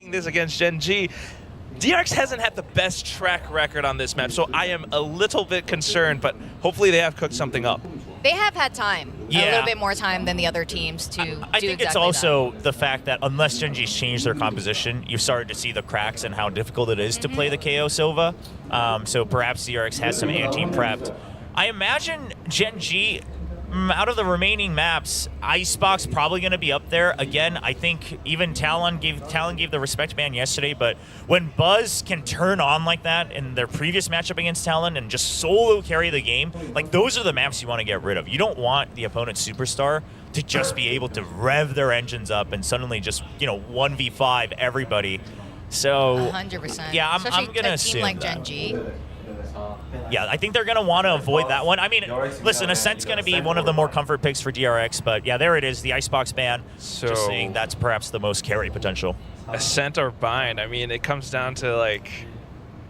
this against Gen G. DRX hasn't had the best track record on this map, so I am a little bit concerned, but hopefully they have cooked something up. They have had time, a little bit more time than the other teams to do I think exactly it's also that. the fact that unless Gen G's changed their composition, you've started to see the cracks and how difficult it is to play the KO Silva. So perhaps DRX has some anti-team prepped. I imagine Gen G, out of the remaining maps, Icebox probably going to be up there. Again, I think even Talon gave the respect ban yesterday, but when Buzz can turn on like that in their previous matchup against Talon and just solo carry the game, like those are the maps you want to get rid of. You don't want the opponent's superstar to just be able to rev their engines up and suddenly just, 1v5 everybody. So 100%. Yeah, I'm going to a assume team like that. Gen G. Yeah, I think they're going to want to avoid that one. I mean, listen, Ascent's going to be one of the more comfort picks for DRX, but yeah, there it is, the Icebox ban. So just saying that's perhaps the most carry potential. Ascent or bind, I mean, it comes down to like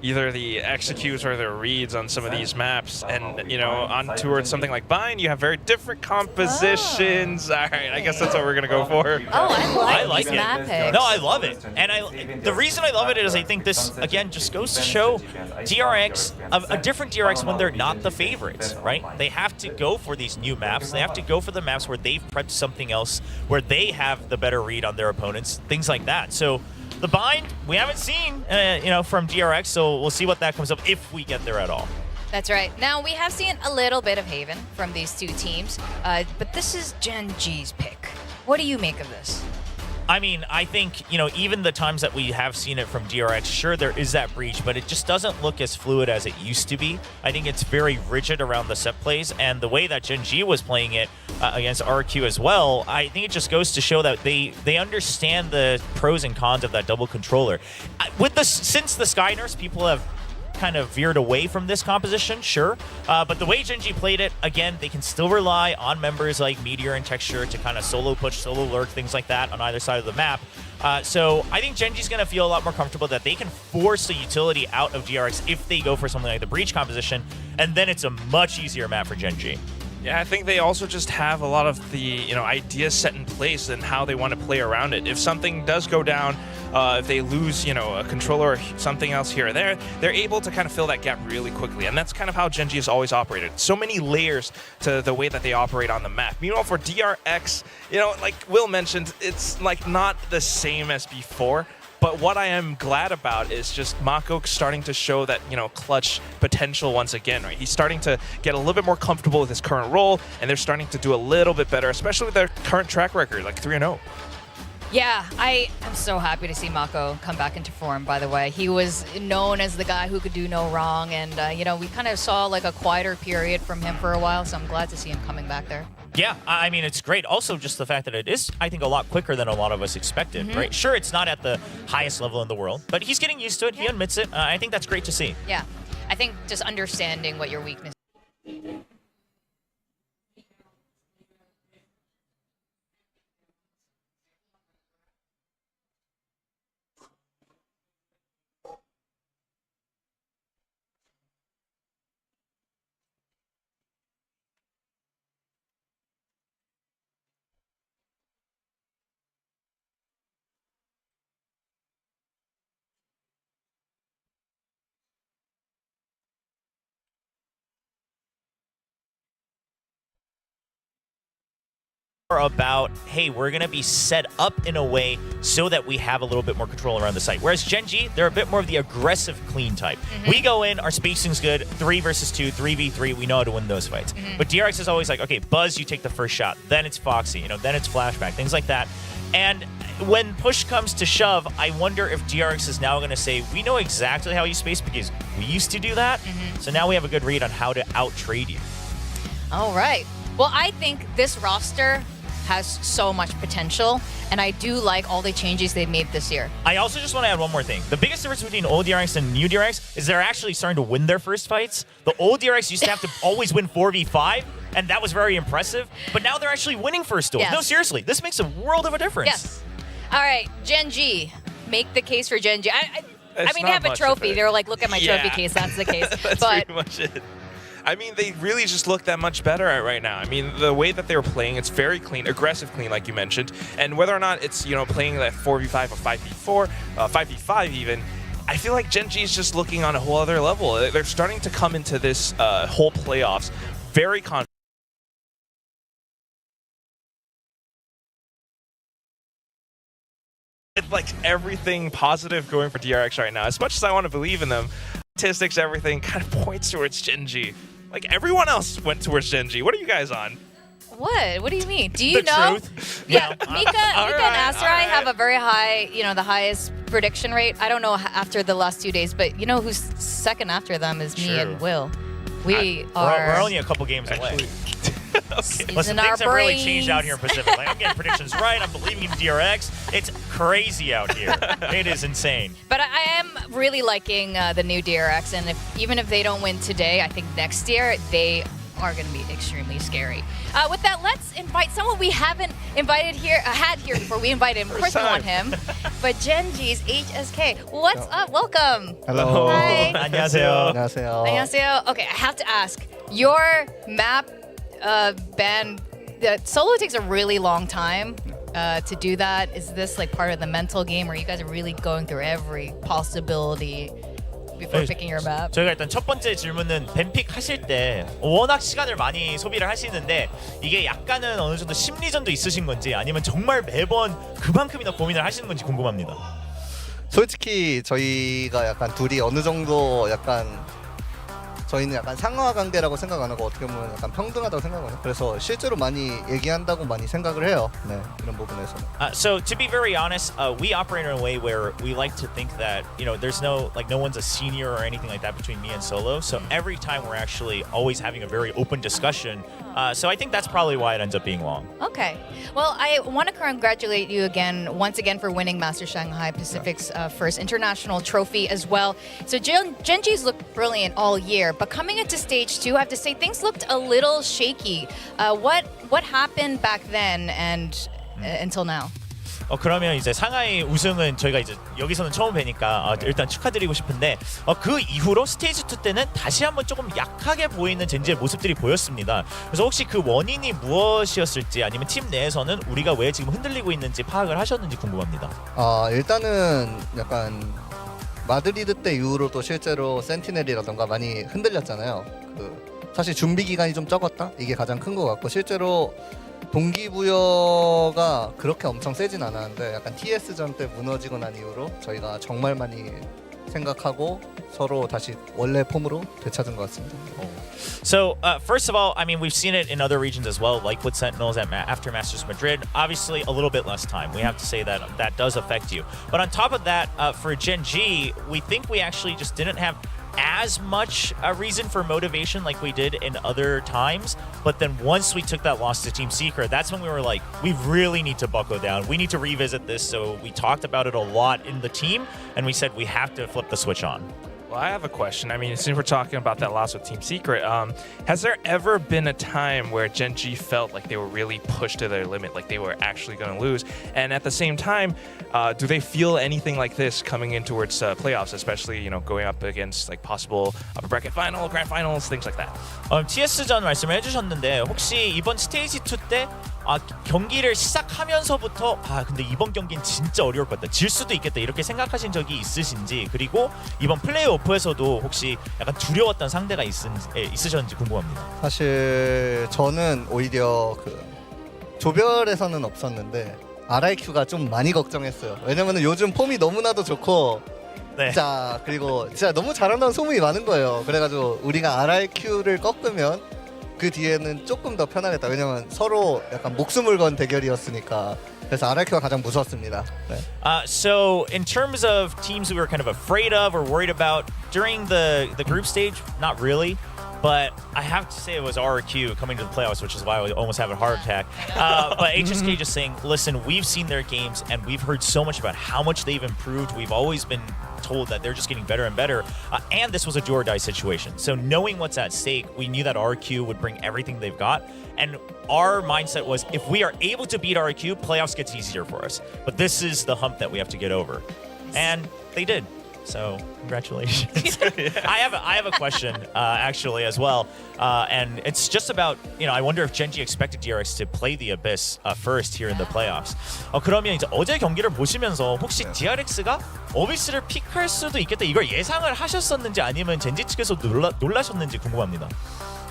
either the executes or the reads on some of these maps, and on towards something like bind, you have very different compositions. All right, I guess that's what we're gonna go for. Oh, I like it. these map picks. No, I love it, and the reason I love it is I think this again just goes to show DRX a different DRX when they're not the favorites, right? They have to go for these new maps. They have to go for the maps where they've prepped something else, where they have the better read on their opponents, things like that. So. The bind, we haven't seen, from DRX, so we'll see what that comes up if we get there at all. That's right. Now, we have seen a little bit of Haven from these two teams, but this is Gen G's pick. What do you make of this? I mean, I think, even the times that we have seen it from DRX, sure, there is that breach, but it just doesn't look as fluid as it used to be. I think it's very rigid around the set plays, and the way that Gen G was playing it against RQ as well, I think it just goes to show that they understand the pros and cons of that double controller. Since the Sky Nurse, people have kind of veered away from this composition, sure. But the way Gen G played it, again, they can still rely on members like Meteor and Texture to kind of solo push, solo lurk, things like that on either side of the map. So I think Gen G's going to feel a lot more comfortable that they can force the utility out of DRX if they go for something like the Breach composition, and then it's a much easier map for Gen G. Yeah, I think they also just have a lot of the ideas set in place and how they want to play around it. If something does go down, if they lose a controller or something else here or there, they're able to kind of fill that gap really quickly, and that's kind of how Gen G has always operated. So many layers to the way that they operate on the map. Meanwhile, for DRX, like Will mentioned, it's like not the same as before. But what I am glad about is just Mako starting to show that, clutch potential once again, right? He's starting to get a little bit more comfortable with his current role, and they're starting to do a little bit better, especially with their current track record, like 3-0. Yeah, I am so happy to see Mako come back into form, by the way. He was known as the guy who could do no wrong, and, we kind of saw like a quieter period from him for a while, so I'm glad to see him coming back there. Yeah, I mean, it's great. Also, just the fact that it is, I think, a lot quicker than a lot of us expected, right? Sure, it's not at the highest level in the world, but he's getting used to it. He admits it. I think that's great to see. Yeah, I think just understanding what your weakness about, hey, we're going to be set up in a way so that we have a little bit more control around the site. Whereas Gen G, they're a bit more of the aggressive, clean type. We go in, our spacing's good, 3 versus 2, 3v3, we know how to win those fights. But DRX is always like, okay, Buzz, you take the first shot, then it's Foxy, then it's Flashback, things like that. And when push comes to shove, I wonder if DRX is now going to say, we know exactly how you space because we used to do that. So now we have a good read on how to out-trade you. All right. Well, I think this roster has so much potential, and I do like all the changes they've made this year. I also just want to add one more thing. The biggest difference between old DRX and new DRX is they're actually starting to win their first fights. The old DRX used to have to always win 4v5, and that was very impressive, but now they're actually winning first duels. Yes. No, seriously, this makes a world of a difference. Yes. All right, Gen G. Make the case for Gen G. I mean, they have a much trophy. of it. They're like, look at my trophy case. That's the case. That's but pretty much it. I mean, they really just look that much better right now. I mean, the way that they were playing, it's very clean, aggressive clean, like you mentioned. And whether or not it's, playing that 4v5 or 5v4, 5v5 even, I feel like Gen G is just looking on a whole other level. They're starting to come into this whole playoffs very confident. It's like everything positive going for DRX right now. As much as I want to believe in them, statistics, everything kind of points towards Gen G. Like everyone else went towards Gen G. What are you guys on? What? What do you mean? Do you The know? truth. Yeah, Mika and Asterai right. have a very high, the highest prediction rate. I don't know after the last 2 days, but you know who's second after them is me True. and Will. We're We're only a couple games away. Okay. Listen, in our things have really changed out brains. here in Pacific. Like, I'm getting predictions right. I'm believing in DRX. It's crazy out here. It is insane. But I am really liking the new DRX, and even if they don't win today, I think next year they are going to be extremely scary. With that, let's invite someone we haven't had here before. We invited him. Of course, we want him. But Gen G's HSK. What's up? Welcome. Hello. Hi. 안녕하세요. 안녕하세요. 안녕하세요. Okay, I have to ask. Your map ban, the solo takes a really long time to do that. Is this like part of the mental game, or you guys are really going through every possibility before picking your map? 저희가 일단 첫 번째 질문은 뱀픽 하실 때 워낙 시간을 많이 소비를 하시는데 이게 약간은 어느 정도 심리전도 있으신 건지 아니면 정말 매번 그만큼이나 고민을 하시는 건지 궁금합니다. 솔직히 저희가 약간 둘이 어느 정도 약간 저희는 약간 상하 관계라고 생각 안 하고 어떻게 보면 약간 평등하다고 생각해요. 그래서 실제로 많이 얘기한다고 많이 생각을 해요. 네, 이런 부분에서는. So to be very honest, we operate in a way where we like to think that there's no one's a senior or anything like that between me and Solo. So every time we're actually always having a very open discussion. So I think that's probably why it ends up being long. Okay. Well, I want to congratulate you once again for winning Master Shanghai Pacific's first international trophy as well. So Gen G's looked brilliant all year, but coming into stage 2, I have to say things looked a little shaky. What happened back then and until now? 그러면 이제 상하이 우승은 저희가 이제 여기서는 처음 뵈니까 일단 축하드리고 싶은데 그 이후로 스테이지 2 때는 다시 한번 조금 약하게 보이는 젠지의 모습들이 보였습니다. 그래서 혹시 그 원인이 무엇이었을지 아니면 팀 내에서는 우리가 왜 지금 흔들리고 있는지 파악을 하셨는지 궁금합니다. 일단은 약간 마드리드 때 이후로도 실제로 센티넬이라던가 많이 흔들렸잖아요. 사실 준비 기간이 좀 적었다? 이게 가장 큰 것 같고 실제로 동기부여가 그렇게 엄청 세진 않았는데 약간 TS전 때 무너지고 난 이후로 저희가 정말 많이 생각하고 서로 다시 원래 폼으로 되찾은 것 같습니다. So first of all, I mean, we've seen it in other regions as well, like with Sentinels after Masters Madrid. Obviously, a little bit less time. We have to say that that does affect you. But on top of that, for Gen G, we think we actually just didn't have as much a reason for motivation like we did in other times. But then once we took that loss to Team Secret, that's when we were like, we really need to buckle down. We need to revisit this. So we talked about it a lot in the team, and we said we have to flip the switch on. Well, I have a question. I mean, since we're talking about that loss with Team Secret, has there ever been a time where Gen G felt like they were really pushed to their limit, like they were actually going to lose? And at the same time, do they feel anything like this coming in towards playoffs, especially going up against like possible upper bracket final, grand finals, things like that? TS전 말씀을 해주셨는데 혹시 이번 스테이지 2 때 경기를 시작하면서부터 근데 이번 경기는 진짜 어려울 것 같다, 질 수도 있겠다 이렇게 생각하신 적이 있으신지, 그리고 이번 플레이오프에서도 혹시 약간 두려웠던 상대가 있으셨는지 궁금합니다. 사실 저는 오히려 조별에서는 없었는데 RIQ가 좀 많이 걱정했어요. 왜냐면 요즘 폼이 너무나도 좋고 네. 그리고 진짜 너무 잘한다는 소문이 많은 거예요. 그래가지고 우리가 RIQ를 꺾으면 그 뒤에는 조금 더 편하겠다. 왜냐면 서로 약간 목숨을 건 대결이었으니까. 그래서 RIQ가 가장 무서웠습니다. 네. So in terms of teams we were kind of afraid of or worried about during the group stage, not really. But I have to say it was RQ coming to the playoffs, which is why I almost have a heart attack. But HSK just saying, listen, we've seen their games and we've heard so much about how much they've improved. We've always been told that they're just getting better and better. And this was a do or die situation. So knowing what's at stake, we knew that RQ would bring everything they've got. And our mindset was, if we are able to beat RQ, playoffs gets easier for us. But this is the hump that we have to get over. And they did. So congratulations. I have a question actually as well, and it's just about I wonder if Gen.G expected DRX to play the Abyss first here in the playoffs. 그러면 이제 어제 경기를 보시면서 혹시 DRX가 어비스를 픽할 수도 있겠다 이걸 예상을 하셨었는지 아니면 젠지 측에서 놀라셨는지 궁금합니다.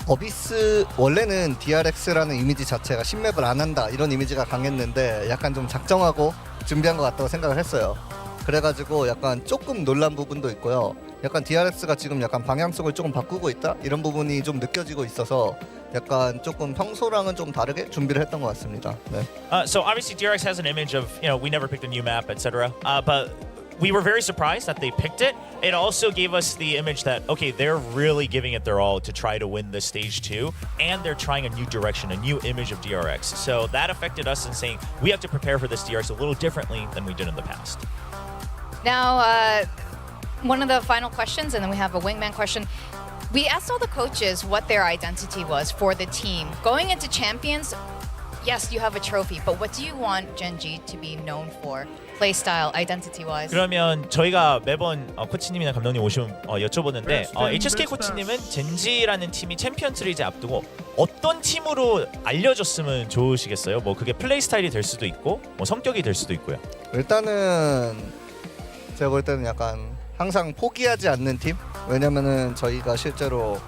어비스 원래는 DRX라는 이미지 자체가 신맵을 안 한다 이런 이미지가 강했는데 약간 좀 작정하고 준비한 것 같다고 생각을 했어요. 그래가지고 약간 조금 놀란 부분도 있고요. 약간 DRX가 지금 약간 방향성을 조금 바꾸고 있다 이런 부분이 좀 느껴지고 있어서 약간 조금 평소랑은 좀 다르게 준비를 했던 것 같습니다. 네. So obviously DRX has an image of we never picked a new map, etc. But we were very surprised that they picked it. It also gave us the image that okay, they're really giving it their all to try to win this stage 2, and they're trying a new direction, a new image of DRX. So that affected us in saying we have to prepare for this DRX a little differently than we did in the past. Now, one of the final questions, and then we have a wingman question. We asked all the coaches what their identity was for the team. Going into Champions, yes, you have a trophy, but what do you want Gen.G to be known for? Playstyle, identity-wise. 그러면 저희가 매번 코치님이나 감독님 오시면 여쭤보는데 HSK 코치님은 젠지라는 팀이 챔피언 시리즈 앞두고 어떤 팀으로 알려줬으면 좋으시겠어요? 뭐 그게 플레이 스타일이 될 수도 있고 뭐 성격이 될 수도 있고요. 일단은 제가 볼 때는 약간 항상 포기하지 않는 팀? 왜냐면은 저희가 실제로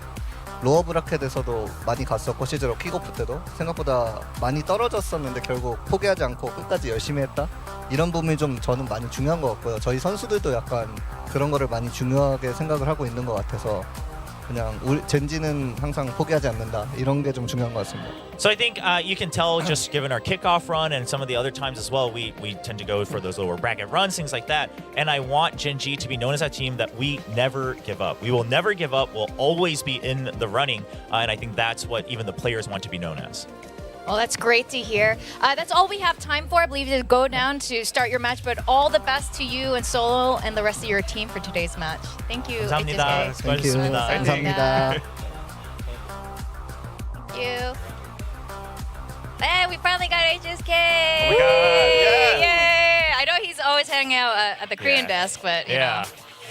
로어 브라켓에서도 많이 갔었고 실제로 킥오프 때도 생각보다 많이 떨어졌었는데 결국 포기하지 않고 끝까지 열심히 했다? 이런 부분이 좀 저는 많이 중요한 것 같고요. 저희 선수들도 약간 그런 거를 많이 중요하게 생각을 하고 있는 것 같아서 그냥 젠지는 항상 포기하지 않는다 이런 게 좀 중요한 것 같습니다. So I think you can tell just given our kickoff run and some of the other times as well, we tend to go for those lower bracket runs, things like that. And I want Gen.G to be known as a team that we never give up. We will never give up. We'll always be in the running. And I think that's what even the players want to be known as. Well, that's great to hear. That's all we have time for. I believe to go down to start your match, but all the best to you and Solo and the rest of your team for today's match. Thank you. 감사합니다. HSK. 수고하셨습니다. 감사합니다. Thank you. Hey, we finally got HSK. Oh my God, yeah. Yay! I know he's always hanging out at the Korean desk, but you know.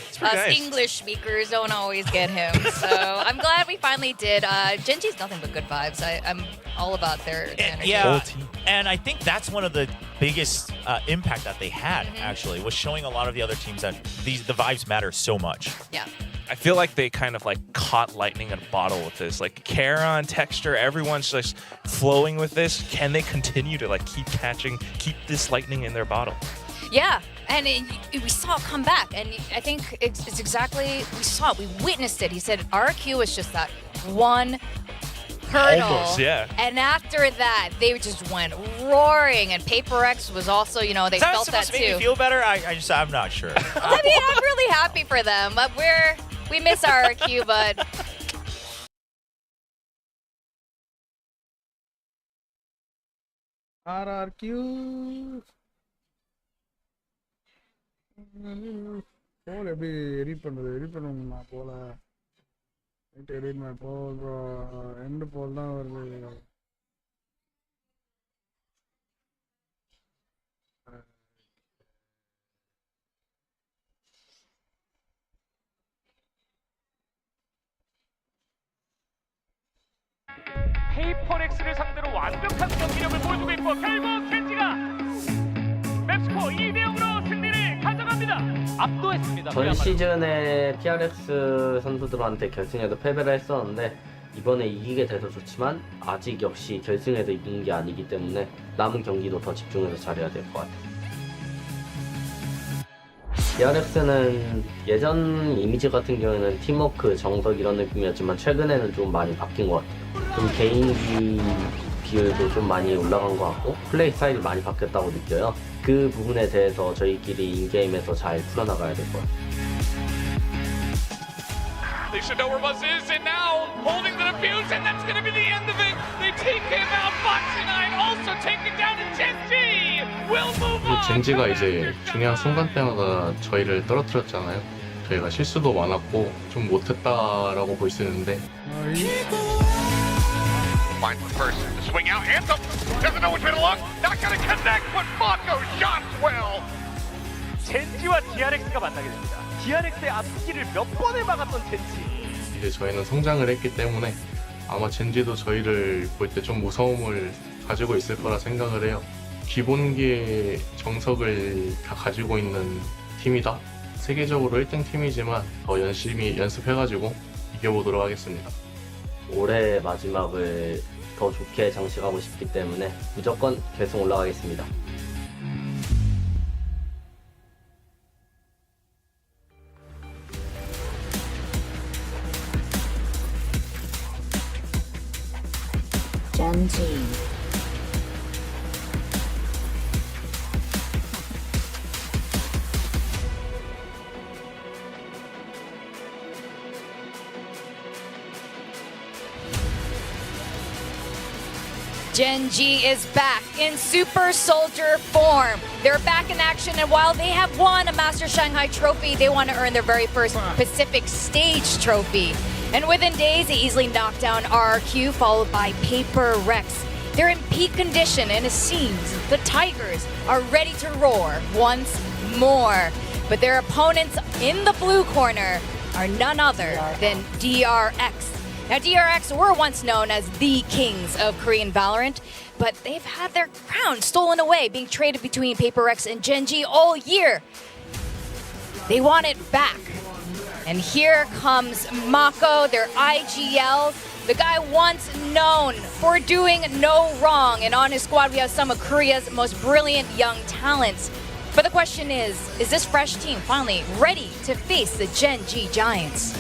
It's pretty Us nice. English speakers don't always get him, so I'm glad we finally did. Gen.G's nothing but good vibes. I'm all about their energy. Yeah, and I think that's one of the biggest impact that they had actually was showing a lot of the other teams that the vibes matter so much. Yeah. I feel like they kind of like caught lightning in a bottle with this. Like Charon, Texture, everyone's just flowing with this. Can they continue to like keep this lightning in their bottle? Yeah, and we saw it come back, and I think it's exactly, we saw it, we witnessed it. He said RQ was just that one hurdle. Almost, yeah. And after that, they just went roaring, and Paper X was also, they Is that felt that supposed to make too. me feel better? I'm not sure. I mean, I'm really happy for them. But we miss RQ, but RRQ போல் எப்படி edit பண்ணணும்னா போல edit பண்ண போல் ரெண்டு போல் தான் வருது. 페이퍼렉스를 상대로 완벽한 경기력을 보여주고 있고 결국 젠지가 맵스코어 2대0으로 승리를 가져갑니다. 압도했습니다. 전 시즌에 PRX 선수들한테 결승에도 패배를 했었는데 이번에 이기게 돼서 좋지만 아직 역시 결승에서 이긴 게 아니기 때문에 남은 경기도 더 집중해서 잘해야 될 것 같아요. DRX는 예전 이미지 같은 경우에는 팀워크, 정석 이런 느낌이었지만 최근에는 좀 많이 바뀐 것 같아요. 좀 개인기 비율도 좀 많이 올라간 것 같고 플레이 스타일이 많이 바뀌었다고 느껴요. 그 부분에 대해서 저희끼리 인게임에서 잘 풀어나가야 될 것 같아요. They should know where Buzz is, and now holding the defuse, and that's going to be the end of it. They take him out. Foxy9 also taken down, and Gen.G will move on. 젠지가 이제 중요한 순간 때마다 저희를 떨어뜨렸잖아요. 저희가 실수도 많았고 좀 못했다라고 볼 수 있는데. Finds the first to swing out, hands up, doesn't know which way to look, not going to connect, but Mako shots well. 젠지와 DRX가 만나게 됩니다. DRX의 앞길을 몇 번을 막았던 젠지. 이제 저희는 성장을 했기 때문에 아마 젠지도 저희를 볼 때 좀 무서움을 가지고 있을 거라 생각을 해요. 기본기의 정석을 다 가지고 있는 팀이다. 세계적으로 1등 팀이지만 더 열심히 연습해가지고 이겨보도록 하겠습니다. 올해 마지막을 더 좋게 장식하고 싶기 때문에 무조건 결승 올라가겠습니다. 젠지 Gen G is back in Super Soldier form. They're back in action, and while they have won a Master Shanghai trophy, they want to earn their very first Pacific Stage trophy. And within days, they easily knocked down RRQ, followed by Paper Rex. They're in peak condition, and it seems the Tigers are ready to roar once more. But their opponents in the blue corner are none other than DRX. Now, DRX were once known as the kings of Korean Valorant, but they've had their crown stolen away, being traded between Paper Rex and Gen G all year. They want it back. And here comes Mako, their IGL, the guy once known for doing no wrong. And on his squad, we have some of Korea's most brilliant young talents. But the question is this fresh team finally ready to face the Gen G Giants?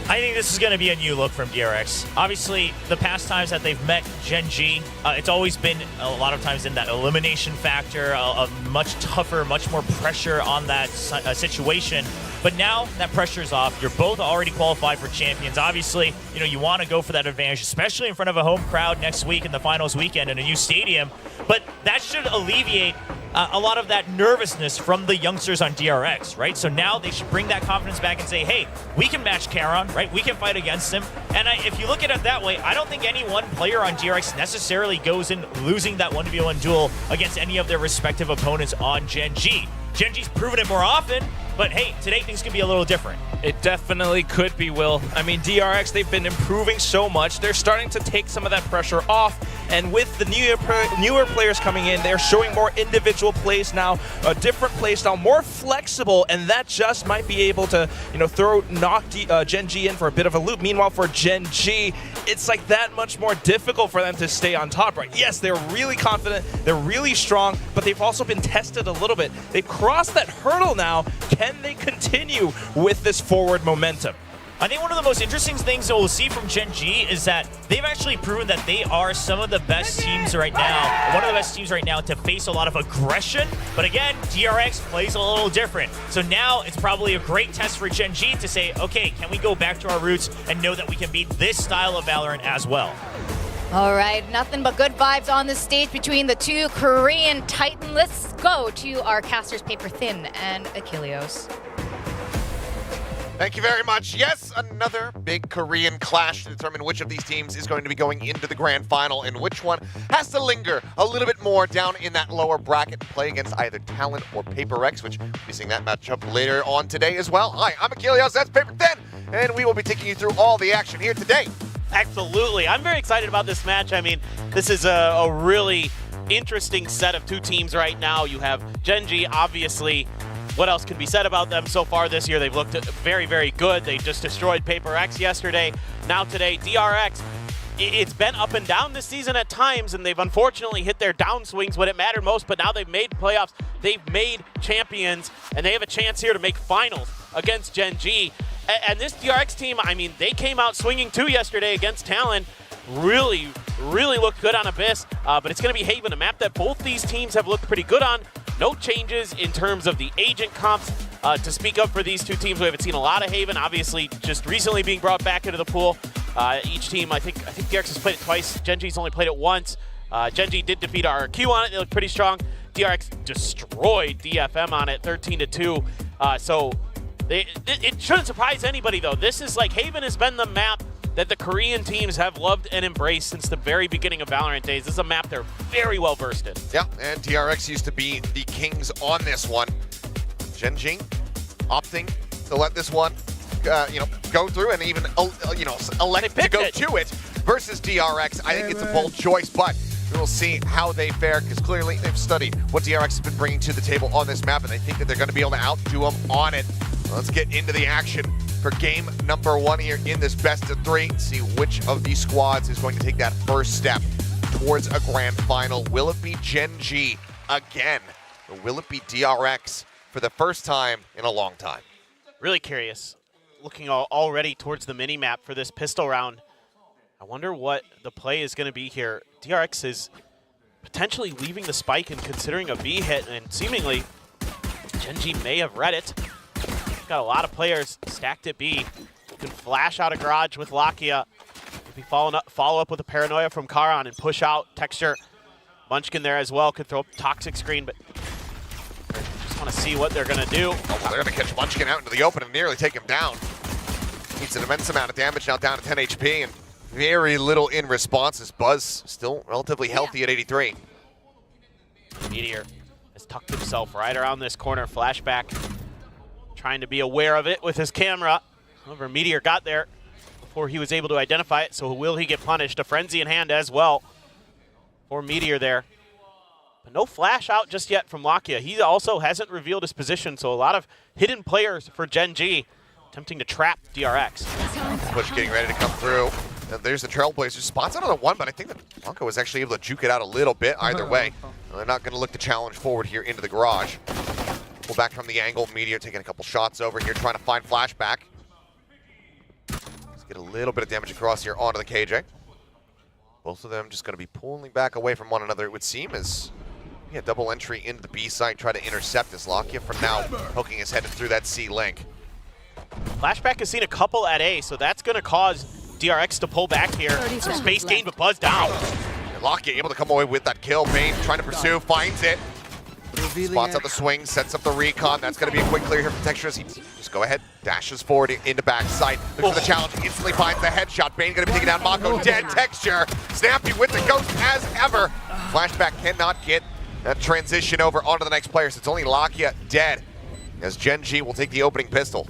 I think this is going to be a new look from DRX. Obviously, the past times that they've met Gen G, it's always been a lot of times in that elimination factor, a much tougher, much more pressure on that situation. But now that pressure's off. You're both already qualified for champions. Obviously, you want to go for that advantage, especially in front of a home crowd next week in the finals weekend in a new stadium. But that should alleviate a lot of that nervousness from the youngsters on DRX, right? So now they should bring that confidence back and say, hey, we can match Charon, right? We can fight against him. And if you look at it that way, I don't think any one player on DRX necessarily goes in losing that 1v1 duel against any of their respective opponents on Gen G. Gen G's proven it more often, but hey, today things can be a little different. It definitely could be, Will. I mean, DRX, they've been improving so much. They're starting to take some of that pressure off. And with the newer players coming in, they're showing more individual plays now, a different play style, more flexible, and that just might be able to, knock Gen G in for a bit of a loop. Meanwhile, for Gen G, it's like that much more difficult for them to stay on top, right? Yes, they're really confident, they're really strong, but they've also been tested a little bit. They've crossed that hurdle now. Can they continue with this forward momentum? I think one of the most interesting things that we'll see from Gen G is that they've actually proven that they are some of the best teams right now, one of the best teams right now to face a lot of aggression. But again, DRX plays a little different. So now it's probably a great test for Gen G to say, okay, can we go back to our roots and know that we can beat this style of Valorant as well? All right, nothing but good vibes on the stage between the two Korean titans. Let's go to our casters, Paper Thin and Achilleos. Thank you very much. Yes, another big Korean clash to determine which of these teams is going to be going into the grand final and which one has to linger a little bit more down in that lower bracket to play against either Talent or Paper X, which we'll be seeing that matchup later on today as well. Hi, I'm Achilleos, that's Paper Thin, and we will be taking you through all the action here today. Absolutely. I'm very excited about this match. I mean, this is a really interesting set of two teams right now. You have Gen G, obviously. What else can be said about them so far this year? They've looked very, very good. They just destroyed Paper X yesterday. Now today, DRX. It's been up and down this season at times, and they've unfortunately hit their downswings when it mattered most, but now they've made playoffs, they've made champions, and they have a chance here to make finals against Gen G. And this DRX team, I mean, they came out swinging too yesterday against Talon. Really, really looked good on Abyss, but it's going to be Haven, a map that both these teams have looked pretty good on. No changes in terms of the agent comps to speak of for these two teams. We haven't seen a lot of Haven, obviously just recently being brought back into the pool. Each team, I think DRX has played it twice. Gen G's only played it once. Gen G did defeat RRQ on it. They look pretty strong. DRX destroyed DFM on it, 13-2. So it shouldn't surprise anybody, though. This is like, Haven has been the map that the Korean teams have loved and embraced since the very beginning of Valorant days. This is a map they're very well versed in. Yeah, and DRX used to be the kings on this one. Gen.G opting to let this one, go through and even, elect to go to it versus DRX. I think it's a bold choice, but we will see how they fare because clearly they've studied what DRX has been bringing to the table on this map, and I think that they're going to be able to outdo them on it. Let's get into the action for game number 1 here in this best of 3. See which of these squads is going to take that first step towards a grand final. Will it be Gen.G again, or will it be DRX for the first time in a long time? Really curious. Looking already towards the mini-map for this pistol round. I wonder what the play is going to be here. DRX is potentially leaving the spike and considering a B hit, and seemingly Gen.G may have read it. Got a lot of players stacked at B. Can flash out a garage with Lakia. Maybe follow up with a paranoia from Karan and push out Texture. Munchkin there as well. Could throw up Toxic Screen, but just want to see what they're going to do. Oh, well, they're going to catch Munchkin out into the open and nearly take him down. Needs an immense amount of damage, now down to 10 HP, and very little in response as Buzz still relatively healthy at 83. Meteor has tucked himself right around this corner. Flashback trying to be aware of it with his camera. However, Meteor got there before he was able to identify it, so will he get punished? A frenzy in hand as well for Meteor there. But no flash out just yet from Lakia. He also hasn't revealed his position, so a lot of hidden players for Gen.G attempting to trap DRX. Push getting ready to come through. And there's the Trailblazer. Spots another one, but I think that Blanco was actually able to juke it out a little bit either way. They're not going to look to challenge forward here into the garage. Pull back from the angle. Meteor taking a couple shots over here, trying to find Flashback. Let's get a little bit of damage across here onto the KJ. Both of them just going to be pulling back away from one another, it would seem, as double entry into the B site, try to intercept this. Lakia for now poking his head through that C link. Flashback has seen a couple at A, so that's going to cause DRX to pull back here. Some space gain, but Buzz down. And Lakia able to come away with that kill. Bane trying to pursue, finds it. Spots out the swing, sets up the recon. That's going to be a quick clear here from Texture as he just go ahead, dashes forward into backside. Looks for the challenge, instantly finds the headshot. Bane going to be taking down Mako, dead. Texture, Snappy with the ghost as ever. Flashback cannot get that transition over onto the next player, so it's only Lakia dead as Gen.G will take the opening pistol.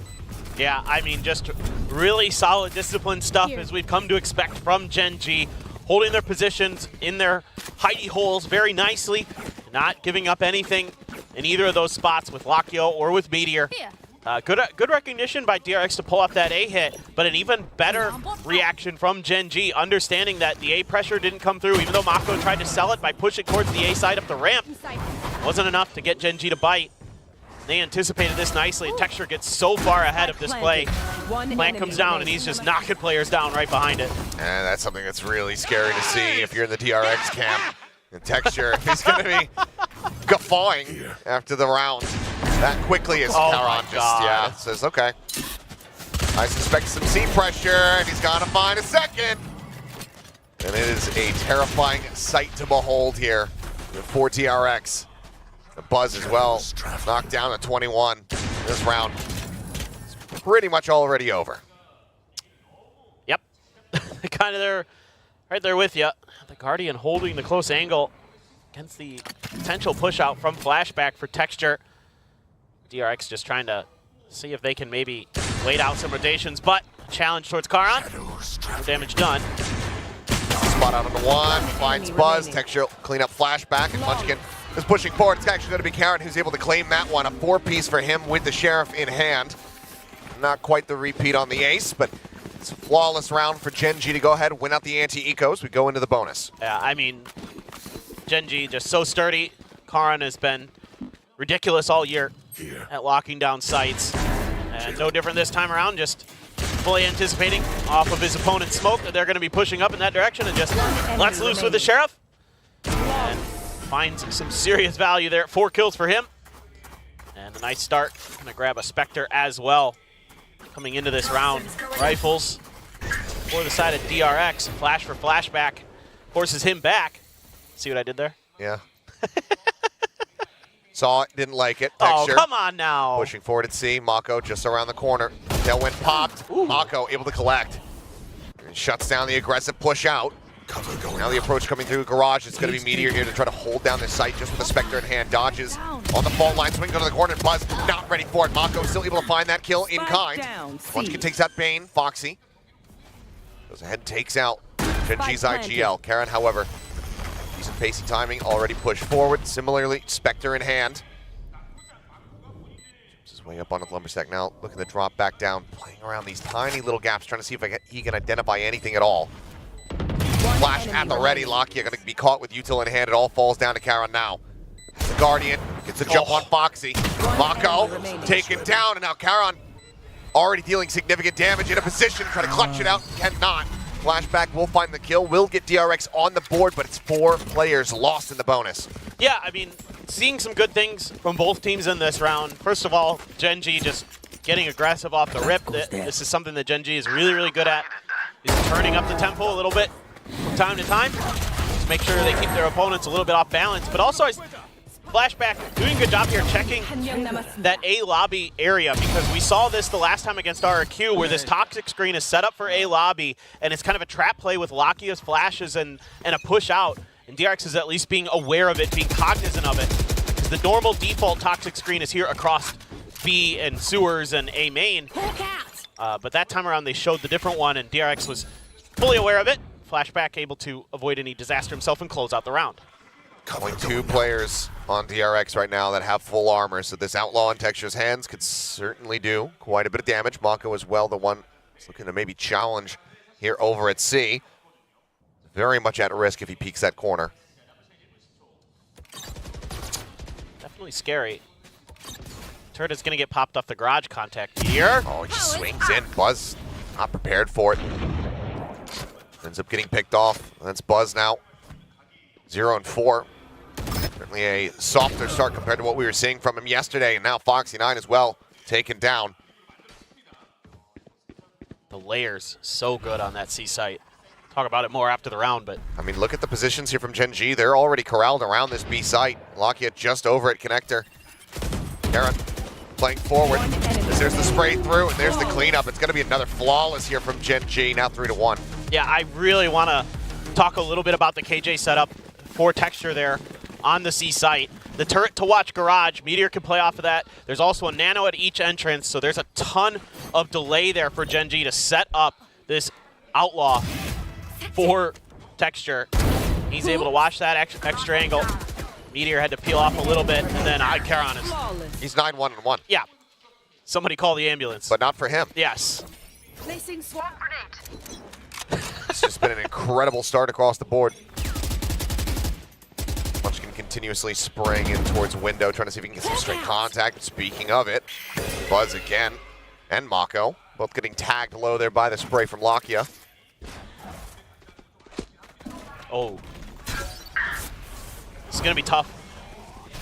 Yeah, I mean, just really solid discipline stuff as we've come to expect from Gen.G, holding their positions in their hidey holes very nicely, not giving up anything in either of those spots with Lakia or with Meteor. Good recognition by DRX to pull up that A hit, but an even better reaction from Gen.G, understanding that the A pressure didn't come through, even though Mako tried to sell it by pushing towards the A side up the ramp. Wasn't enough to get Gen.G to bite. They anticipated this nicely, and Texture gets so far ahead of this play. Plant comes down, and he's just knocking players down right behind it. And that's something that's really scary to see if you're in the DRX camp. And Texture, he's going to be guffawing after the round that quickly as Karan just says, okay. I suspect some C pressure, and he's got to find a second. And it is a terrifying sight to behold here for DRX. The Buzz as well, knocked down to 21 this round. It's pretty much already over. Yep, kind of there, right there with you. The Guardian holding the close angle against the potential push out from Flashback for Texture. DRX just trying to see if they can maybe wait out some rotations, but challenge towards Karan. No damage done. Spot out on the one, finds Buzz. Texture clean up Flashback, and Munchkin is pushing forward. It's actually going to be Karan who's able to claim that one. A 4-piece for him with the Sheriff in hand. Not quite the repeat on the ace, but it's a flawless round for Gen.G to go ahead and win out the anti-ecos. We go into the bonus. Yeah, I mean, Gen.G just so sturdy. Karan has been ridiculous all year at locking down sites. And no different this time around, just fully anticipating off of his opponent's smoke that they're going to be pushing up in that direction and just lets loose with the Sheriff. And finds some serious value there. 4 kills for him. And a nice start. Going to grab a Spectre as well. Coming into this round. Rifles for the side of DRX. Flash for Flashback. Forces him back. See what I did there? Yeah. Saw it, didn't like it. Texture. Oh, come on now. Pushing forward at C. Mako just around the corner. Tailwind popped. Mako able to collect. And shuts down the aggressive push out. Now the approach coming through Garage. It's going to be Meteor here to try to hold down this site just with the Spectre in hand. Dodges on the fault line, swings onto the corner. Buzz not ready for it. Mako still able to find that kill in kind. Munchkin takes out Bane. Foxy goes ahead and takes out Genji's IGL. Karen, however, decent pacey timing, already pushed forward. Similarly, Spectre in hand. Jumps his way up onto the Lumbersack now, looking to drop back down, playing around these tiny little gaps, trying to see if he can identify anything at all. Flash at the ready. Lakia going to be caught with util in hand. It all falls down to Karon now. The Guardian gets a jump on Foxy. Mako taken down, and now Karon already dealing significant damage in a position, trying to clutch it out, cannot. Flashback will find the kill, will get DRX on the board, but it's 4 players lost in the bonus. Yeah, I mean, seeing some good things from both teams in this round. First of all, Gen.G just getting aggressive off the rip. This is something that Gen.G is really, really good at. Is turning up the tempo a little bit from time to time. Just make sure they keep their opponents a little bit off balance. But also, Flashback doing a good job here checking that A lobby area, because we saw this the last time against RRQ where this toxic screen is set up for A lobby and it's kind of a trap play with Lakia's flashes and a push out. And DRX is at least being aware of it, being cognizant of it. Because the normal default toxic screen is here across B and sewers and A main. But that time around they showed the different one and DRX was fully aware of it. Flashback able to avoid any disaster himself and close out the round. Only 2 players on DRX right now that have full armor, so this Outlaw in Texture's hands could certainly do quite a bit of damage. Mako as well, the one that's looking to maybe challenge here over at C. Very much at risk if he peeks that corner. Definitely scary. Turret is going to get popped off the garage contact here. Oh, he just swings in. Buzz not prepared for it. Ends up getting picked off. That's Buzz now. 0 and 4. Certainly a softer start compared to what we were seeing from him yesterday, and now Foxy9 as well taken down. The layers so good on that C site. Talk about it more after the round, but I mean, look at the positions here from Gen.G. They're already corralled around this B site. Lakia just over at connector. Karen playing forward. There's the spray through, and there's the cleanup. It's going to be another flawless here from Gen.G. Now 3-1. yeah, I really want to talk a little bit about the KJ setup for Texture there on the C site. The turret to watch garage, Meteor can play off of that. There's also a nano at each entrance, so there's a ton of delay there for Gen.G to set up this Outlaw for Texture. He's able to watch that extra angle. Meteor had to peel off a little bit, and then Karon is... He's 9-1-1. Yeah. Somebody call the ambulance. But not for him. Yes. Placing swamp grenade. It's just been an incredible start across the board. Munchkin continuously spraying in towards window, trying to see if he can get some straight contact. Speaking of it, Buzz again and Mako both getting tagged low there by the spray from Lakia. Oh. This is going to be tough.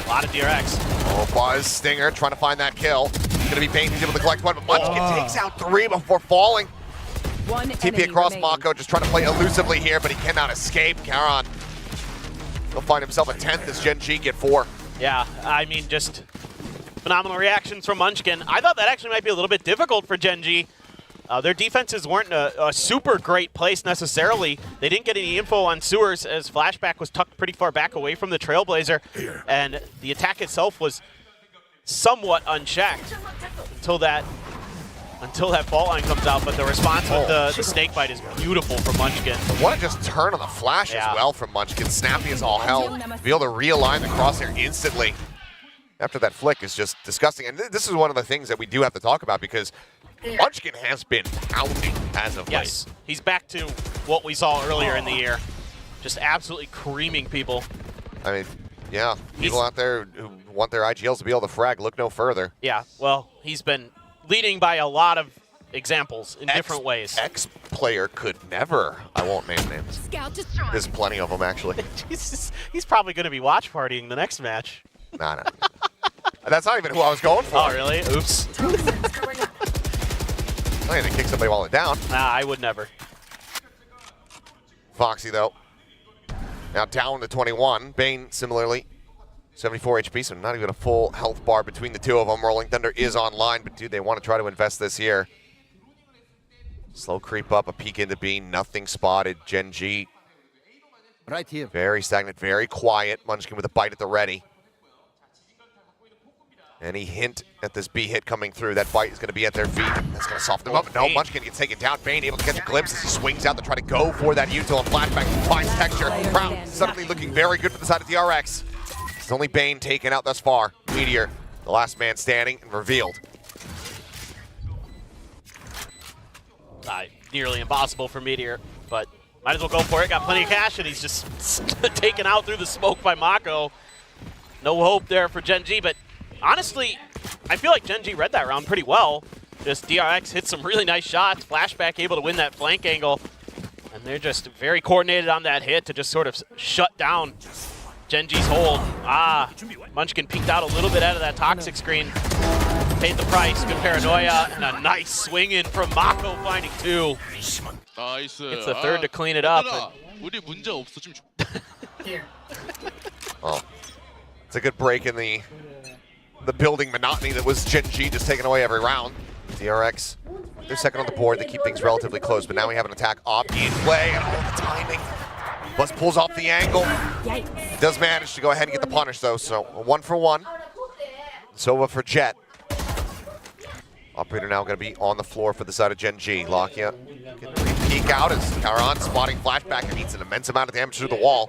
A lot of DRX. Oh, Buzz, Stinger trying to find that kill. Going to be Bane, he's able to collect one, but Munchkin takes out 3 before falling. TP across Mako, just trying to play elusively here, but he cannot escape. Karon will find himself a 10th as Gen.G get 4. Yeah, I mean, just phenomenal reactions from Munchkin. I thought that actually might be a little bit difficult for Gen.G. Their defenses weren't in a super great place necessarily. They didn't get any info on sewers as Flashback was tucked pretty far back away from the Trailblazer, and the attack itself was somewhat unchecked until that fault line comes out, but the response with the snake bite is beautiful from Munchkin. What a just turn on the flash as well from Munchkin. Snappy as all hell. To be able to realign the crosshair instantly after that flick is just disgusting. And this is one of the things that we do have to talk about because Munchkin has been pounding as of late. He's back to what we saw earlier in the year. Just absolutely creaming people. I mean, yeah, people out there who want their IGLs to be able to frag, look no further. Yeah, well, he's been leading by a lot of examples in different ways. X-player could never. I won't name names. There's plenty of them, actually. He's probably going to be watch partying the next match. Nah. That's not even who I was going for. Oh, really? Oops. I need to kick somebody while they're down. Nah, I would never. Foxy, though, now down to 21. Bane, similarly, 74 HP, so not even a full health bar between the two of them. Rolling Thunder is online, but dude, they want to try to invest this here. Slow creep up, a peek into B, nothing spotted. Gen.G Right here. Very stagnant, very quiet. Munchkin with a bite at the ready. Any hint at this B hit coming through, that bite is going to be at their feet. That's going to soften them up. No, Munchkin gets taken down. Bane able to catch a glimpse as he swings out to try to go for that util and flashback. Finds texture. Brown suddenly looking very good for the side of DRX. It's only Bane taken out thus far. Meteor, the last man standing and revealed. Nearly impossible for Meteor, but might as well go for it. Got plenty of cash, and he's just taken out through the smoke by Mako. No hope there for Gen G, but honestly, I feel like Gen G read that round pretty well. Just DRX hit some really nice shots. Flashback able to win that flank angle. And they're just very coordinated on that hit to just sort of shut down Gen G's hold. Munchkin peeked out a little bit out of that toxic screen. Paid the price, good paranoia, and a nice swing in from Mako finding two. It's the third to clean it up. Well, it's a good break in the building monotony that was Gen G just taking away every round. DRX, they're second on the board. They keep things relatively close, but now we have an attack off in play, and all the timing. Buzz pulls off the angle. Does manage to go ahead and get the punish, though, so a 1-for-1. Sova for Jet. Operator now going to be on the floor for the side of Gen G. Lakia can peek out as Karan spotting flashback and needs an immense amount of damage through the wall.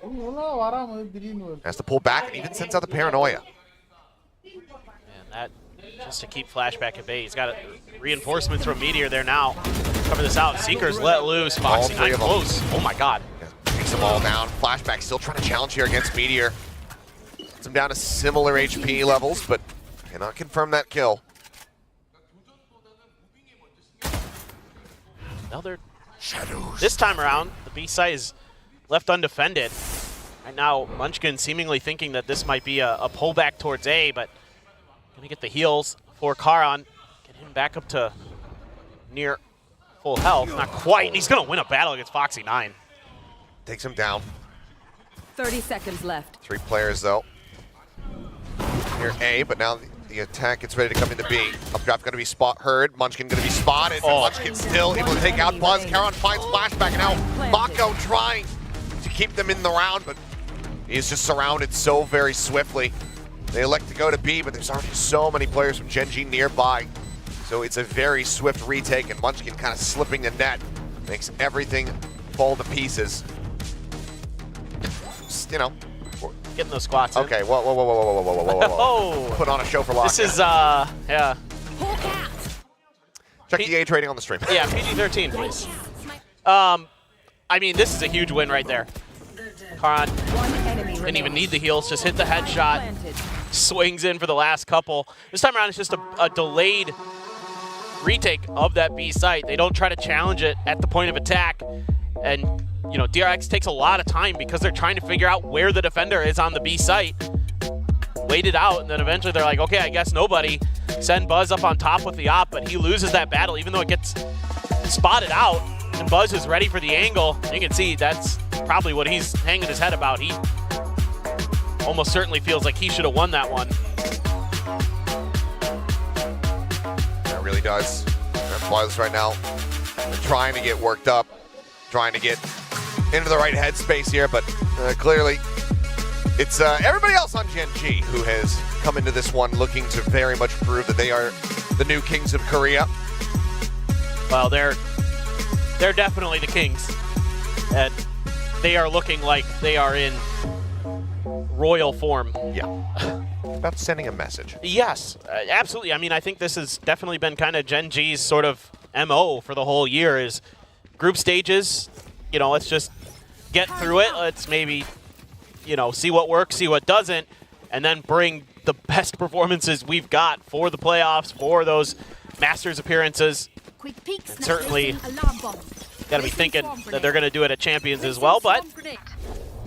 Has to pull back and even sends out the paranoia. And that just to keep flashback at bay. He's got reinforcements from Meteor there now. Cover this out. Seekers let loose. Foxy 9 close. Oh my god. Takes them all down. Flashback still trying to challenge here against Meteor. Puts him down to similar HP levels, but cannot confirm that kill. Another shadows. This time around, the B site is left undefended. Right now, Munchkin seemingly thinking that this might be a pullback towards A, but gonna get the heals for Karan. Get him back up to near full health. Not quite, and he's gonna win a battle against Foxy 9. Takes him down. 30 seconds left. 3 players though. Near A, but now the attack gets ready to come into B. Updraft gonna be heard. Munchkin gonna be spotted. Munchkin still able to take out Buzz. Karan finds flashback, and now Mako trying to keep them in the round, but he's just surrounded so very swiftly. They elect to go to B, but there's already so many players from Gen G nearby. So it's a very swift retake, and Munchkin kind of slipping the net. Makes everything fall to pieces. Just, you know. Getting those squats in. Okay, whoa. Put on a show for Lock. This is, yeah. Check the age rating on the stream. Yeah, PG-13, please. I mean, this is a huge win right there. Karan didn't even need the heals, just hit the headshot. Swings in for the last couple. This time around, it's just a delayed retake of that B site. They don't try to challenge it at the point of attack. And, you know, DRX takes a lot of time because they're trying to figure out where the defender is on the B site. Wait it out, and then eventually they're like, okay, I guess nobody. Send Buzz up on top with the op, but he loses that battle, even though it gets spotted out. And Buzz is ready for the angle. You can see that's probably what he's hanging his head about. He almost certainly feels like he should have won that one. That really does. That's Buzz right now. They're trying to get worked up. Trying to get into the right headspace here, but clearly it's everybody else on Gen G who has come into this one looking to very much prove that they are the new kings of Korea. Well, they're definitely the kings, and they are looking like they are in royal form. Yeah. About sending a message. Yes, absolutely. I mean, I think this has definitely been kind of Gen G's sort of MO for the whole year is group stages, you know, let's just get through it. Let's maybe, you know, see what works, see what doesn't, and then bring the best performances we've got for the playoffs, for those Masters appearances. And certainly got to be thinking that they're going to do it at Champions as well, but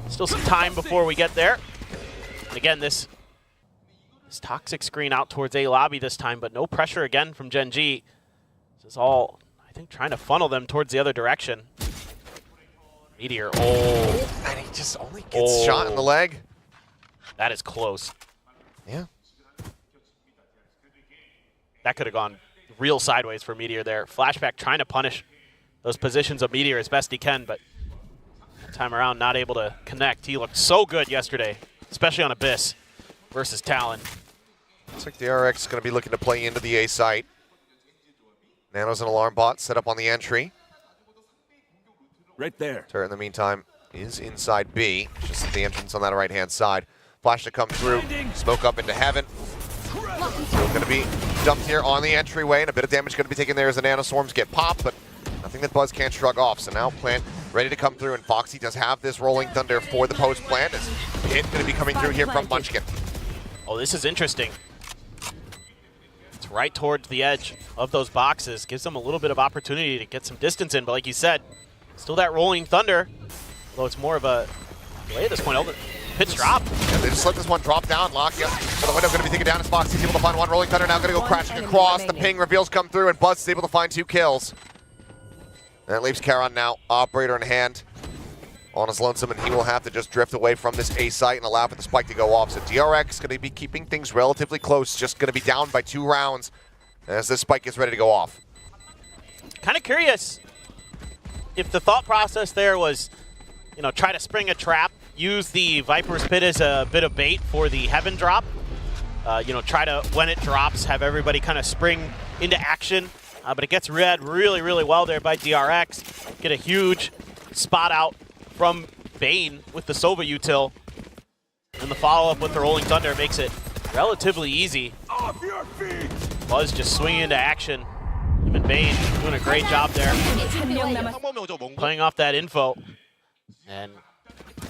still some time before we get there. And again, this toxic screen out towards A lobby this time, but no pressure again from Gen G. This is all, I think, trying to funnel them towards the other direction. Meteor, and he just only gets shot in the leg. That is close. Yeah. That could have gone real sideways for Meteor there. Flashback trying to punish those positions of Meteor as best he can, but Time around, not able to connect. He looked so good yesterday, especially on Abyss versus Talon. Looks like DRX is going to be looking to play into the A site. Nano's an alarm bot set up on the entry. Right there. Turret in the meantime is inside B, just at the entrance on that right-hand side. Flash to come through, smoke up into heaven. Still going to be dumped here on the entryway, and a bit of damage going to be taken there as the nanoswarms get popped, but nothing that Buzz can't shrug off. So now Plant ready to come through, and Foxy does have this Rolling Thunder for the post plant. As hit going to be coming through here from Munchkin. Oh, this is interesting. It's right towards the edge of those boxes. Gives them a little bit of opportunity to get some distance in, but like you said, still that Rolling Thunder, although it's more of a delay at this point. Pitch drop. Yeah, they just let this one drop down. Lakia for the window going to be taken down as Foxy's able to find one. Rolling Thunder now going to go crashing across. The ping reveals come through, and Buzz is able to find 2 kills. That leaves Karon now, operator in hand, on his lonesome, and he will have to just drift away from this A site and allow for the spike to go off. So DRX going to be keeping things relatively close, just going to be down by 2 rounds as this spike is ready to go off. Kind of curious if the thought process there was, you know, try to spring a trap, use the Viper's Pit as a bit of bait for the Heaven drop. You know, try to, when it drops, have everybody kind of spring into action. But it gets read really, really well there by DRX. Get a huge spot out from Bane with the Sova util. And the follow-up with the Rolling Thunder makes it relatively easy. Off your feet. Buzz just swinging into action. Him and Bane doing a great job there. Playing off that info. And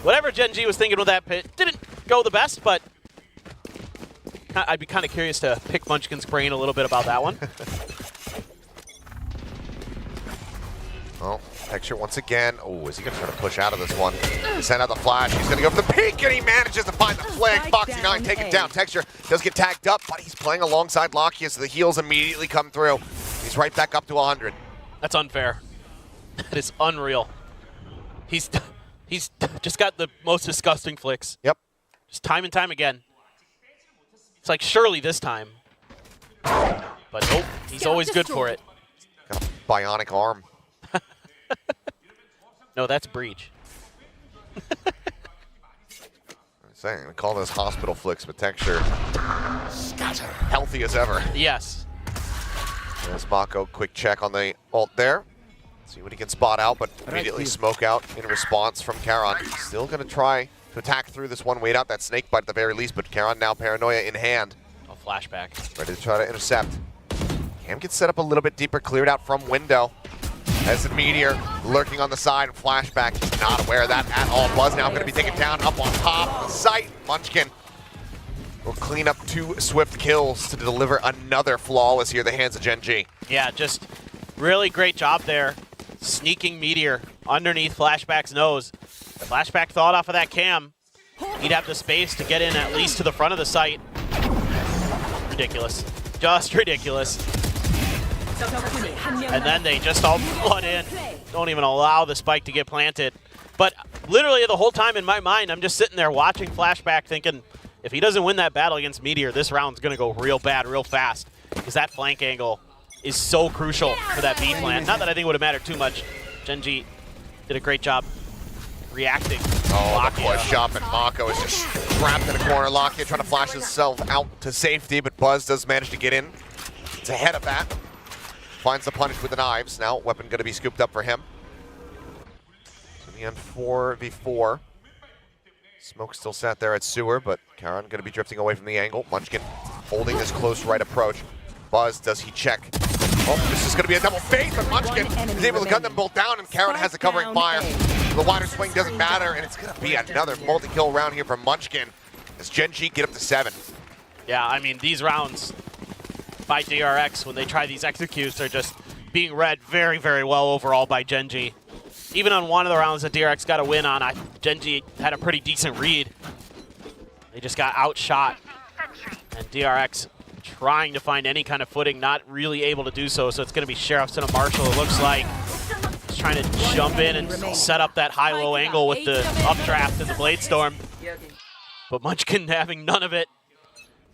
whatever Gen G was thinking with that pit didn't go the best, but I'd be kind of curious to pick Munchkin's brain a little bit about that one. Well, Texture once again. Oh, is he going to try to push out of this one? Send out the flash. He's going to go for the peek, and he manages to find the flag. Foxy9 taken down. Texture does get tagged up, but he's playing alongside Lakia, so the heals immediately come through. He's right back up to 100. That's unfair. That is unreal. He's just got the most disgusting flicks. Yep. Just time and time again. It's like surely this time. But nope, he's always good for it. Got a bionic arm. No, that's Breach. I'm saying, we call those hospital flicks, but Texture healthy as ever. Yes. There's Mako, quick check on the ult there. See what he can spot out, but immediately smoke out in response from Karon. Still going to try to attack through this one, wait out that snake bite at the very least, but Karon now paranoia in hand. A flashback. Ready to try to intercept. Cam gets set up a little bit deeper, cleared out from window. As the Meteor lurking on the side, and flashback, not aware of that at all. Buzz now going to be taken down up on top of the site. Munchkin will clean up 2 swift kills to deliver another flawless here, the hands of Gen G. Yeah, just really great job there. Sneaking Meteor underneath Flashback's nose. The Flashback thought off of that cam. He'd have the space to get in at least to the front of the site. Ridiculous. Just ridiculous. And then they just all flood in. Don't even allow the spike to get planted. But literally the whole time in my mind, I'm just sitting there watching Flashback thinking, if he doesn't win that battle against Meteor, this round's going to go real bad real fast. Because that flank angle is so crucial for that B plant. Not that I think it would have mattered too much. Gen G did a great job reacting. Oh, the push up, and Mako is just trapped in a corner. Lakia trying to flash himself out to safety, but Buzz does manage to get in. It's ahead of that. Finds the punish with the knives. Now, weapon going to be scooped up for him. So the end 4v4. Smoke still sat there at Sewer, but Karon going to be drifting away from the angle. Munchkin holding this close right approach. Buzz, does he check? Oh, this is going to be a double fake, but Munchkin is able to gun them both down, and Karon has the covering fire. The wider swing doesn't matter, and it's going to be another multi-kill round here from Munchkin as Gen G get up to 7. Yeah, I mean, these rounds by DRX, when they try these executes, are just being read very, very well overall by Gen G. Even on one of the rounds that DRX got a win on, Gen G had a pretty decent read. They just got outshot, and DRX trying to find any kind of footing, not really able to do so. So it's going to be Sheriff's and a Marshall, it looks like. He's trying to jump in and set up that high-low angle with the updraft and the Blade Storm. But Munchkin having none of it.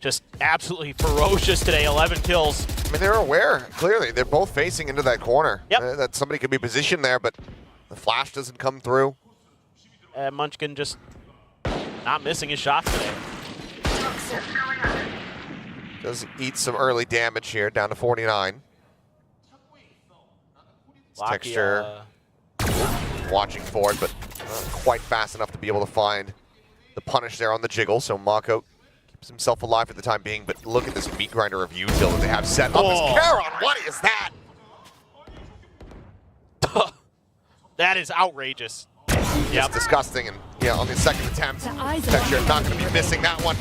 Just absolutely ferocious today, 11 kills. I mean, they're aware, clearly. They're both facing into that corner. Yep. That somebody could be positioned there, but the flash doesn't come through. Munchkin just not missing his shots today. Does eat some early damage here, down to 49. Texture watching for it, but not quite fast enough to be able to find the punish there on the jiggle. So Mako keeps himself alive for the time being, but look at this meat grinder of util that they have set up. Oh. As Charon, what is that? That is outrageous. It's disgusting, and yeah, on the second attempt, Texture not going to be missing that one.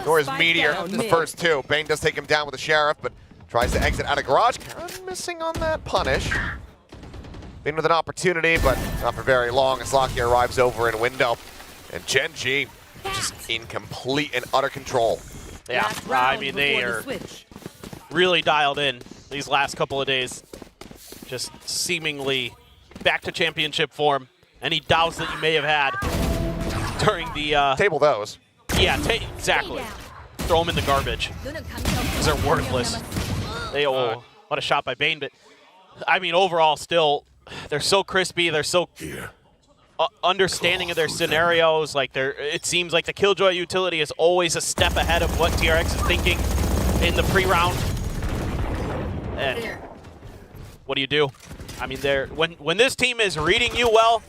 Nor is Meteor the first two. Bane does take him down with the Sheriff, but tries to exit out of garage. Charon missing on that punish. Bane with an opportunity, but not for very long as Lockyer arrives over in window. And Gen G just in complete and utter control. Yeah, I mean, they are really dialed in these last couple of days. Just seemingly back to championship form. Any doubts that you may have had during the... Table those. Yeah, exactly. Throw them in the garbage. Because they're worthless. What a shot by Bane, but I mean, overall, still, they're so crispy. They're so understanding of their scenarios. Like, it seems like the Killjoy utility is always a step ahead of what DRX is thinking in the pre-round. And what do you do? I mean, when this team is reading you well,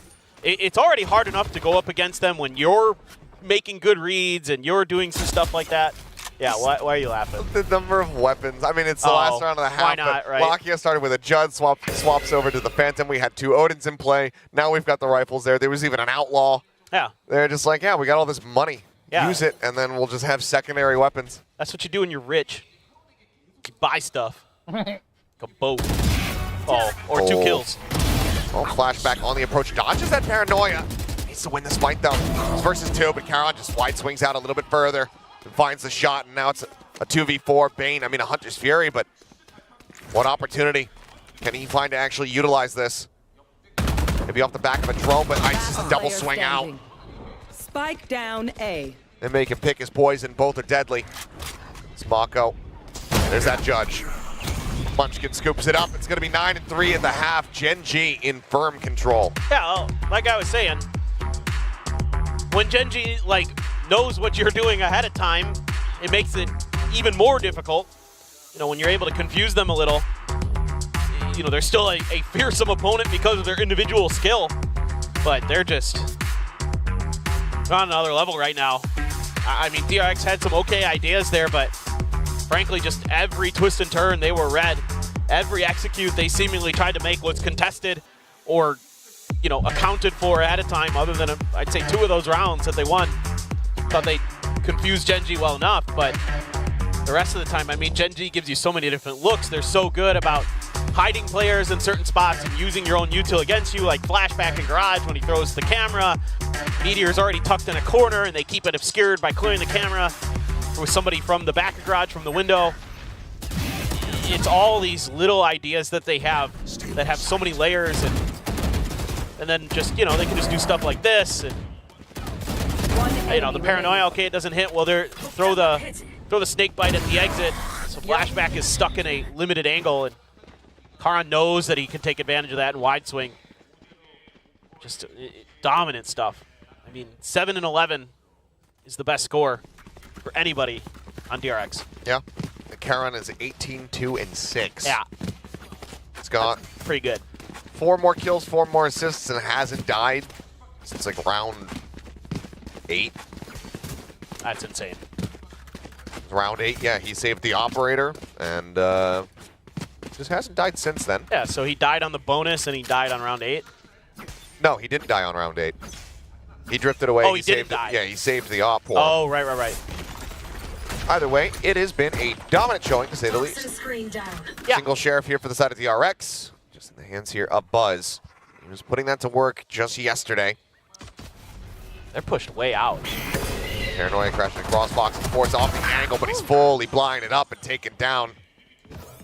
it's already hard enough to go up against them when you're making good reads and you're doing some stuff like that. Yeah, why are you laughing? The number of weapons. I mean, it's the last round of the half. Why not, right? Lockyer started with a Judd, swaps over to the Phantom. We had 2 Odins in play. Now we've got the rifles there. There was even an Outlaw. Yeah. They're just like, yeah, we got all this money. Yeah. Use it, and then we'll just have secondary weapons. That's what you do when you're rich. You buy stuff. Like a boat. Oh, or 2 kills. Oh, flashback on the approach. Dodges that paranoia. Needs to win this fight, though. It's versus 2, but Charon just wide swings out a little bit further and finds the shot, and now it's a 2v4. Bane, I mean, a Hunter's Fury, but what opportunity can he find to actually utilize this? Maybe off the back of a drone, but Ice is a double swing out. Spike down A. They make him pick his poison. Both are deadly. It's Mako. There's that Judge. Munchkin scoops it up. It's going to be 9-3 at the half. Gen G in firm control. Yeah, like I was saying, when Gen G knows what you're doing ahead of time, it makes it even more difficult. You know, when you're able to confuse them a little, you know, they're still a fearsome opponent because of their individual skill, but they're just on another level right now. I mean, DRX had some okay ideas there, but frankly, just every twist and turn, they were red. Every execute they seemingly tried to make was contested or, you know, accounted for at a time, other than, I'd say, 2 of those rounds that they won. Thought they confused Gen G well enough, but the rest of the time, I mean, Gen G gives you so many different looks. They're so good about hiding players in certain spots and using your own util against you, like flashback in garage when he throws the camera. Meteor's already tucked in a corner, and they keep it obscured by clearing the camera with somebody from the back of garage, from the window. It's all these little ideas that they have that have so many layers, and then just, you know, they can just do stuff like this, and you know, the paranoia, okay, it doesn't hit. Well, they're throw the snake bite at the exit, so flashback is stuck in a limited angle, and Charon knows that he can take advantage of that in wide swing. Just dominant stuff. I mean, 7-11 is the best score for anybody on DRX. Yeah. Charon is 18-2-6. Yeah. It's gone. That's pretty good. 4 more kills, 4 more assists, and hasn't died since like round 8. That's insane. Round 8, yeah, he saved the operator, and just hasn't died since then. Yeah, so he died on the bonus, and he died on round 8? No, he didn't die on round 8. He drifted away. Oh, he didn't die. Yeah, he saved the op. Oh, right. Either way, it has been a dominant showing, to say the least. Yeah. Single Sheriff here for the side of DRX. Just in the hands here of Buzz. He was putting that to work just yesterday. They're pushed way out. Paranoia crashing across Fox and Sports off the angle, but he's fully blinded up and taken down.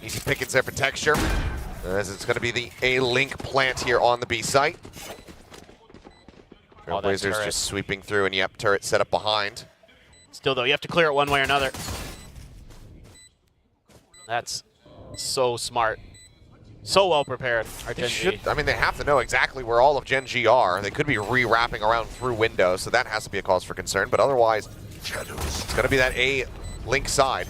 Easy pickings there for Texture, as it's going to be a link plant here on the B site. Trailblazers just sweeping through, and yep, turret set up behind. Still, though, you have to clear it one way or another. That's so smart. So well prepared, our They Gen G. I mean, they have to know exactly where all of Gen G are. They could be re-wrapping around through windows, so that has to be a cause for concern. But otherwise, it's going to be that A link side.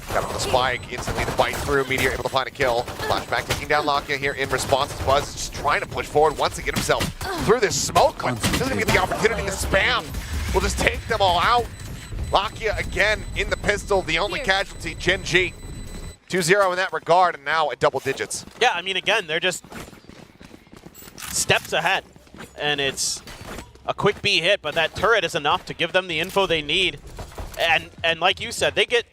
Got him on the spike, instantly the bite through. Meteor able to find a kill. Flashback taking down Lakia here in response. Buzz just trying to push forward, wants to get himself through this smoke, but doesn't even get the opportunity to spam. We'll just take them all out. Lakia again in the pistol, the only casualty, Gen G. 2-0 in that regard, and now at double digits. Yeah, I mean, again, they're just steps ahead. And it's a quick B hit, but that turret is enough to give them the info they need. And like you said, they get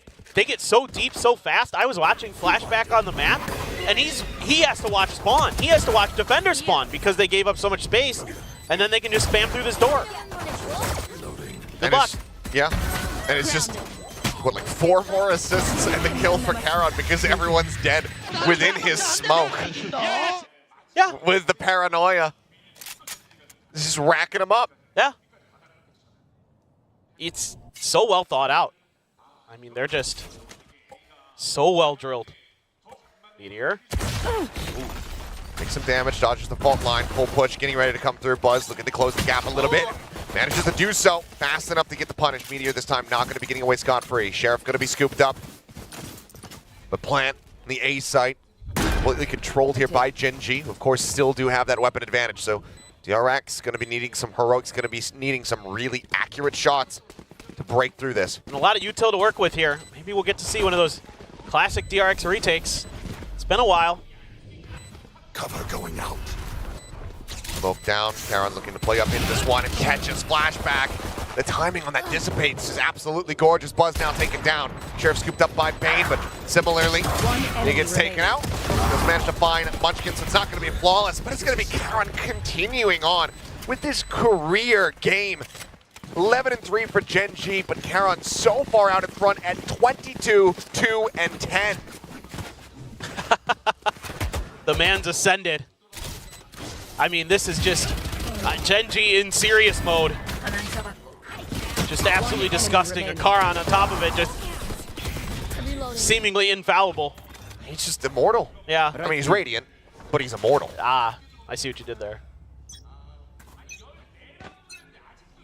so deep so fast. I was watching Flashback on the map, and he has to watch spawn. He has to watch defender spawn because they gave up so much space, and then they can just spam through this door. Good luck. Yeah, and it's just, what, like 4 more assists and the kill for Karon because everyone's dead within his smoke. Yeah. With the paranoia. Just racking him up. Yeah. It's so well thought out. I mean, they're just so well drilled. Meteor. Makes some damage, dodges the fault line, full push, getting ready to come through. Buzz looking to close the gap a little bit. Manages to do so, fast enough to get the punish. Meteor this time not going to be getting away scot-free. Sheriff going to be scooped up. But Plant, the A site, completely controlled here by Gen G, who of course still do have that weapon advantage. So DRX going to be needing some heroics, going to be needing some really accurate shots to break through this. And a lot of util to work with here. Maybe we'll get to see one of those classic DRX retakes. It's been a while. Cover going out. Smoke down. Karon looking to play up into this one and catches Flashback. The timing on that dissipates is absolutely gorgeous. Buzz now taken down. Sheriff scooped up by Bane, but similarly, he gets taken out. Does manage to find Munchkin, so it's not going to be flawless, but it's going to be Karon continuing on with this career game. 11-3 for Gen G, but Karon so far out in front at 22-2-10. The man's ascended. I mean, this is just Gen G in serious mode. Just absolutely disgusting. A Karon on top of it, just seemingly infallible. He's just immortal. Yeah. I mean, he's radiant, but he's immortal. Ah, I see what you did there.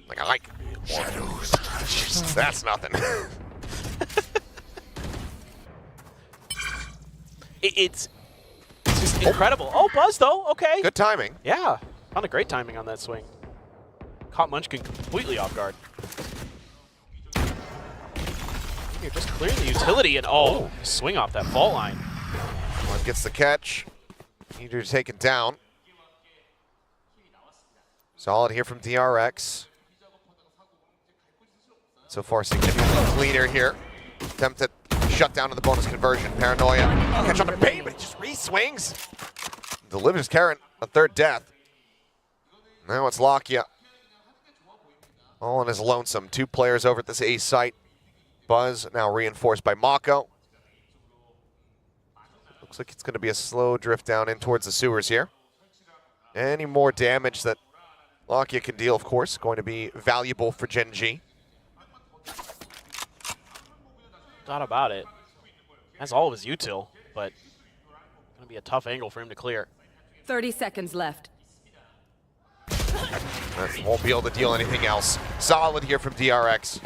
Like, I like shadows. That's nothing. It's just incredible. Oh, Buzz, though. Okay. Good timing. Yeah. Found a great timing on that swing. Caught Munchkin completely off guard. You're just clearing the utility and swing off that fault line. One gets the catch. Meteor taken down. Solid here from DRX. So far, significantly cleaner here. Attempted shut down to the bonus conversion. Paranoia. Catch on the bait, but it just re-swings. Delivers Karon a third death. Now it's Lakia. All on his lonesome. 2 players over at this A site. Buzz now reinforced by Mako. Looks like it's going to be a slow drift down in towards the sewers here. Any more damage that Lakia can deal, of course, going to be valuable for Gen G. Thought about it. Has all of his util, but going to be a tough angle for him to clear. 30 seconds left. Won't be able to deal anything else. Solid here from DRX.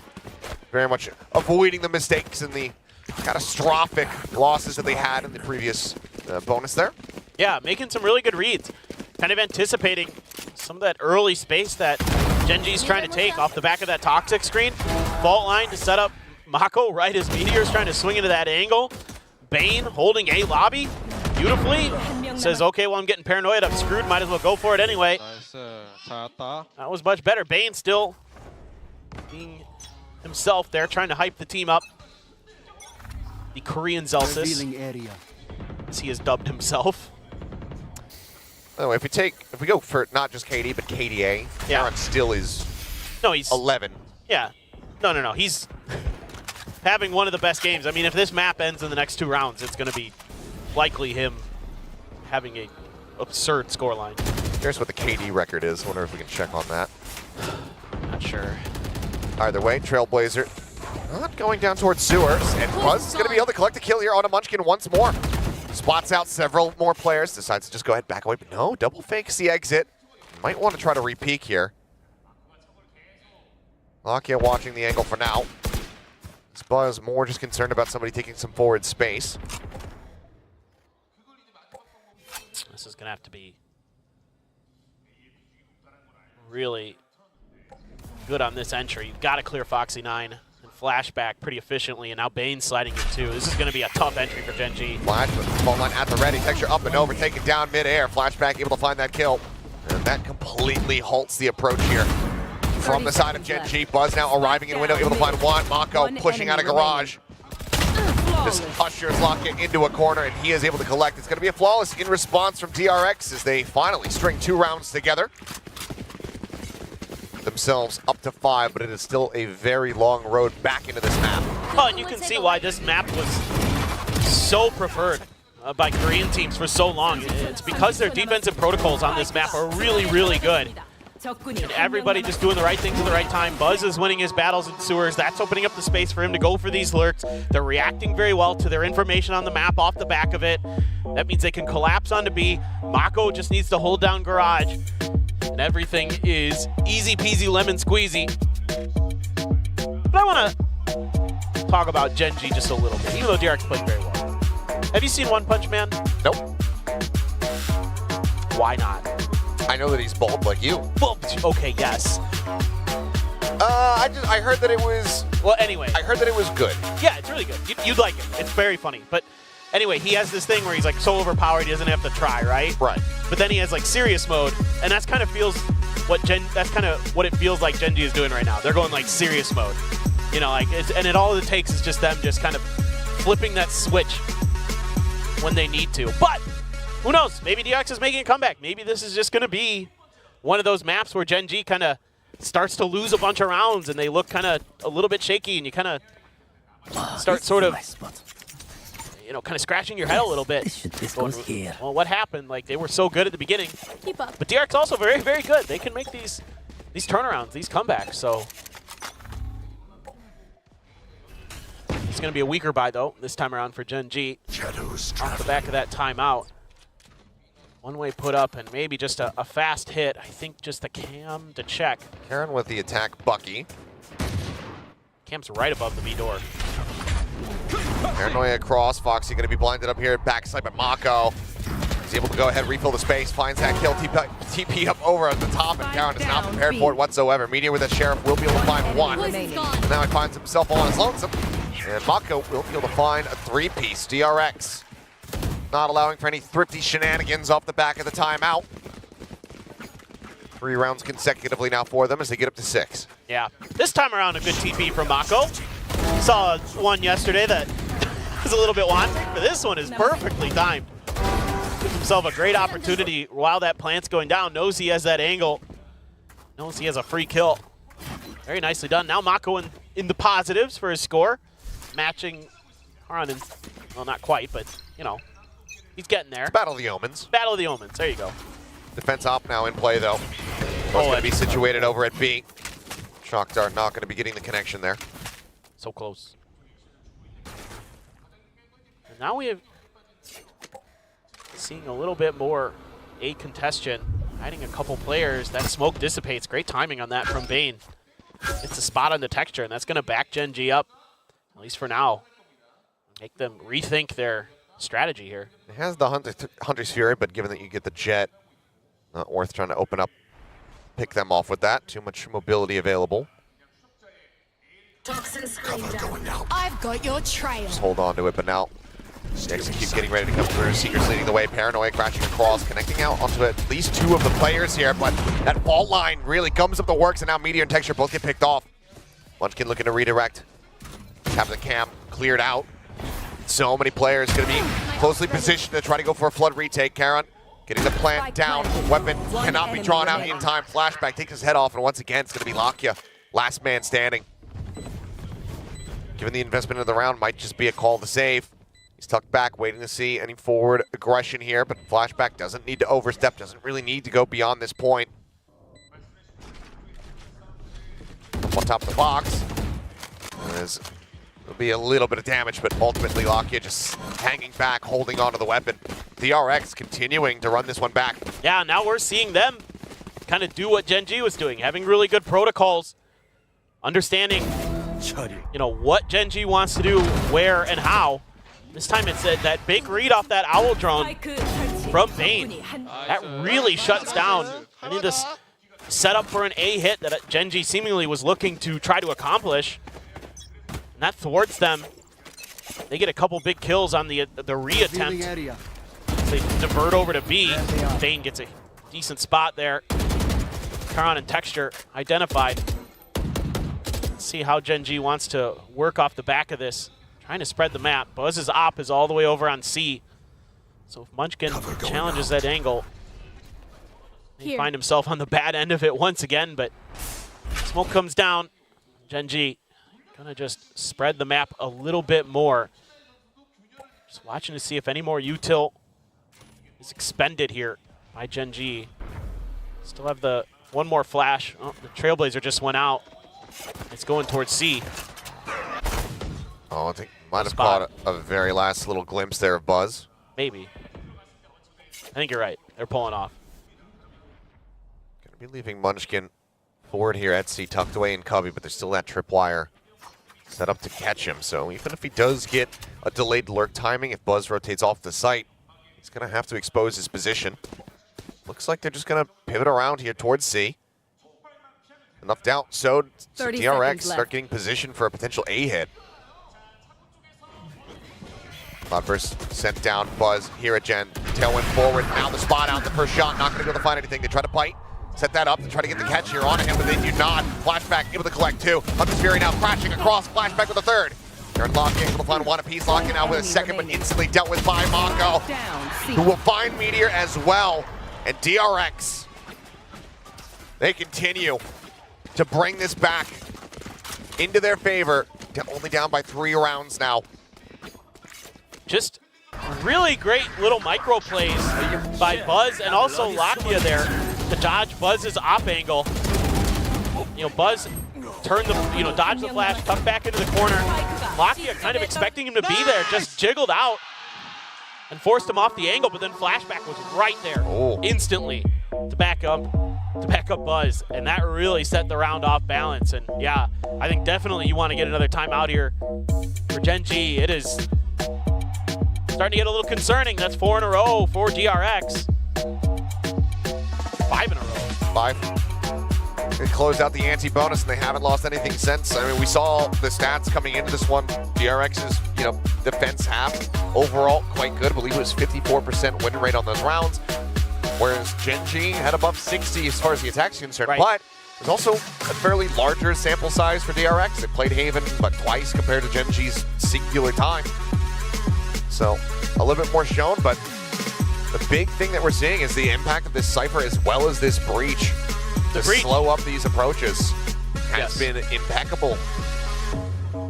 Very much avoiding the mistakes and the catastrophic losses that they had in the previous bonus there. Yeah, making some really good reads. Kind of anticipating some of that early space that Gen G's trying to take off the back of that toxic screen. Fault line to set up Mako right as Meteor's trying to swing into that angle. Bane holding A lobby beautifully. Says, okay, well, I'm getting paranoid. I'm screwed. Might as well go for it anyway. That was much better. Bane still being himself there, trying to hype the team up. The Korean Zelsis, as he has dubbed himself. By the way, if we go for not just KD, but KDA, Karon still is he's 11. Yeah. No. He's having one of the best games. I mean, if this map ends in the next 2 rounds, it's going to be likely him having a absurd scoreline. Curious what the KD record is. Wonder if we can check on that. Not sure. Either way, Trailblazer not going down towards sewers, and Buzz is going to be able to collect a kill here on a Munchkin once more. Spots out several more players, decides to just go ahead, back away, but no, double fakes the exit. Might want to try to re-peek here. Lakia watching the angle for now. Spa is more just concerned about somebody taking some forward space. This is going to have to be really good on this entry. You've got to clear Foxy9 and flashback pretty efficiently, and now Bane's sliding in too. This is going to be a tough entry for Gen G. Flash, but phone line at the ready. Texture up and over, taken down mid-air. Flashback able to find that kill. And that completely halts the approach here. From the side of Gen G, Buzz now arriving in window, able to find one. Mako pushing out of garage. Just ushers Lockett into a corner, and he is able to collect. It's going to be a flawless in response from DRX as they finally string 2 rounds together. Themselves up to 5, but it is still a very long road back into this map. Oh, and you can see why this map was so preferred by Korean teams for so long. It's because their defensive protocols on this map are really, really good. And everybody just doing the right things at the right time. Buzz is winning his battles in sewers. That's opening up the space for him to go for these lurks. They're reacting very well to their information on the map off the back of it. That means they can collapse onto B. Mako just needs to hold down garage. And everything is easy peasy lemon squeezy. But I want to talk about Gen G just a little bit, even though DRX played very well. Have you seen One Punch Man? Nope. Why not? I know that he's bald like you. Well, okay, yes. I heard that it was... Well, anyway. I heard that it was good. Yeah, it's really good. You'd like it. It's very funny. But anyway, he has this thing where he's like so overpowered he doesn't have to try, right? Right. But then he has like serious mode, and that's kind of what it feels like Gen G is doing right now. They're going like serious mode. You know, like all it takes is just them just kind of flipping that switch when they need to. But who knows? Maybe DRX is making a comeback. Maybe this is just going to be one of those maps where Gen G kind of starts to lose a bunch of rounds and they look kind of a little bit shaky, and you kind of start sort of, you know, kind of scratching your head a little bit. Going, well, what happened? Like, they were so good at the beginning. Keep up. But DRX also very, very good. They can make these turnarounds, these comebacks. So it's going to be a weaker buy, though, this time around for Gen G. Off the back of that timeout. One-way put up and maybe just a fast hit. I think just the cam to check. Karen with the attack, Bucky. Cam's right above the B door. Paranoia across. Foxy going to be blinded up here. Backside by Mako. He's able to go ahead, refill the space, finds that kill, TP up over at the top, and Karen is not prepared for it whatsoever. Meteor with a Sheriff will be able to find one. Now he finds himself all on his lonesome. And Mako will be able to find a 3-piece. DRX not allowing for any thrifty shenanigans off the back of the timeout. 3 rounds consecutively now for them as they get up to 6. Yeah, this time around a good TP from Mako. Saw one yesterday that was a little bit wandering, but this one is perfectly timed. Gives himself a great opportunity while that plant's going down. Knows he has that angle. Knows he has a free kill. Very nicely done. Now Mako in the positives for his score. Matching Haran, well, not quite, but, you know, he's getting there. It's Battle of the Omens. Battle of the Omens. There you go. Defense op now in play, though. Both going to be situated over at B. Shockdart not going to be getting the connection there. So close. And now we have seeing a little bit more A congestion, hiding a couple players. That smoke dissipates. Great timing on that from Bane. It's a spot on the texture, and that's going to back Gen G up, at least for now. Make them rethink their strategy here. It has the Hunter's Fury, but given that you get the Jet, not worth trying to open up, pick them off with that. Too much mobility available. I've got your trail. Just hold on to it, but now Execute getting ready to come through. Seeker's leading the way. Paranoia crashing across, connecting out onto at least 2 of the players here, but that fault line really comes up the works, and now Meteor and Texture both get picked off. Munchkin looking to redirect. Have the camp cleared out. So many players going to be closely positioned to try to go for a flood retake. Karen getting the plant down. Weapon cannot be drawn out in time. Flashback takes his head off, and once again, it's going to be Lakia. Last man standing. Given the investment of the round, might just be a call to save. He's tucked back, waiting to see any forward aggression here, but Flashback doesn't need to overstep, doesn't really need to go beyond this point. Up on top of the box. As There'll be a little bit of damage, but ultimately Lakia just hanging back, holding onto the weapon. DRX continuing to run this one back. Yeah, now we're seeing them kind of do what Gen G was doing, having really good protocols, understanding, you know, what Gen G wants to do, where and how. This time it's that big read off that Owl drone from Bane. That really shuts down any of this setup for an A hit that Gen G seemingly was looking to try to accomplish. And that thwarts them. They get a couple big kills on the re-attempt. They divert over to B. Bane gets a decent spot there. Karan and Texture identified. Let's see how Gen G wants to work off the back of this. Trying to spread the map. Buzz's op is all the way over on C. So if Munchkin challenges that angle, he find himself on the bad end of it once again, but smoke comes down. Gen G gonna just spread the map a little bit more. Just watching to see if any more util is expended here by Gen G. Still have the one more flash. Oh, the Trailblazer just went out. It's going towards C. Oh, I think might have caught a very last little glimpse there of Buzz. Maybe. I think you're right. They're pulling off. Gonna be leaving Munchkin forward here at C, tucked away in Cubby, but there's still that tripwire set up to catch him. So even if he does get a delayed lurk timing, if Buzz rotates off the site, he's gonna have to expose his position. Looks like they're just gonna pivot around here towards C. Enough doubt, so DRX start getting positioned for a potential A hit. Cloudburst sent down Buzz here at Gen. Tailwind forward, now the spot out, the first shot, not gonna be able to find anything. They try to bite, set that up to try to get the catch here on him, but they do not. Flashback able to collect two. Hunter's Fury now crashing across, flashback with a third. They're Locky able to find one apiece, Locky now with a second, but instantly dealt with by Mako, who will find Meteor as well. And DRX, they continue to bring this back into their favor. Only down by 3 rounds now. Just really great little micro plays by Buzz and also Lakia there to dodge Buzz's op angle. You know, Buzz turned the, you know, dodged the flash, tucked back into the corner. Lakia kind of expecting him to be there, just jiggled out and forced him off the angle, but then flashback was right there instantly to back up Buzz, and that really set the round off balance. And yeah, I think definitely you want to get another timeout here for Gen G. It is starting to get a little concerning. That's 4 in a row for DRX. 5 in a row. 5. They closed out the anti-bonus, and they haven't lost anything since. I mean, we saw the stats coming into this one. DRX's, you know, defense half overall quite good. I believe it was 54% win rate on those rounds, whereas Gen G had above 60 as far as the attack's concerned. Right. But there's also a fairly larger sample size for DRX. They played Haven but twice compared to Gen G's singular time. So a little bit more shown, but the big thing that we're seeing is the impact of this Cypher as well as this breach to slow up these approaches has been impeccable.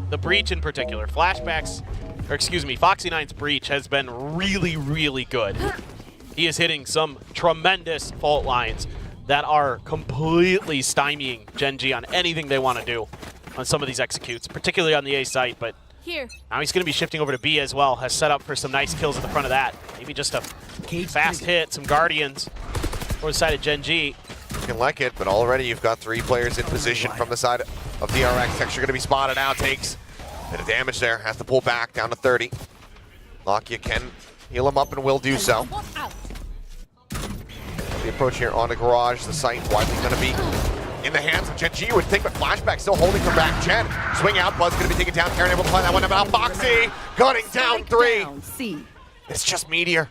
The breach in particular, flashbacks, or excuse me, Foxy9's breach has been really, really good. He is hitting some tremendous fault lines that are completely stymieing Gen G on anything they want to do on some of these executes, particularly on the A site, but now he's going to be shifting over to B as well, has set up for some nice kills at the front of that. Maybe just a fast hit, some Guardians for the side of Gen G. Looking like it, but already you've got 3 players in position from the side of DRX. Texture going to be spotted out, takes a bit of damage there, has to pull back down to 30. Lakia can heal him up and will do so. The approach here on the garage, the site widely going to be in the hands of Gen G, you would think, but Flashback still holding from back. Gen, swing out, Buzz going to be taken down, Karen able to find that one about Foxy, gunning down 3. It's just Meteor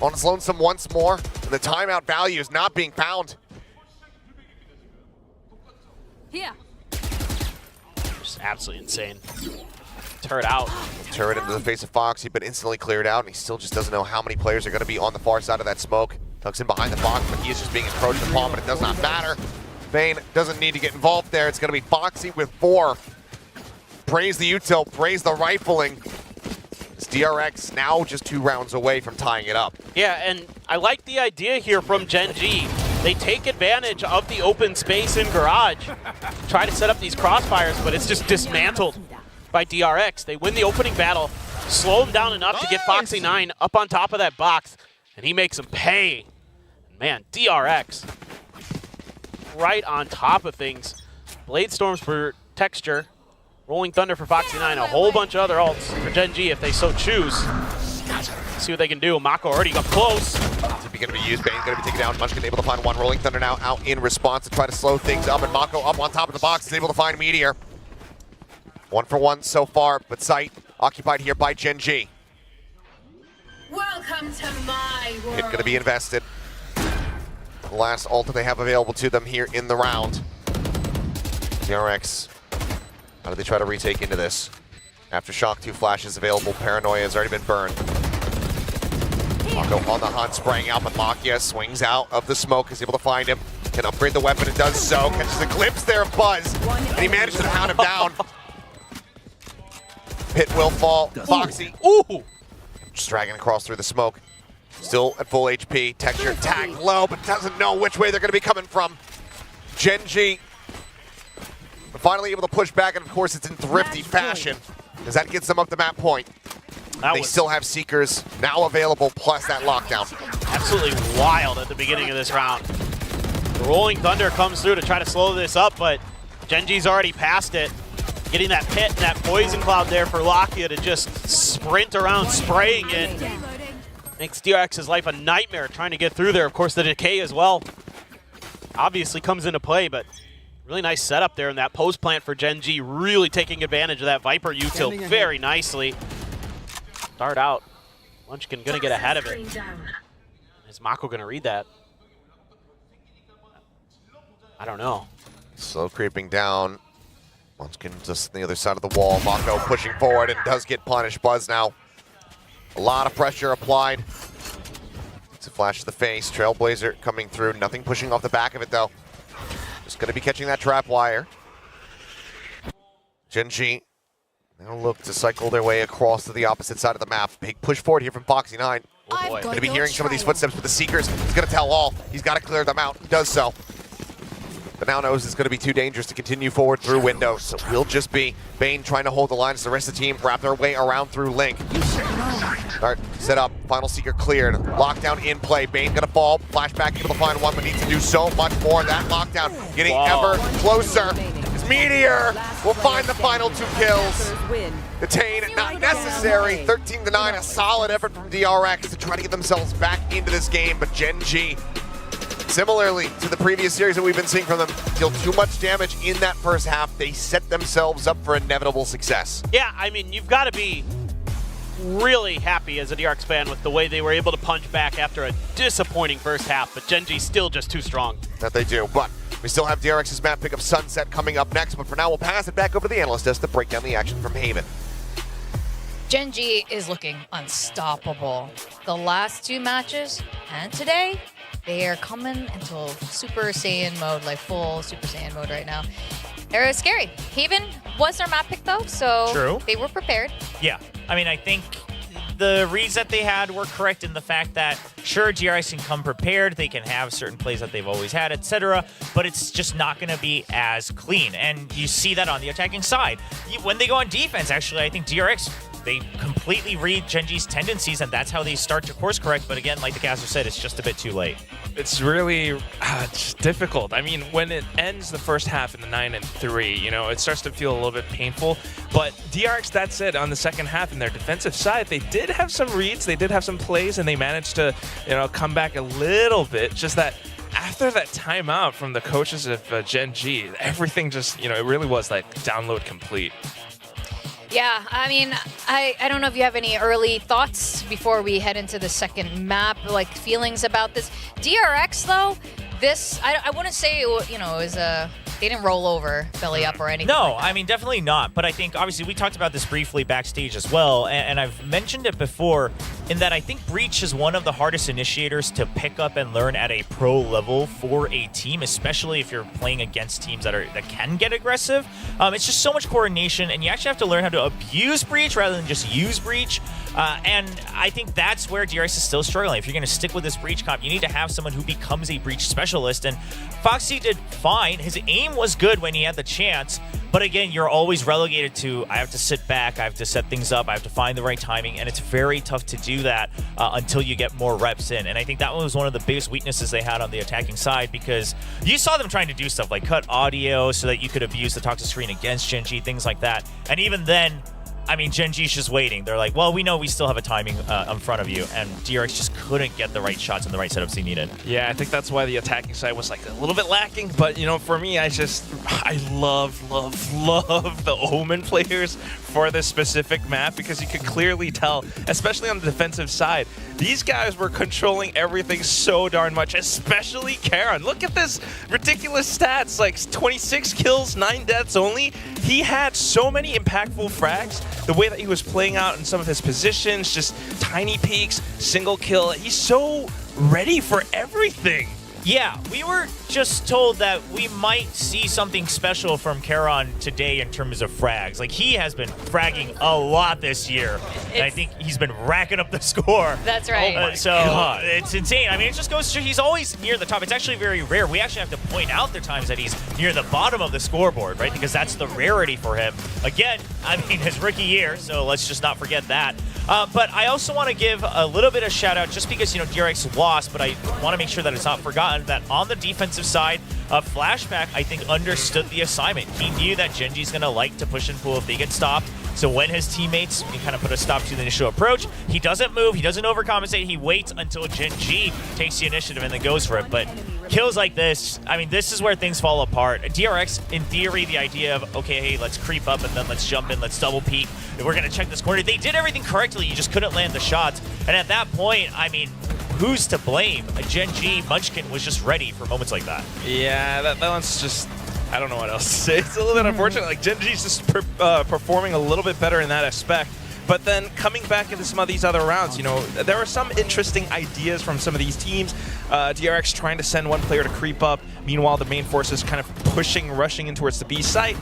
on his lonesome once more, and the timeout value is not being found. Just absolutely insane. Turret out. Turret into the face of Foxy, but instantly cleared out, and he still just doesn't know how many players are going to be on the far side of that smoke. Tucks in behind the box, but he is just being encroached upon, but it does not matter. Bane doesn't need to get involved there. It's going to be Foxy with 4. Praise the util, praise the rifling. It's DRX now just 2 rounds away from tying it up. Yeah, and I like the idea here from Gen G. They take advantage of the open space in Garage, try to set up these crossfires, but it's just dismantled by DRX. They win the opening battle, slow him down enough to get Foxy9 up on top of that box, and he makes him pay. Man, DRX right on top of things. Blade Storms for Texture, Rolling Thunder for Foxy9, a whole bunch of other ults for Gen G if they so choose. See what they can do. Mako already got close. Is he going to be used? Bane's going to be taken down. Munchkin able to find one. Rolling Thunder now out in response to try to slow things up, and Mako up on top of the box is able to find Meteor. 1 for 1 so far, but site occupied here by Gen G. Welcome to my world. Hit going to be invested. The last ult that they have available to them here in the round. DRX, how do they try to retake into this? Aftershock, 2 flashes available. Paranoia has already been burned. Mako on the hunt, spraying out, but Makia swings out of the smoke, is able to find him. Can upgrade the weapon and does so. Catches a glimpse there of Buzz, and he manages to pound him down. Pit will fall. Foxy, Ooh! just dragging across through the smoke. Still at full HP. Texture tagged low, but doesn't know which way they're going to be coming from. Gen G finally able to push back, and of course it's in thrifty fashion, as that gets them up the map point. They still have Seekers now available, plus that lockdown. Absolutely wild at the beginning of this round. The Rolling Thunder comes through to try to slow this up, but Gen G's already past it. Getting that pit and that poison cloud there for Lakia to just sprint around, spraying it. Makes DRX's life a nightmare trying to get through there. Of course, the decay as well obviously comes into play, but really nice setup there in that post plant for Gen G, really taking advantage of that Viper util very nicely. Start out. Munchkin gonna get ahead of it. Is Mako gonna read that? I don't know. Slow creeping down. Munchkin just on the other side of the wall. Mako pushing forward and does get punished. Buzz now. A lot of pressure applied. It's a flash to the face. Trailblazer coming through. Nothing pushing off the back of it though. Just gonna be catching that trap wire. Gen G now look to cycle their way across to the opposite side of the map. Big push forward here from Foxy9. Oh boy. Gonna be hearing some of these footsteps with the Seekers. He's gonna tell all. He's gotta clear them out. He does so. But now knows it's gonna be too dangerous to continue forward through window. So we'll just be Bane trying to hold the line as the rest of the team wrap their way around through Link. Start set up. Final Seeker cleared. Lockdown in play. Bane gonna fall. Flashback able to find one, but needs to do so much more. That lockdown getting ever closer. Meteor will find the final 2 kills. Detain, not necessary. 13-9, a solid effort from DRX to try to get themselves back into this game. But Gen G, similarly to the previous series that we've been seeing from them, deal too much damage in that first half. They set themselves up for inevitable success. Yeah, I mean, you've got to be really happy as a DRX fan with the way they were able to punch back after a disappointing first half, but Gen G's still just too strong. That they do, but we still have DRX's map pick of Sunset coming up next, but for now we'll pass it back over to the analyst desk to break down the action from Haven. Gen G is looking unstoppable. The last 2 matches and today, they are coming into Super Saiyan mode, like full Super Saiyan mode right now. They're scary. Haven was their map pick though, so True. They were prepared. Yeah, I mean, I think the reads that they had were correct in the fact that, sure, DRX can come prepared, they can have certain plays that they've always had, etc., but it's just not going to be as clean, and you see that on the attacking side. When they go on defense, actually, I think DRX, they completely read Gen G's tendencies, and that's how they start to course correct, but again, like the caster said, it's just a bit too late. It's really just difficult. I mean, when it ends the first half in the 9-3, you know, it starts to feel a little bit painful. But DRX, that said, on the second half, in their defensive side, they did have some reads, they did have some plays, and they managed to, you know, come back a little bit. Just that after that timeout from the coaches of Gen G, everything just, you know, it really was like download complete. Yeah, I mean, I don't know if you have any early thoughts before we head into the second map, like feelings about this. DRX, though, this, I wouldn't say, you know, it was they didn't roll over belly up or anything. No, like I mean, definitely not. But I think, obviously, we talked about this briefly backstage as well, and I've mentioned it before, in that I think Breach is one of the hardest initiators to pick up and learn at a pro level for a team, especially if you're playing against teams that can get aggressive. It's just so much coordination, and you actually have to learn how to abuse Breach rather than just use Breach. And I think that's where DRX is still struggling. If you're going to stick with this Breach comp, you need to have someone who becomes a Breach specialist. And Foxy did fine. His aim was good when he had the chance, But again, you're always relegated to, I have to sit back, I have to set things up, I have to find the right timing, and it's very tough to do that until you get more reps in. And I think that was one of the biggest weaknesses they had on the attacking side, because you saw them trying to do stuff like cut audio so that you could abuse the talk to screen against Gen.G, things like that. And even then, I mean, Gen.G's just waiting. They're like, well, we know we still have a timing in front of you, and DRX just couldn't get the right shots and the right setups he needed. Yeah, I think that's why the attacking side was like a little bit lacking. But, you know, for me, I love the Omen players for this specific map, because you could clearly tell, especially on the defensive side, these guys were controlling everything so darn much, especially Karon. Look at this ridiculous stats, like 26 kills, 9 deaths only. He had so many impactful frags. The way that he was playing out in some of his positions, just tiny peaks, single kill. He's so ready for everything. Yeah, we were just told that we might see something special from Karon today in terms of frags. Like, he has been fragging a lot this year, and I think he's been racking up the score. That's right. It's insane. I mean, it just goes to, he's always near the top. It's actually very rare. We actually have to point out the times that he's near the bottom of the scoreboard, right? Because that's the rarity for him. Again, I mean, his rookie year, so let's just not forget that. But I also want to give a little bit of shout out, just because, you know, DRX lost, but I want to make sure that it's not forgotten that on the defensive side, Flashback, I think, understood the assignment. He knew that Gen.G's going to like to push and pull if they get stopped. So when his teammates kind of put a stop to the initial approach, he doesn't move, he doesn't overcompensate, he waits until Gen.G takes the initiative and then goes for it. But kills like this, I mean, this is where things fall apart. DRX, in theory, the idea of, okay, hey, let's creep up and then let's jump in, let's double peek, we're going to check this corner. They did everything correctly, you just couldn't land the shots. And at that point, I mean, who's to blame? Gen.G, Munchkin was just ready for moments like that. Yeah, that one's just, I don't know what else to say. It's a little bit unfortunate. Like, Gen.G's just performing a little bit better in that aspect. But then coming back into some of these other rounds, you know, there are some interesting ideas from some of these teams. DRX trying to send one player to creep up. Meanwhile, the main force is kind of pushing, rushing in towards the B site.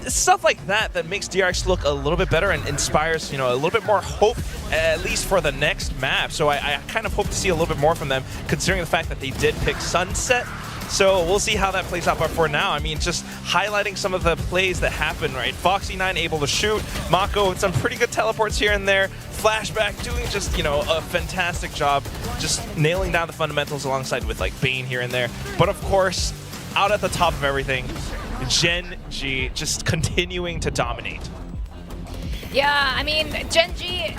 Stuff like that makes DRX look a little bit better and inspires, you know, a little bit more hope, at least for the next map. So I kind of hope to see a little bit more from them, considering the fact that they did pick Sunset. So we'll see how that plays out. But for now, I mean, just highlighting some of the plays that happen, right? Foxy9 able to shoot, Mako with some pretty good teleports here and there, Flashback doing just, you know, a fantastic job, just nailing down the fundamentals alongside with like Bane here and there. But of course, out at the top of everything, Gen.G just continuing to dominate. Yeah, I mean, Gen.G,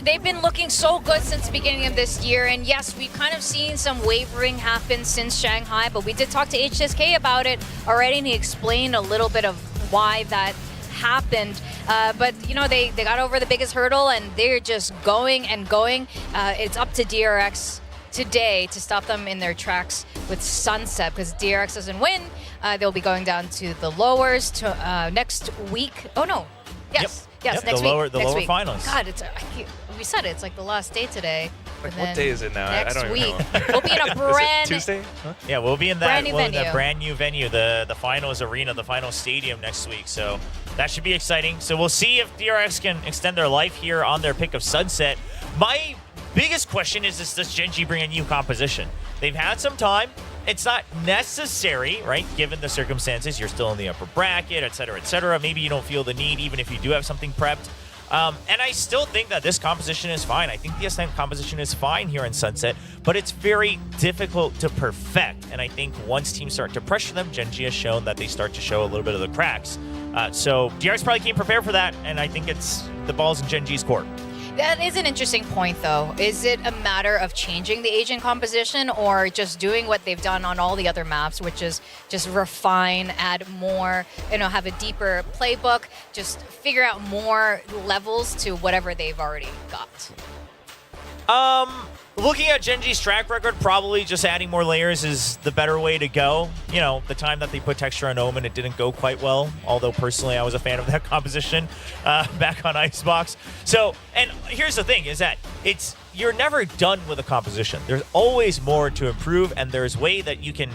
they've been looking so good since the beginning of this year, and yes, we've kind of seen some wavering happen since Shanghai, but we did talk to HSK about it already, and he explained a little bit of why that happened. But, you know, they got over the biggest hurdle, and they're just going and going. It's up to DRX today to stop them in their tracks with Sunset, because DRX doesn't win. They'll be going down to the lowers to next week. Oh, no. Yes. Yep. Yes, next the week. The lower finals. God, we said it's like the last day today. Like, what day is it now? Next I don't week, even know. we'll be in a brand Tuesday? Huh? Yeah, we'll be in that brand new venue, the finals arena, the final stadium next week. So that should be exciting. So we'll see if DRX can extend their life here on their pick of Sunset. My biggest question is, does Gen.G bring a new composition? They've had some time. It's not necessary, right? Given the circumstances, you're still in the upper bracket, et cetera, et cetera. Maybe you don't feel the need, even if you do have something prepped. And I still think that this composition is fine. I think the Ascent composition is fine here in Sunset, but it's very difficult to perfect. And I think once teams start to pressure them, Gen.G has shown that they start to show a little bit of the cracks. So DRX probably came prepared for that, and I think it's the ball's in Gen.G's court. That is an interesting point, though. Is it a matter of changing the agent composition, or just doing what they've done on all the other maps, which is just refine, add more, you know, have a deeper playbook, just figure out more levels to whatever they've already got? Looking at Gen.G's track record, probably just adding more layers is the better way to go. You know, the time that they put texture on Omen, it didn't go quite well, although personally I was a fan of that composition back on Icebox. So, and here's the thing, is that you're never done with a composition. There's always more to improve, and there's way that you can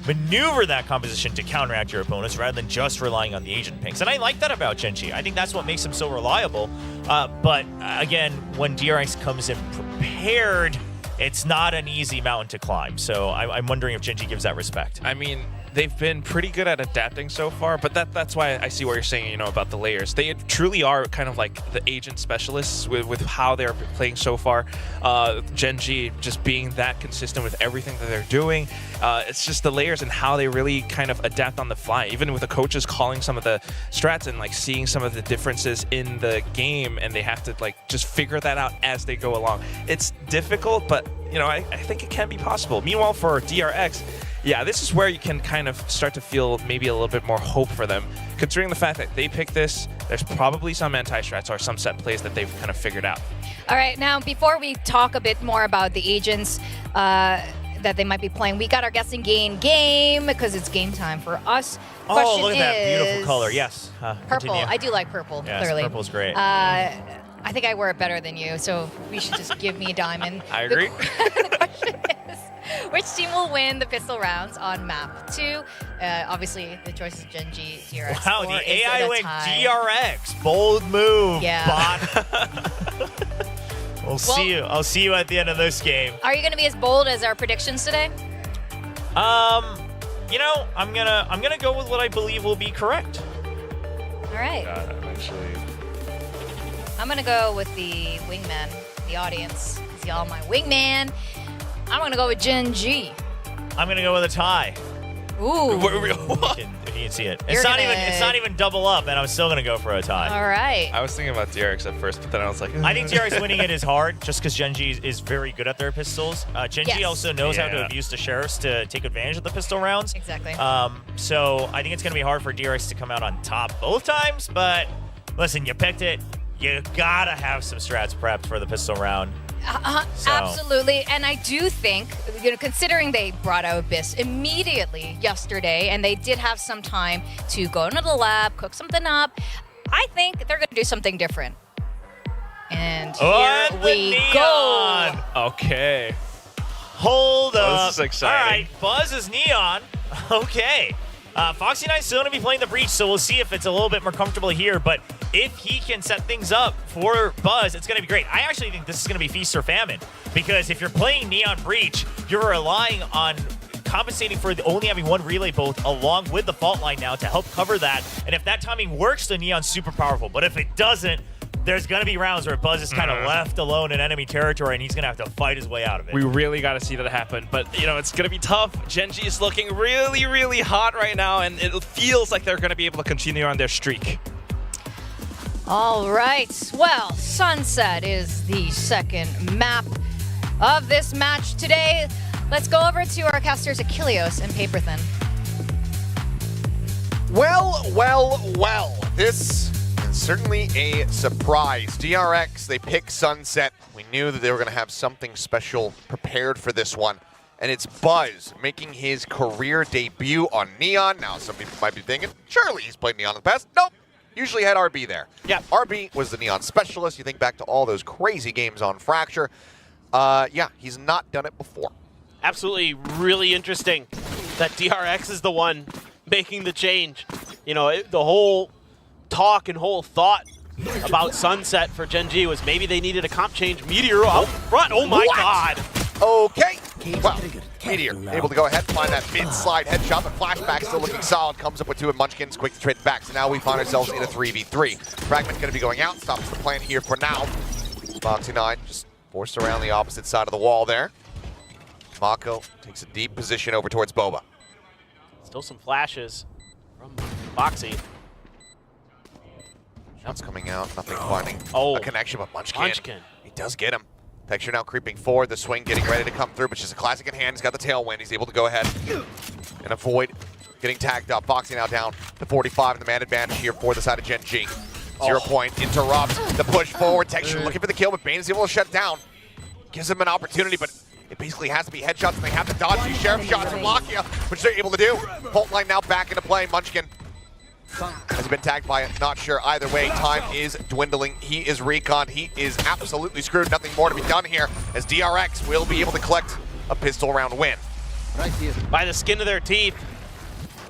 maneuver that composition to counteract your opponents rather than just relying on the agent pings. And I like that about Gen.G. I think that's what makes him so reliable. But again, when DRX comes in prepared, it's not an easy mountain to climb. So I'm wondering if Gen.G gives that respect. I mean, they've been pretty good at adapting so far, but that's why I see what you're saying, you know, about the layers. They truly are kind of like the agent specialists with how they're playing so far. Gen.G just being that consistent with everything that they're doing. It's just the layers and how they really kind of adapt on the fly, even with the coaches calling some of the strats and like seeing some of the differences in the game, and they have to like just figure that out as they go along. It's difficult, but you know, I think it can be possible. Meanwhile, for DRX, yeah, this is where you can kind of start to feel maybe a little bit more hope for them. Considering the fact that they picked this, there's probably some anti-strats or some set plays that they've kind of figured out. All right, now before we talk a bit more about the agents that they might be playing, we got our guessing game because it's game time for us. Oh, Question look at that beautiful is color. Yes. purple. Continue. I do like purple, Yes, clearly. purple's great. I think I wear it better than you, so we should just give me a diamond. I agree. The question is, which team will win the pistol rounds on map 2? Obviously, the choice is Gen.G, DRX. Wow, or the is it AI a went tie? DRX. Bold move, Yeah. bot. We'll see you. I'll see you at the end of this game. Are you going to be as bold as our predictions today? You know, I'm gonna go with what I believe will be correct. All right. I'm going to go with the wingman, the audience. Is y'all my wingman? I'm going to go with Gen.G. I'm gonna go with a tie. Ooh. If you can see it. You're It's not even double up, and I'm still gonna go for a tie. All right. I was thinking about DRX at first, but then I was like, I think DRX winning it is hard, just because Gen.G is very good at their pistols. Gen.G Yes. also knows how to Yeah. abuse the sheriffs to take advantage of the pistol rounds. Exactly. So I think it's gonna be hard for DRX to come out on top both times. But listen, you picked it. You gotta have some strats prepped for the pistol round. So. Absolutely, and I do think, you know, considering they brought out Biss immediately yesterday, and they did have some time to go into the lab, cook something up, I think they're going to do something different. And here the we neon. go. okay. Hold up. This is exciting. All right, Buzz is neon. Okay. Foxy9's still going to be playing the breach, so we'll see if it's a little bit more comfortable here. But if he can set things up for Buzz, it's going to be great. I actually think this is going to be feast or famine, because if you're playing Neon Breach, you're relying on compensating for only having one relay bolt along with the fault line now to help cover that. And if that timing works, then Neon's super powerful. But if it doesn't, there's going to be rounds where Buzz is kind of left alone in enemy territory, and he's going to have to fight his way out of it. We really got to see that happen, but you know, it's going to be tough. Gen.G is looking really, really hot right now, and it feels like they're going to be able to continue on their streak. All right. Well, Sunset is the second map of this match today. Let's go over to our casters Achilleos and Paperthin. Well. This is certainly a surprise. DRX, they pick Sunset. We knew that they were going to have something special prepared for this one. And it's Buzz making his career debut on Neon. Now, some people might be thinking, surely he's played Neon in the past. Nope. Usually had RB there. Yeah. RB was the Neon specialist. You think back to all those crazy games on Fracture. Yeah, he's not done it before. Absolutely really interesting that DRX is the one making the change. You know, the whole talk and whole thought about Sunset for Gen.G was maybe they needed a comp change. Meteor out front. Oh my God. Okay. Well, Meteor able to go ahead and find that mid-slide headshot, but Flashback still looking solid. Comes up with 2 and Munchkin's quick to trade back. So now we find ourselves in a 3v3. Fragment going to be going out. Stops the plan here for now. Foxy9 just forced around the opposite side of the wall there. Mako takes a deep position over towards Boba. Still some flashes from Foxy. Shots coming out, nothing finding a connection, but Munchkin. He does get him. Texture now creeping forward, the swing getting ready to come through, but just a classic in hand. He's got the tailwind. He's able to go ahead and avoid getting tagged up. Foxy now down to 45 in the man advantage here for the side of Gen.G. 0 point interrupts the push forward. Texture looking for the kill, but Bane is able to shut it down. Gives him an opportunity, but it basically has to be headshots, and they have to dodge these sheriff shots from Lakia, which they're able to do. Fault line now back into play. Munchkin has been tagged by it. Not sure either way. Time is dwindling. He is reconned. He is absolutely screwed. Nothing more to be done here, as DRX will be able to collect a pistol round win. By the skin of their teeth.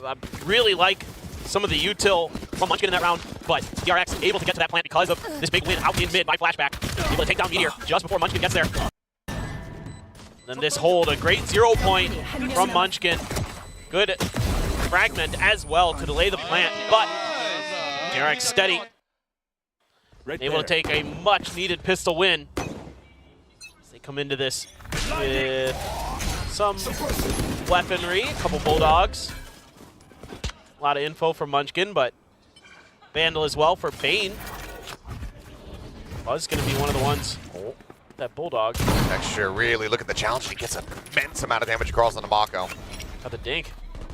I really like some of the util from Munchkin in that round, but DRX able to get to that plant because of this big win out in mid by Flashback. Able to take down Meteor just before Munchkin gets there. Then this hold, a great 0 point from Munchkin. Good fragment as well to delay the plant, but DRX steady. Able to take a much-needed pistol win. As they come into this with some weaponry, a couple bulldogs. A lot of info from Munchkin, but Vandal as well for Bane. Buzz going to be one of the ones. That bulldog. Texture really look at the challenge. He gets an immense amount of damage across on the Mako. Got the dink.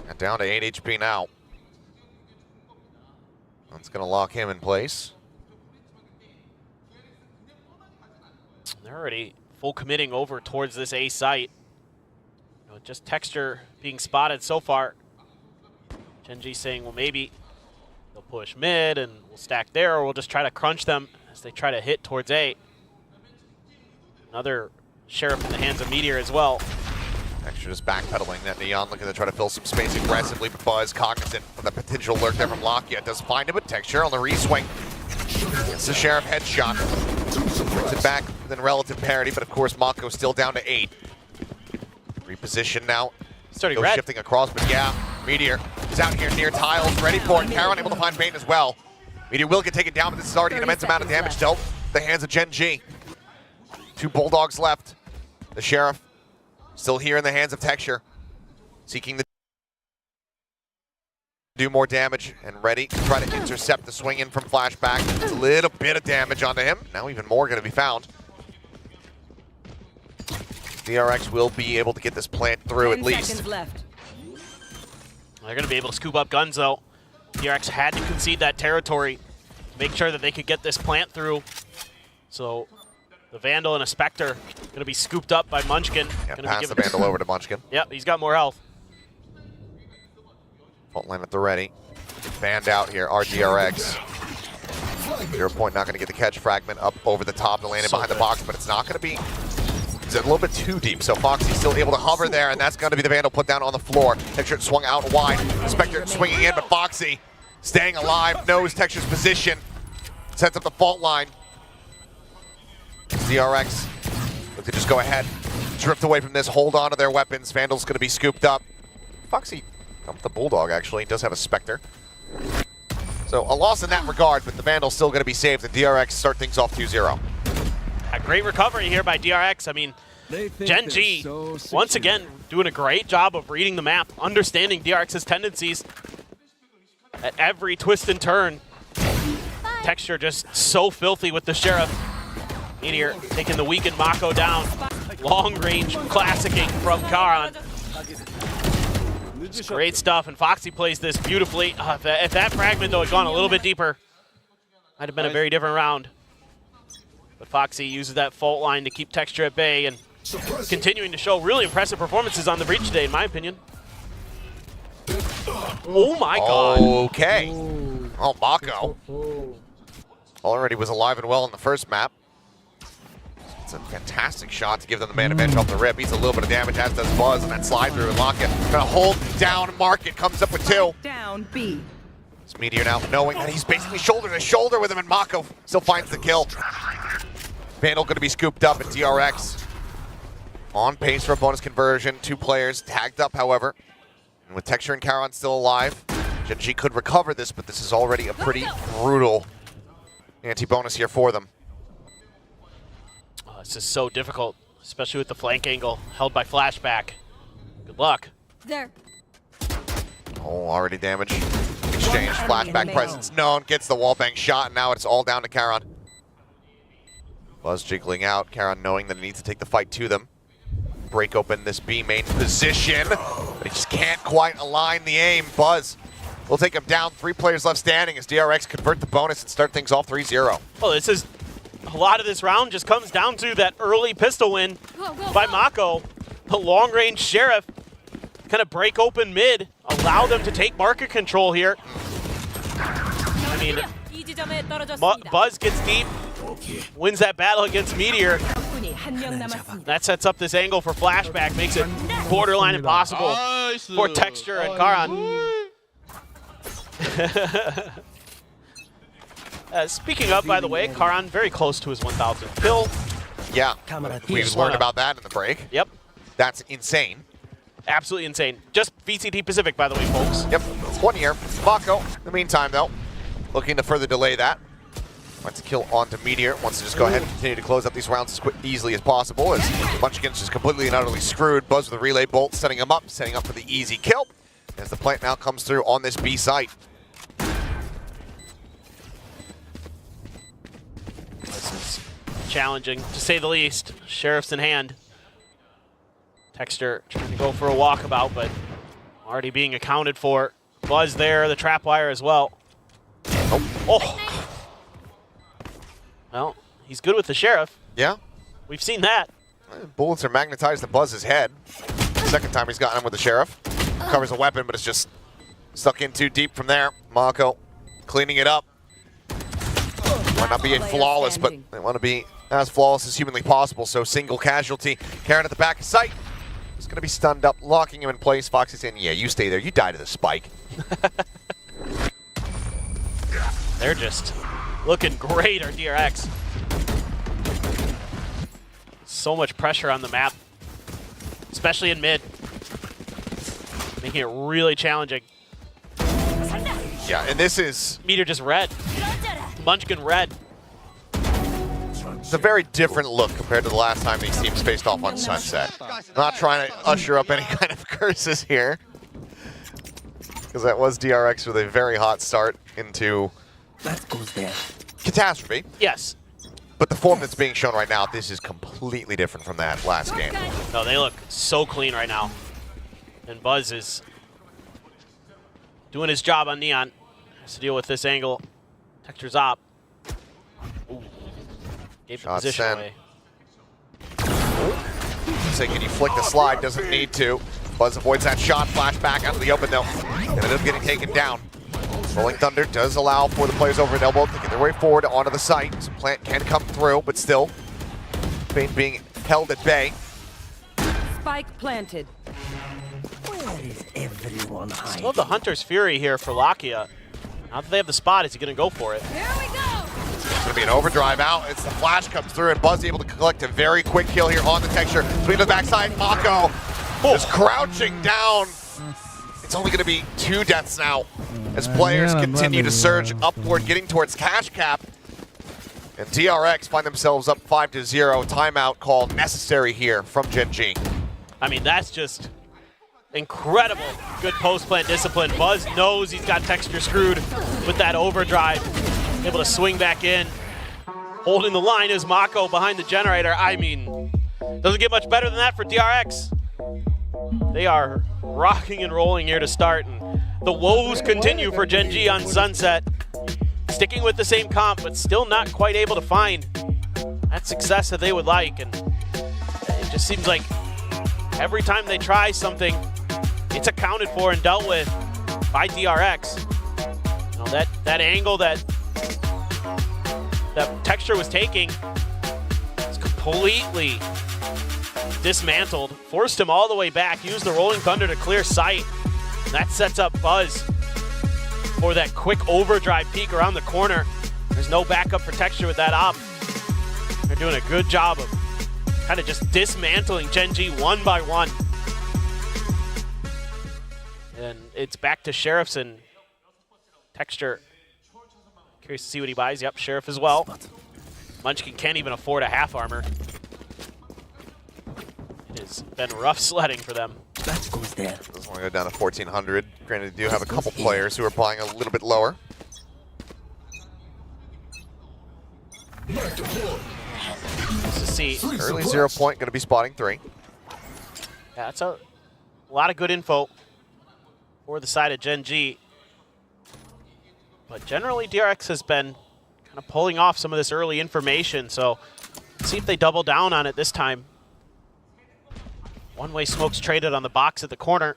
And down to 8 HP now. That's going to lock him in place. They're already full committing over towards this A site. You know, just Texture being spotted so far. Genji saying, well, maybe they'll push mid and we'll stack there, or we'll just try to crunch them as they try to hit towards A. Another Sheriff in the hands of Meteor as well. Texture just backpedaling that Neon, looking to try to fill some space aggressively, but Buzz cognizant of the potential lurk there from Lakia. Does find him, but Texture on the re-swing. It's the Sheriff headshot. Brings it back within relative parity, but of course Mako still down to 8. Reposition now. Starting Still red. shifting across, but yeah, Meteor is out here near tiles, ready for it. Karon able to find Bane as well. Meteor will get taken down, but this is already an immense amount of damage dealt. The hands of Gen.G. 2 Bulldogs left. The Sheriff still here in the hands of Texture, seeking to do more damage and ready to try to intercept the swing in from Flashback. It's a little bit of damage onto him. Now even more going to be found. DRX will be able to get this plant through at least. Seconds left. They're going to be able to scoop up guns though. DRX had to concede that territory to make sure that they could get this plant through. So the Vandal and a Spectre going to be scooped up by Munchkin. Yeah, Gonna pass be the Vandal over to Munchkin. Yep, he's got more health. Fault line at the ready. Fanned out here, RDRX. 0 point, not going to get the catch. Fragment up over the top to land it behind the box, but it's not going to be. It's a little bit too deep, so Foxy's still able to hover there, and that's going to be the Vandal put down on the floor. Texture swung out wide. Spectre swinging in, but Foxy staying alive, knows Texture's position, sets up the fault line. DRX look to just go ahead, drift away from this, hold on to their weapons. Vandal's going to be scooped up. Foxy dumped the Bulldog, actually. He does have a Spectre. So a loss in that regard, but the Vandal's still going to be saved. The DRX start things off 2-0. A great recovery here by DRX. I mean, Gen.G, once again, doing a great job of reading the map, understanding DRX's tendencies at every twist and turn. Texture just so filthy with the Sheriff. Meteor taking the weakened Mako down. Long range classicing from Karon. It's great stuff, and Foxy plays this beautifully. If that fragment, though, had gone a little bit deeper, might have been a very different round. But Foxy uses that fault line to keep Texture at bay and continuing to show really impressive performances on the breach today, in my opinion. Oh my god. Okay. Oh, Mako already was alive and well in the first map. It's a fantastic shot to give them the man advantage off the rip. He's a little bit of damage, as does Buzz, and that slide through and lock it. Gonna hold down Market, comes up with 2. Down B. It's Meteor now knowing that he's basically shoulder to shoulder with him, and Mako still finds the kill. Vandal gonna be scooped up, and DRX on pace for a bonus conversion. 2 players tagged up, however. And with Texture and Karon still alive, Gen.G could recover this, but this is already a pretty brutal anti-bonus here for them. Oh, this is so difficult, especially with the flank angle held by Flashback. Good luck. There. Oh, already damaged. Exchange, Flashback presence known, gets the wallbang shot, and now it's all down to Karon. Buzz jiggling out, Karon knowing that he needs to take the fight to them. Break open this B main position, but he just can't quite align the aim. Buzz will take him down. 3 players left standing as DRX convert the bonus and start things off 3-0. Well, this is a lot of this round just comes down to that early pistol win by Mako. The long-range Sheriff kind of break open mid, allow them to take market control here. I mean, Buzz gets deep, wins that battle against Meteor. That sets up this angle for Flashback, makes it borderline impossible for Texture and Karon. Speaking of, by the way, Karon very close to his 1,000th kill. Yeah, we learned about that in the break. Yep. That's insane. Absolutely insane. Just VCT Pacific, by the way, folks. Yep, it's 1 year. Mako, in the meantime, though, looking to further delay that. Wants to kill onto Meteor. Wants to just go ahead and continue to close up these rounds as easily as possible. As Munchkin's just completely and utterly screwed. Buzz with a relay bolt, setting him up for the easy kill. As the plant now comes through on this B site. This is challenging, to say the least. Sheriff's in hand. Texture trying to go for a walkabout, but already being accounted for. Buzz there, the trap wire as well. Oh. Well, he's good with the Sheriff. Yeah. We've seen that. Bullets are magnetized to Buzz's head. Second time he's gotten him with the Sheriff. Covers a weapon, but it's just stuck in too deep from there. Mako cleaning it up. Might not be flawless, but they want to be as flawless as humanly possible. So single casualty. Karen at the back of sight. He's going to be stunned up, locking him in place. Foxy saying, yeah, you stay there. You die to the spike. They're just looking great, our DRX. So much pressure on the map, especially in mid. Making it really challenging. Yeah, and this is... Meteor just red. Munchkin red. It's a very different look compared to the last time these teams faced off on Sunset. Not trying to usher up any kind of curses here. Because that was DRX with a very hot start into Catastrophe. Yes. But the form that's being shown right now, this is completely different from that last game. No, they look so clean right now. And Buzz is doing his job on Neon. Has to deal with this angle. Texture's op. Ooh. Gave the Shot position sent. away. Say, can you flick the slide? Doesn't need to. Buzz avoids that shot. Flashback out of the open, though. Ended up getting taken down. Rolling Thunder does allow for the players over at elbow to get their way forward onto the site. So Plant can come through, but still, Bane being held at bay. Spike planted. I love the Hunter's Fury here for Lakia. Now that they have the spot, is he going to go for it? Here we go. It's going to be an overdrive out. It's the flash comes through, and Buzz able to collect a very quick kill here on the Texture. Between the backside, Mako just crouching down. It's only going to be 2 deaths now as players continue to surge upward, getting towards cash cap. And DRX find themselves up 5-0. Timeout call necessary here from Gen G. I mean, that's just incredible. Good post-plant discipline. Buzz knows he's got Texture screwed with that overdrive. Able to swing back in. Holding the line is Mako behind the generator. I mean, doesn't get much better than that for DRX. They are rocking and rolling here to start, and the woes continue for Gen G on Sunset. Sticking with the same comp, but still not quite able to find that success that they would like. And it just seems like every time they try something, it's accounted for and dealt with by DRX. You know, that angle that Texture was taking is completely dismantled, forced him all the way back, used the Rolling Thunder to clear sight. And that sets up Buzz for that quick overdrive peek around the corner. There's no backup for Texture with that op. They're doing a good job of kind of just dismantling Gen G one by one. And it's back to Sheriffs and Texture. Curious to see what he buys. Yep, Sheriff as well. Munchkin can't even afford a half armor. It has been rough sledding for them. Doesn't want to go down to 1,400. Granted, they do have a couple players who are buying a little bit lower. Let's just see. Early 0 point, going to be spotting 3. Yeah, that's a lot of good info for the side of Gen G. But generally, DRX has been kind of pulling off some of this early information, so let's see if they double down on it this time. One-way smokes traded on the box at the corner.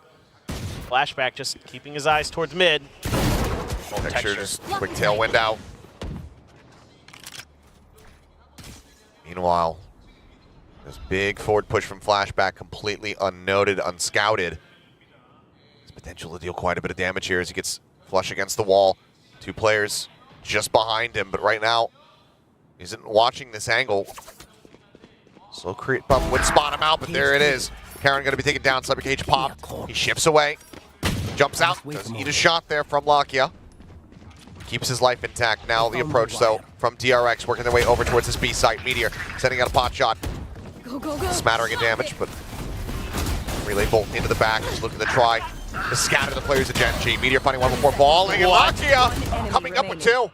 Flashback just keeping his eyes towards mid. Texture just quick tailwind out. Meanwhile, this big forward push from Flashback, completely unnoted, unscouted. There's potential to deal quite a bit of damage here as he gets flush against the wall. 2 players just behind him, but right now, he isn't watching this angle. Slow creep bump would spot him out, but there it is. Karen going to be taken down. Cyber Cage popped. He shifts away. Jumps out. Does eat a shot there from Lakia. Keeps his life intact. Now the approach, though, from DRX, working their way over towards this B site. Meteor sending out a pot shot. Smattering of damage, but relay bolt into the back. Just looking to try to scatter the players of Gen G. Meteor finding one before falling. And Lakia coming up with 2.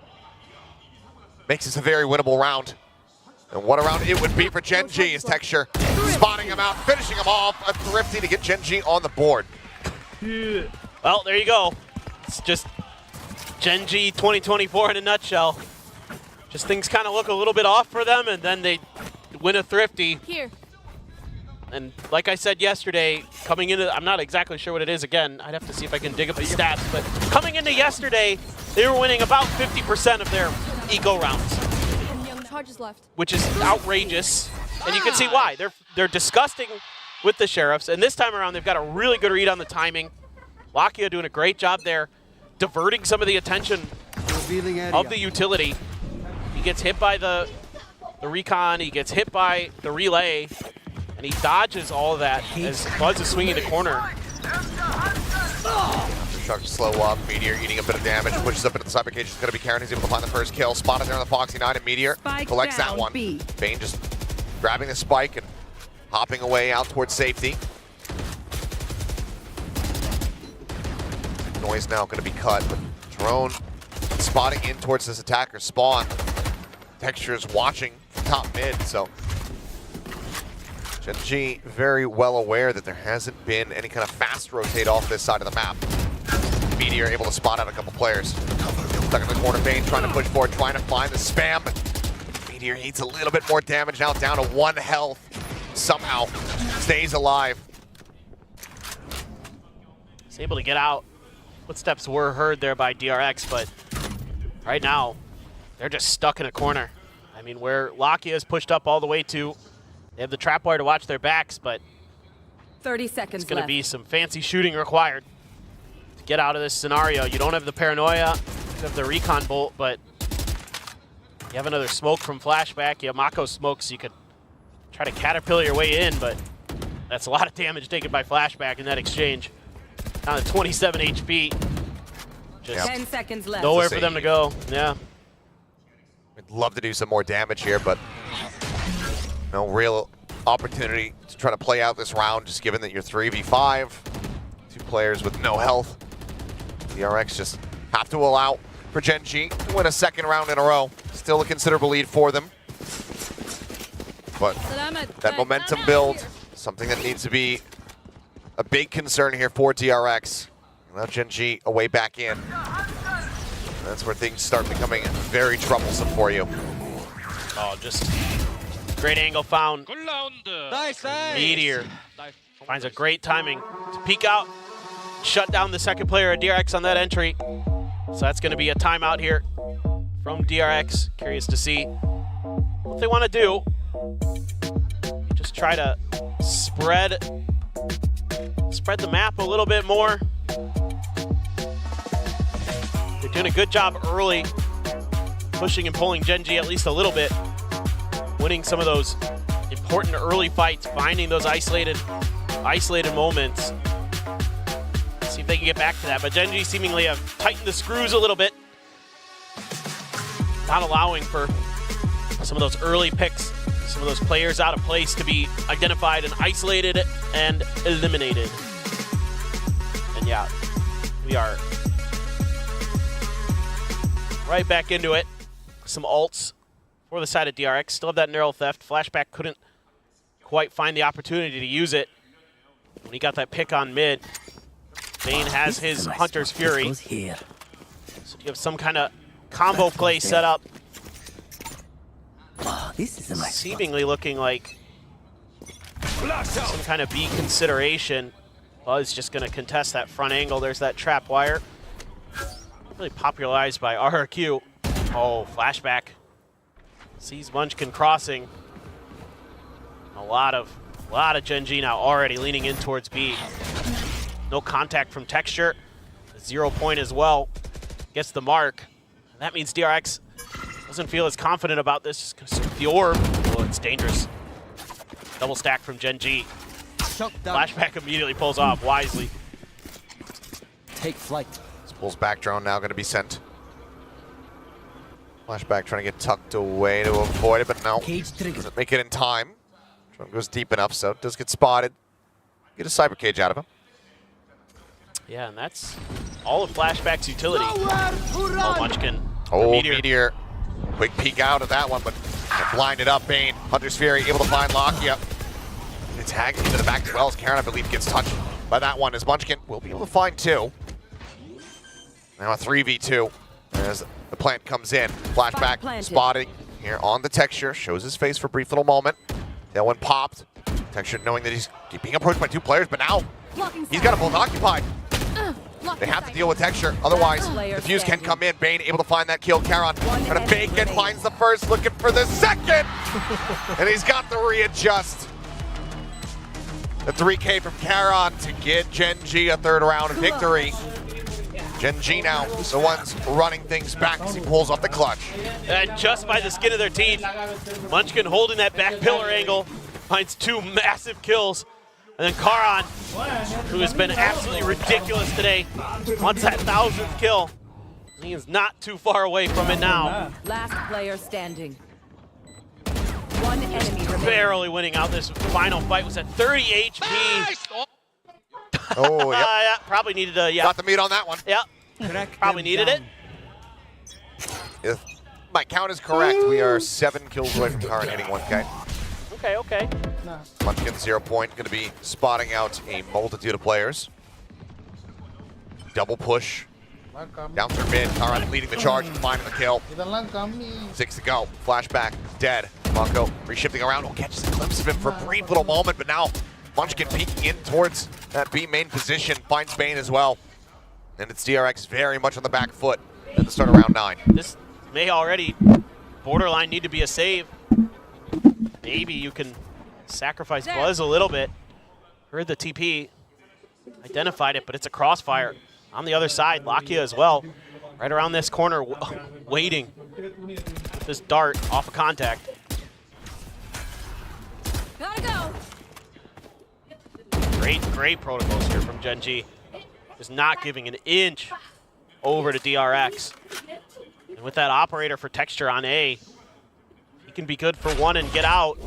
Makes this a very winnable round. And what a round it would be for Gen G as Texture spotting him out, finishing him off. A Thrifty to get Gen G on the board. Well, there you go. It's just Gen G 2024 in a nutshell. Just things kind of look a little bit off for them, and then they win a Thrifty. Here. And like I said yesterday, coming into, I'm not exactly sure what it is again. I'd have to see if I can dig up the stats, but coming into yesterday, they were winning about 50% of their eco rounds, Charges left. which is outrageous. And you can see why. They're disgusting with the Sheriffs, and this time around, they've got a really good read on the timing. Lakia doing a great job there, diverting some of the attention of the utility. He gets hit by the recon, he gets hit by the relay, and he dodges all of that as Buzz is swinging the corner. Shark slow up. Meteor eating a bit of damage. Pushes up into the Cyber Cage. It's going to be Karen. He's able to find the first kill. Spotted there on the Foxy 9, and Meteor collects that one. Bane just grabbing the spike and hopping away out towards safety. Noise now going to be cut, but Drone spotting in towards this attacker spawn. Texture's watching from top mid, so Gen G very well aware that there hasn't been any kind of fast rotate off this side of the map. Meteor able to spot out a couple players. Stuck in the corner, Bane trying to push forward, trying to find the spam. Meteor eats a little bit more damage now, down to 1 health. Somehow stays alive. He's able to get out. Footsteps were heard there by DRX, but right now, they're just stuck in a corner. I mean, where Lakia is pushed up all the way to, they have the trap wire to watch their backs, but 30 seconds it's going to be some fancy shooting required to get out of this scenario. You don't have the paranoia, you have the recon bolt, but you have another smoke from Flashback. You have Mako smoke, so you could try to caterpillar your way in, but that's a lot of damage taken by Flashback in that exchange. Down to 27 HP. Just 10 seconds left. Nowhere for them to go. Yeah. We'd love to do some more damage here, but no real opportunity to try to play out this round, just given that you're 3v5, 2 players with no health. DRX just have to allow for Gen G to win a 2nd round in a row. Still a considerable lead for them. But that momentum build, something that needs to be a big concern here for DRX. Now Gen G away back in. That's where things start becoming very troublesome for you. Oh, just great angle found. Meteor finds a great timing to peek out, shut down the 2nd player of DRX on that entry. So that's going to be a timeout here from DRX. Curious to see what they want to do. Just try to spread the map a little bit more. They're doing a good job early, pushing and pulling Gen G at least a little bit, winning some of those important early fights, finding those isolated moments. See if they can get back to that. But Gen G seemingly have tightened the screws a little bit, not allowing for some of those early picks, some of those players out of place to be identified and isolated and eliminated. And yeah, we are right back into it. Some ults for the side of DRX. Still have that neural theft. Flashback couldn't quite find the opportunity to use it when he got that pick on mid. Bane has his Hunter's Fury. So you have some kind of combo play set up. Seemingly looking like some kind of B consideration. Buzz just going to contest that front angle. There's that trap wire. Really popularized by RRQ. Oh, Flashback. Sees Munchkin crossing. A lot of Gen G now already leaning in towards B. No contact from Texture. 0 point as well. Gets the mark. And that means DRX doesn't feel as confident about this. Just gonna shoot the orb. Oh, it's dangerous. Double stack from Gen G. Flashback immediately pulls off wisely. Take flight. This pulls back drone now going to be sent. Flashback trying to get tucked away to avoid it, but no. Doesn't make it in time. Drone goes deep enough, so it does get spotted. Get a cyber cage out of him. Yeah, and that's all of Flashback's utility. Oh, Munchkin. Oh, Meteor. Meteor. Quick peek out of that one, but blinded up. Bane. Hunter's Fury able to find Lakia. It's tagging into the back as well as Karen, I believe, gets touched by that one as Munchkin will be able to find 2. Now a 3v2 as the plant comes in. Flashback spotting here on the Texture. Shows his face for a brief little moment. Tailwind popped. Texture knowing that he's being approached by 2 players, but now he's got them both occupied. They have to deal with Texture, otherwise the fuse can come in. Bane able to find that kill. Karon trying to bake it, finds the first, looking for the second! And he's got the readjust. The 3K from Karon to get Gen G a 3rd round victory. Gen G now, the ones running things back as he pulls off the clutch. And just by the skin of their teeth, Munchkin holding that back pillar angle, finds 2 massive kills. And then Karon, who has been absolutely ridiculous today, wants that 1,000th kill. He is not too far away from it now. Last player standing. 1 enemy remaining. Barely winning out this final fight. Was at 30 HP. Oh, yep. Yeah, probably needed a, Got the meat on that one. Yeah, probably needed it. If my count is correct, we are 7 kills away from Karon hitting 1K. Okay. Munchkin 0 point, going to be spotting out a multitude of players. Double push. Down through mid, Karon leading the charge and finding the kill. 6 to go. Flashback, dead. Mako reshifting around. Oh, catches a glimpse of him for a brief little moment, but now Munchkin peeking in towards that B main position. Finds Bane as well. And it's DRX very much on the back foot at the start of round 9. This may already borderline need to be a save. Maybe you can sacrifice Buzz a little bit. Heard the TP, identified it, but it's a crossfire. On the other side, Lakia as well. Right around this corner, waiting. This dart off of contact. Gotta go. Great protocols here from Gen G. Just not giving an inch over to DRX. And with that operator for Texture on A, he can be good for 1 and get out.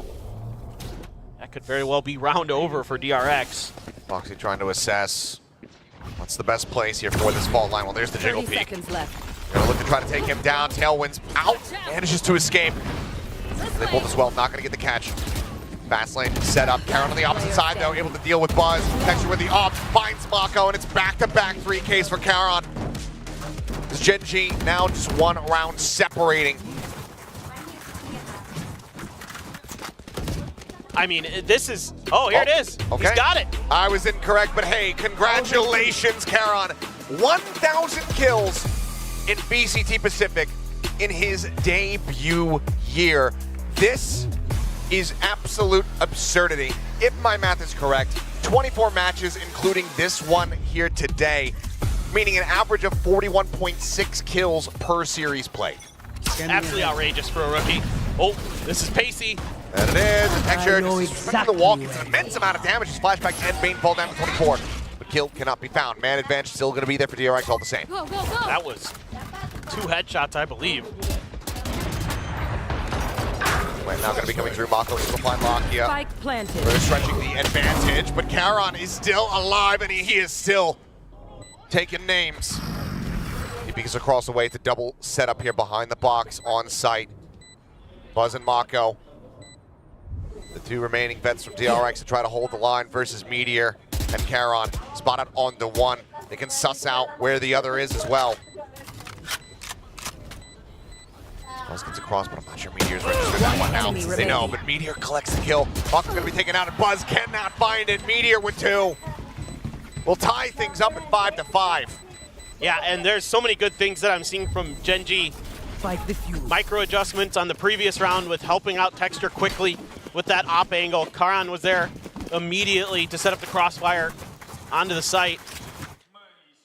That could very well be round over for DRX. Foxy trying to assess what's the best place here for this fault line. Well, there's the jiggle peek. Gonna look to try to take him down. Tailwind's out. Manages to escape. They both as well, not gonna get the catch. Fast lane set up. Karon on the opposite side though, able to deal with Buzz. Texture with the up, finds Mako, and it's back-to-back 3Ks for Karon. This Gen G now just 1 round separating. I mean, this is, oh, here it is. Okay. He's got it. I was incorrect, but hey, congratulations, Karon. 1,000 kills in VCT Pacific in his debut year. This is absolute absurdity. If my math is correct, 24 matches, including this one here today, meaning an average of 41.6 kills per series played. Absolutely outrageous for a rookie. Oh, this is Pacey. And it is. The Texture just the wall, gets an immense amount of damage. His flashback and Bane fall down to 24. But kill cannot be found. Man advantage still going to be there for DRX all the same. Go, go, go. That was 2 headshots, I believe. Right now going to be coming through. Mako able to find Lakia. Spike planted. We're stretching the advantage, but Karon is still alive and he is still taking names. He peeks across the way to double setup here behind the box on site. Buzz and Mako. The 2 remaining vets from DRX to try to hold the line versus Meteor and Karon. Spotted on the 1. They can suss out where the other is as well. Buzz gets across, but I'm not sure Meteor's registered that one now. They know, but Meteor collects the kill. Mako going to be taken out, and Buzz cannot find it. Meteor with 2. We'll tie things up at 5-5. Yeah, and there's so many good things that I'm seeing from Gen G. Micro adjustments on the previous round with helping out Texture quickly with that op angle. Karon was there immediately to set up the crossfire onto the site.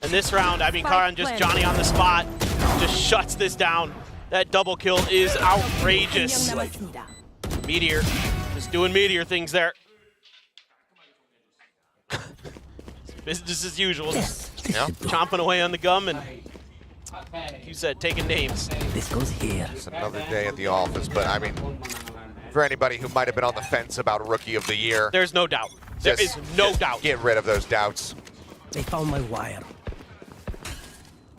And this round, I mean, Karon just Johnny on the spot, just shuts this down. That double kill is outrageous. Meteor, just doing Meteor things there. business as usual. Just Yeah. chomping away on the gum and, like you said, taking names. This goes here. It's another day at the office, but I mean, for anybody who might have been on the fence about Rookie of the Year, There's no doubt. There is no doubt. Get rid of those doubts. They found my wire.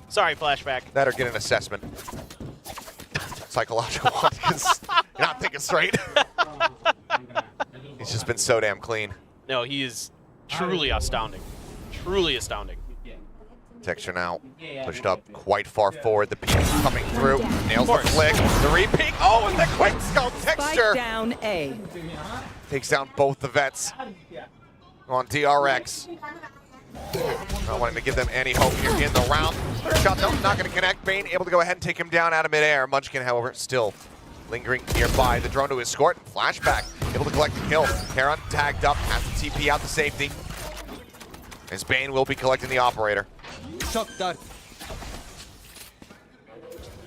Sorry, Flashback. That or get an assessment. Psychological one, because you're not thinking straight. He's just been so damn clean. No, he is truly astounding. Truly astounding. Texture now pushed up quite far forward. The peek coming through. Nails the flick. The re-peek. Oh, and the quick scope. Texture down A. takes down both the vets on DRX. Not wanting to give them any hope here in the round. Third shot though, not going to connect. Bane able to go ahead and take him down out of midair. Munchkin, however, still lingering nearby. The drone to his escort. Flashback able to collect the kill. Heron tagged up, has to TP out to safety. As Bane will be collecting the operator. Shock dart.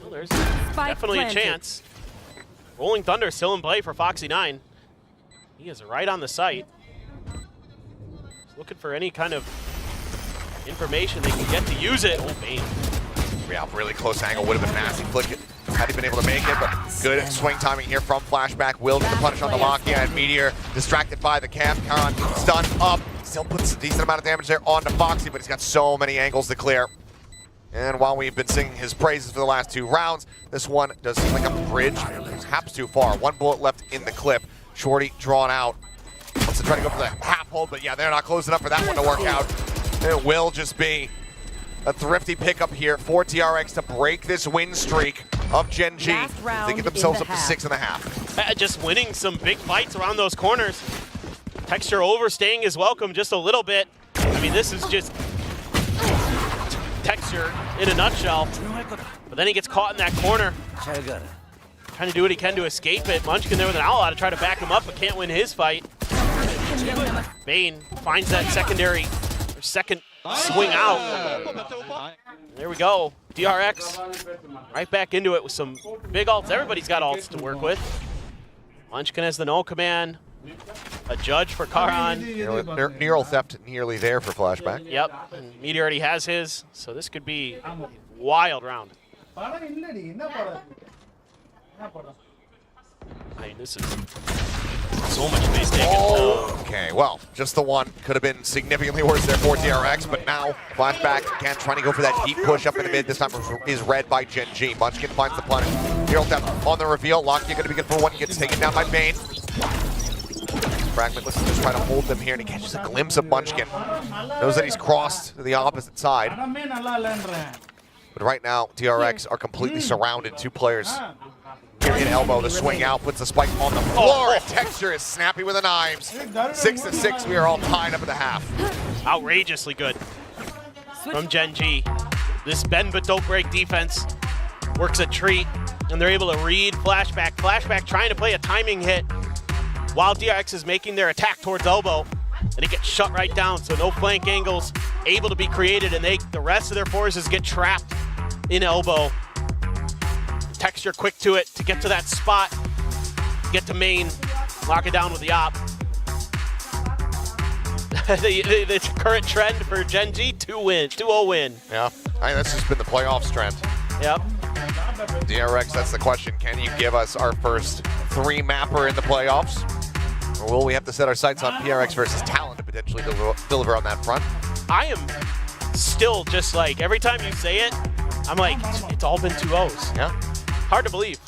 Well, there's definitely a chance. Rolling Thunder still in play for Foxy9. He is right on the site. He's looking for any kind of information they can get to use it. Oh, Bane. Yeah, really close angle. Would have been nasty. Flick it. Had he been able to make it, but good swing timing here from Flashback. Will get the punish on the Lakia, and Meteor distracted by the camp. Khan stunned up. Still puts a decent amount of damage there onto Foxy, but he's got so many angles to clear. And while we've been singing his praises for the last 2 rounds, this one does seem like a bridge. Perhaps too far. 1 bullet left in the clip. Shorty drawn out. Wants to try to go for the half hold, but yeah, they're not close enough for that one to work out. It will just be a thrifty pickup here for DRX to break this win streak of Gen G. They get themselves up to 6.5. Just winning some big fights around those corners. Texture overstaying his welcome just a little bit. I mean, this is just Texture in a nutshell. But then he gets caught in that corner. Trying to do what he can to escape it. Munchkin there with an outlaw to try to back him up, but can't win his fight. Bane finds that second swing out. There we go. DRX right back into it with some big ults. Everybody's got ults to work with. Munchkin has the no command. A judge for Karan. Neural theft nearly there for Flashback. Yep, and Meteor already has his, so this could be a wild round. I mean, this is so much base taken. Oh, okay, well, just the one. Could have been significantly worse there for DRX, but now Flashback again trying to go for that deep push up in the mid. This time is read by Gen G. Munchkin finds the punish. Neural theft on the reveal. Lakia going to be good for 1. He gets taken down by Bane. Fragmentless is just trying to hold them here, and he catches a glimpse of Munchkin. Knows that he's crossed to the opposite side. But right now, DRX are completely surrounded. 2 players here in elbow. The swing out puts the spike on the floor, and Texture is snappy with the knives. 6-6, we are all tied up at the half. Outrageously good from Gen G. This bend but don't break defense works a treat, and they're able to read Flashback. Flashback trying to play a timing hit while DRX is making their attack towards elbow, and he gets shut right down, so no flank angles able to be created, and the rest of their forces get trapped in elbow. Texture quick to it to get to that spot, get to main, lock it down with the op. the current trend for Gen G, 2-0 win. Yeah, I mean, that's just been the playoffs trend. Yep. DRX, that's the question. Can you give us our first 3-mapper in the playoffs? Or will we have to set our sights on PRX versus Talon to potentially deliver on that front? I am still just like, every time you say it, I'm like, it's all been 2-0s. Yeah. Hard to believe.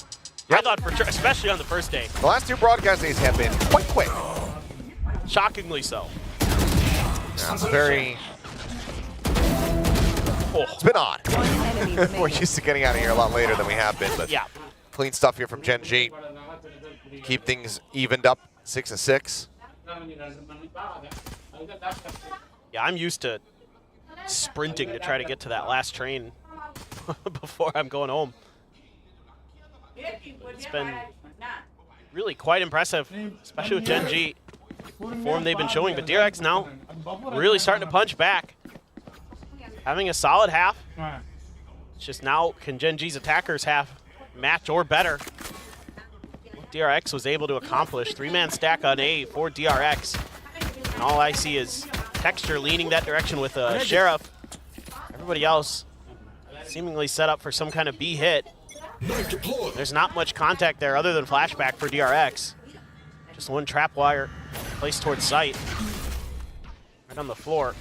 Yep. I thought for sure, especially on the first day. The last 2 broadcast days have been quite quick. Shockingly so. Yeah, it's very... It's been odd. We're used to getting out of here a lot later than we have been, but yeah. Clean stuff here from Gen G. Keep things evened up, 6-6. Yeah, I'm used to sprinting to try to get to that last train before I'm going home. It's been really quite impressive, especially with Gen G, the form they've been showing. But DRX now really starting to punch back. Having a solid half. It's just now, can Gen G's attackers have match or better? What DRX was able to accomplish. 3-man stack on A for DRX. And all I see is Texture leaning that direction with Sheriff. Everybody else seemingly set up for some kind of B hit. There's not much contact there other than flashback for DRX. Just one trap wire placed towards site. Right on the floor.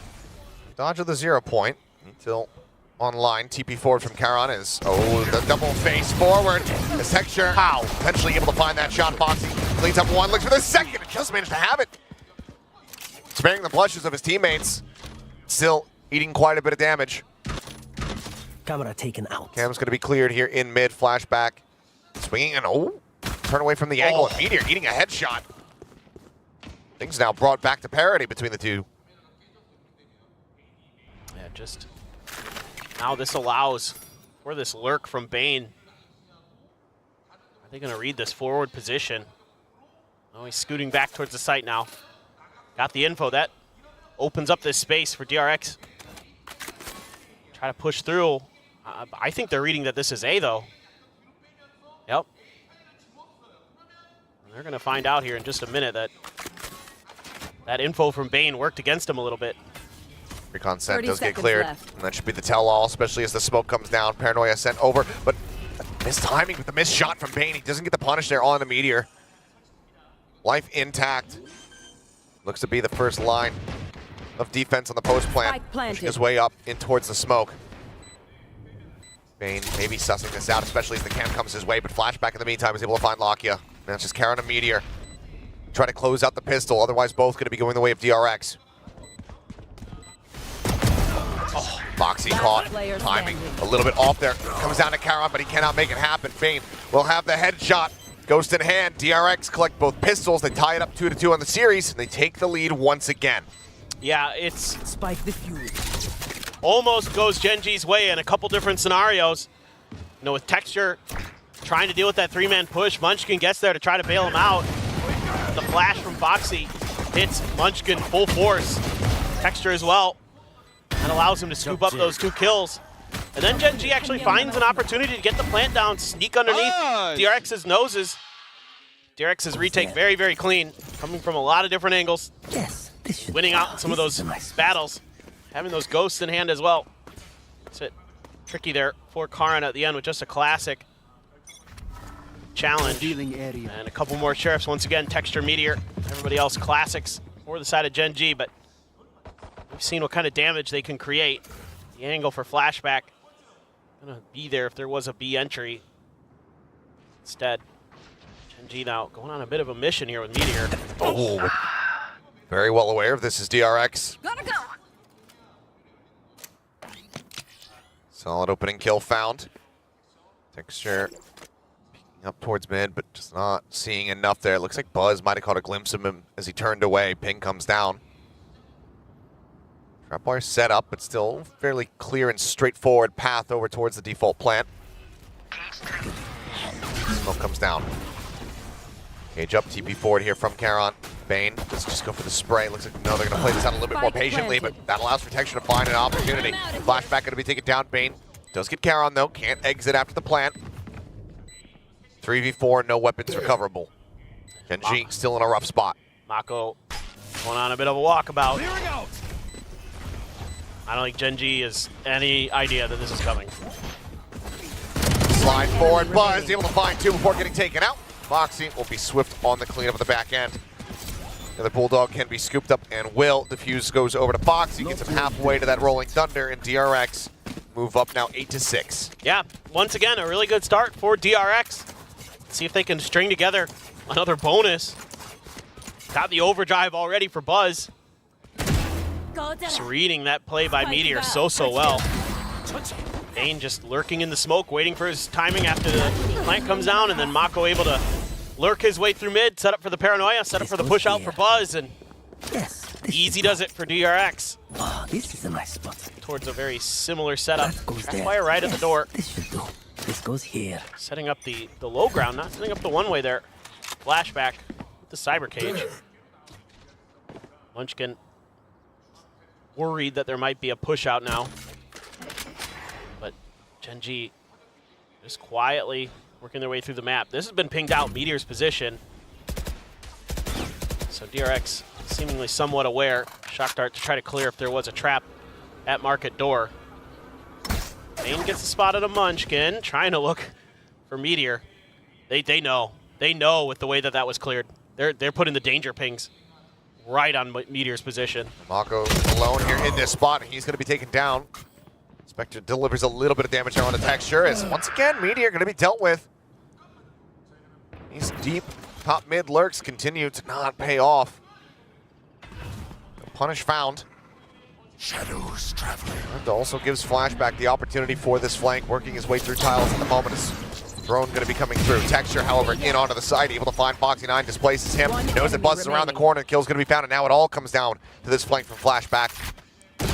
Dodge of the 0 point until online. TP forward from Charon is, the double face forward. As Texture, eventually able to find that shot. Foxy cleans up one, looks for the second, and just managed to have it. Sparing the blushes of his teammates. Still eating quite a bit of damage. Camera taken out. Cam's going to be cleared here in mid. Flashback. Swinging and turn away from the angle. And Meteor eating a headshot. Things now brought back to parity between the two. Yeah, just now this allows for this lurk from Bane. Are they going to read this forward position? Oh, he's scooting back towards the site now. Got the info. That opens up this space for DRX. Try to push through. I think they're reading that this is A, though. Yep. And they're going to find out here in just a minute that that info from Bane worked against him a little bit. Recon sent does get cleared. And that should be the tell-all, especially as the smoke comes down. Paranoia sent over, but missed timing with the missed shot from Bane. He doesn't get the punish there on the Meteor. Life intact. Looks to be the first line of defense on the post plant. Pushing his way up in towards the smoke. Bane maybe sussing this out, especially as the cam comes his way, but Flashback in the meantime is able to find Lakia. Now it's just Charon and Meteor. Try to close out the pistol, otherwise both going to be going the way of DRX. Oh, Foxy caught. Timing a little bit off there. Comes down to Charon, but he cannot make it happen. Bane will have the headshot. Ghost in hand. DRX collect both pistols. They tie it up 2-2 on the series, and they take the lead once again. Yeah, it's spike the fury. Almost goes Genji's way in a couple different scenarios. You know, with Texture trying to deal with that three-man push, Munchkin gets there to try to bail him out. The flash from Foxy hits Munchkin full force. Texture as well. That allows him to scoop up those 2 kills. And then Genji actually finds an opportunity to get the plant down, sneak underneath DRX's noses. DRX's retake very, very clean, coming from a lot of different angles. Yes, winning out in some of those battles. Having those ghosts in hand as well. That's it. Tricky there for Karan at the end with just a classic challenge. And a couple more Sheriffs once again. Texture, Meteor, everybody else classics for the side of Genji, but we've seen what kind of damage they can create. The angle for Flashback gonna be there if there was a B entry. Instead, Genji now going on a bit of a mission here with Meteor. Oh, very well aware of this is DRX. Gotta go. Solid opening kill found. Texture picking up towards mid, but just not seeing enough there. It looks like Buzz might have caught a glimpse of him as he turned away. Ping comes down. Trapwire set up, but still fairly clear and straightforward path over towards the default plant. Smoke comes down. Cage up, TP forward here from Charon. Bane, let's just go for the spray. Looks like, no, they're going to play this out a little bit more patiently, but that allows for Texture to find an opportunity. Flashback going to be taken down. Bane does get Charon, though. Can't exit after the plant. 3v4, no weapons recoverable. Genji still in a rough spot. Mako going on a bit of a walkabout. I don't think Genji has any idea that this is coming. Slide forward, Buzz able to find 2 before getting taken out. Foxy will be swift on the cleanup of the back end. The other Bulldog can be scooped up and will. Diffuse goes over to Foxy, gets him halfway to that Rolling Thunder, and DRX move up now 8-6. Yeah, once again, a really good start for DRX. Let's see if they can string together another bonus. Got the overdrive already for Buzz. Just reading that play by Meteor so well. Bane just lurking in the smoke, waiting for his timing after the plant comes down, and then Mako able to lurk his way through mid, set up for the Paranoia, set up for the push out for Buzz, and easy does it for DRX. Oh, this is a nice spot. Towards a very similar setup. Trapwire right at the door. This should do. This goes here. Setting up the low ground, not setting up the one-way there. Flashback with the cyber cage. Munchkin worried that there might be a push out now. But Genji just quietly working their way through the map. This has been pinged out, Meteor's position. So DRX seemingly somewhat aware. Shock dart to try to clear if there was a trap at market door. Bane gets the spot on a Munchkin, trying to look for Meteor. They know. They know with the way that was cleared. They're putting the danger pings right on Meteor's position. Mako alone here in this spot, and he's going to be taken down. Spectre delivers a little bit of damage now on the Texture, as once again, Meteor going to be dealt with. These deep top mid lurks continue to not pay off. No punish found. Shadows traveling. And also gives Flashback the opportunity for this flank, working his way through tiles at the moment. As drone going to be coming through. Texture, however, in onto the side, able to find Foxy9, displaces him. Knows it buzzes around the corner, kill's going to be found, and now it all comes down to this flank from Flashback.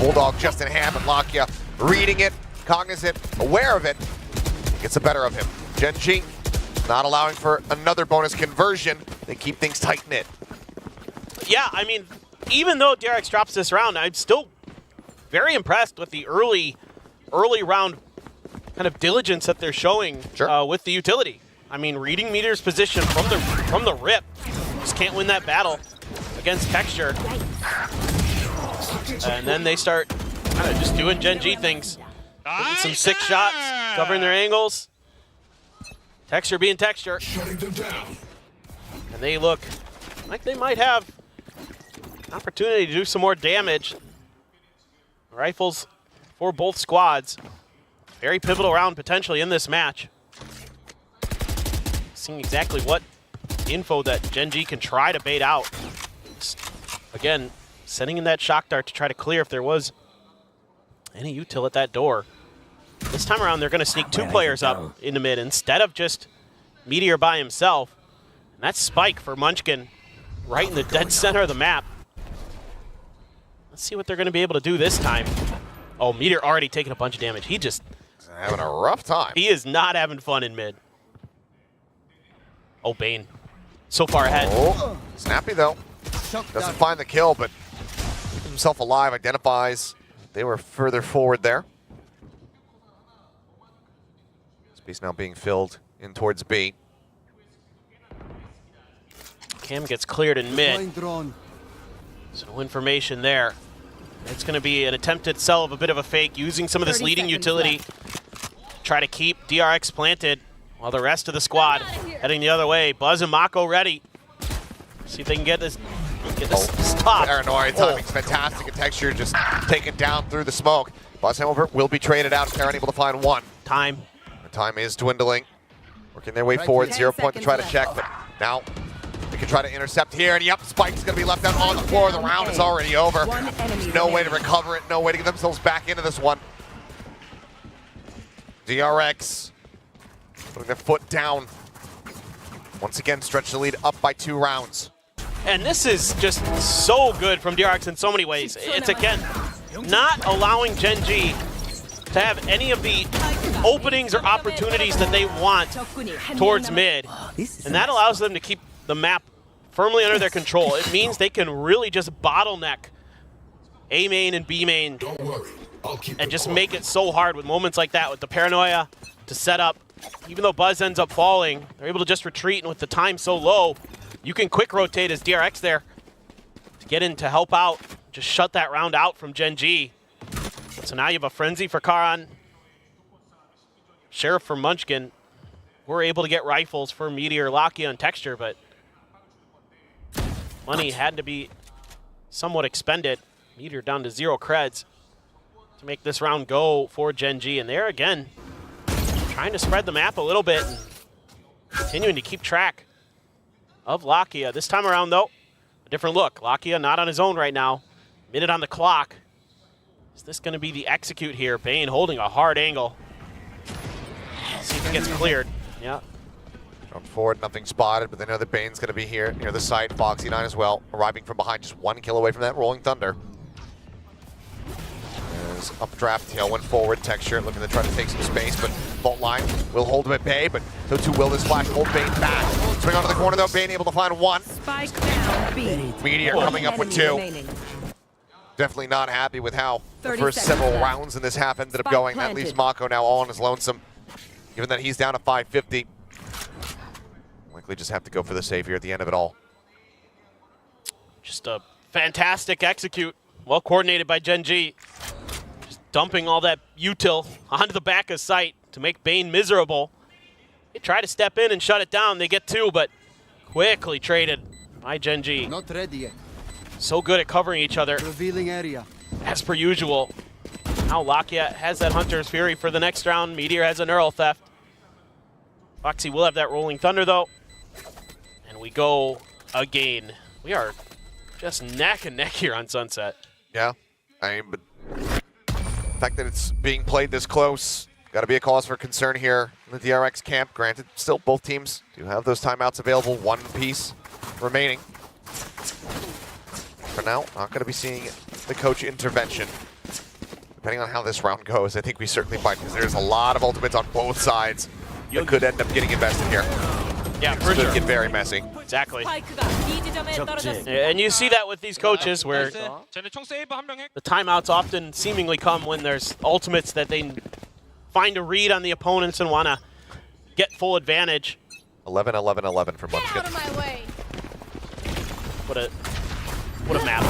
Bulldog just in hand, but Lakia reading it, cognizant, aware of it, gets the better of him. Genji not allowing for another bonus conversion. They keep things tight-knit. Yeah, I mean, even though DRX drops this round, I'm still very impressed with the early round kind of diligence that they're showing with the utility. I mean, reading Meteor's position from the rip. Just can't win that battle against Texture. And then they start kind of just doing Genji things. Getting some sick shots, covering their angles. Texture being Texture. And they look like they might have an opportunity to do some more damage. Rifles for both squads. Very pivotal round potentially in this match. Seeing exactly what info that Genji can try to bait out. Again, sending in that shock dart to try to clear if there was any util at that door. This time around, they're going to sneak two players up in the mid instead of just Meteor by himself. And that's Spike for Munchkin right in the dead center of the map. Let's see what they're going to be able to do this time. Oh, Meteor already taking a bunch of damage. He just... having a rough time. He is not having fun in mid. Oh, Bane. So far ahead. Oh, snappy though. Doesn't find the kill, but keeps himself alive, identifies. They were further forward there. Space now being filled in towards B. Cam gets cleared in mid. So no information there. It's going to be an attempted sell of a bit of a fake, using some of this leading utility. Try to keep DRX planted while the rest of the squad heading the other way. Buzz and Mako ready. See if they can get this stop. Paranoia timing's fantastic, and Texture just taken down through the smoke. Buzz, however, will be traded out. Karen able to find one. Time. The time is dwindling. Working their way forward. 0 point to try to check, but now they can try to intercept here. And yep, Spike's going to be left out on the floor. The round is already over. There's no way to recover it. No way to get themselves back into this one. DRX putting their foot down. Once again, stretch the lead up by 2 rounds. And this is just so good from DRX in so many ways. It's, again, not allowing Genji to have any of the openings or opportunities that they want towards mid. And that allows them to keep the map firmly under their control. It means they can really just bottleneck A main and B main and just make it so hard with moments like that, with the paranoia to set up. Even though Buzz ends up falling, they're able to just retreat, and with the time so low, you can quick rotate as DRX there to get in to help out, just shut that round out from Genji. So now you have a Frenzy for Karan, Sheriff for Munchkin. We're able to get rifles for Meteor, Lakia, and Texture, but money had to be somewhat expended. Meteor down to 0 creds to make this round go for Genji, and there again, trying to spread the map a little bit and continuing to keep track of Lakia. This time around, though, a different look. Lakia not on his own right now. Minute on the clock. Is this going to be the execute here? Bane holding a hard angle. See if it gets cleared. Yeah. Jump forward, nothing spotted, but they know that Bane's going to be here near the site. Foxy9 as well, arriving from behind, just 1 kill away from that Rolling Thunder. There's updraft, tailwind forward, Texture looking to try to take some space, but Fault Line will hold him at bay, but so too will this flash hold Bane back. Swing onto the corner though, Bane able to find 1. Meteor coming up with 2. Definitely not happy with how the first several rounds in this half ended up going. That leaves Mako now all on his lonesome, given that he's down to 550. Likely just have to go for the save here at the end of it all. Just a Fantastic execute. Well coordinated by Gen G. Just dumping all that util onto the back of site to make Bane miserable. They try to step in and shut it down. They get two, but quickly traded by Gen G. Not ready yet. So good at covering each other. Revealing area. As per usual. Now Lakia has that Hunter's Fury for the next round. Meteor has a Neural Theft. Foxy will have that Rolling Thunder though. And we go again. We are just neck and neck here on Sunset. Yeah, I mean, but the fact that it's being played this close, got to be a cause for concern here in the DRX camp. Granted, still both teams do have those timeouts available, one piece remaining. For now, not going to be seeing the coach intervention. Depending on how this round goes, I think we certainly might, because there's a lot of ultimates on both sides that could end up getting invested here. Yeah, for sure. Could get very messy. Exactly. And you see that with these coaches where the timeouts often seemingly come when there's ultimates that they find a read on the opponents and want to get full advantage. 11-11-11 for Munchkin. Out of my way. What a map.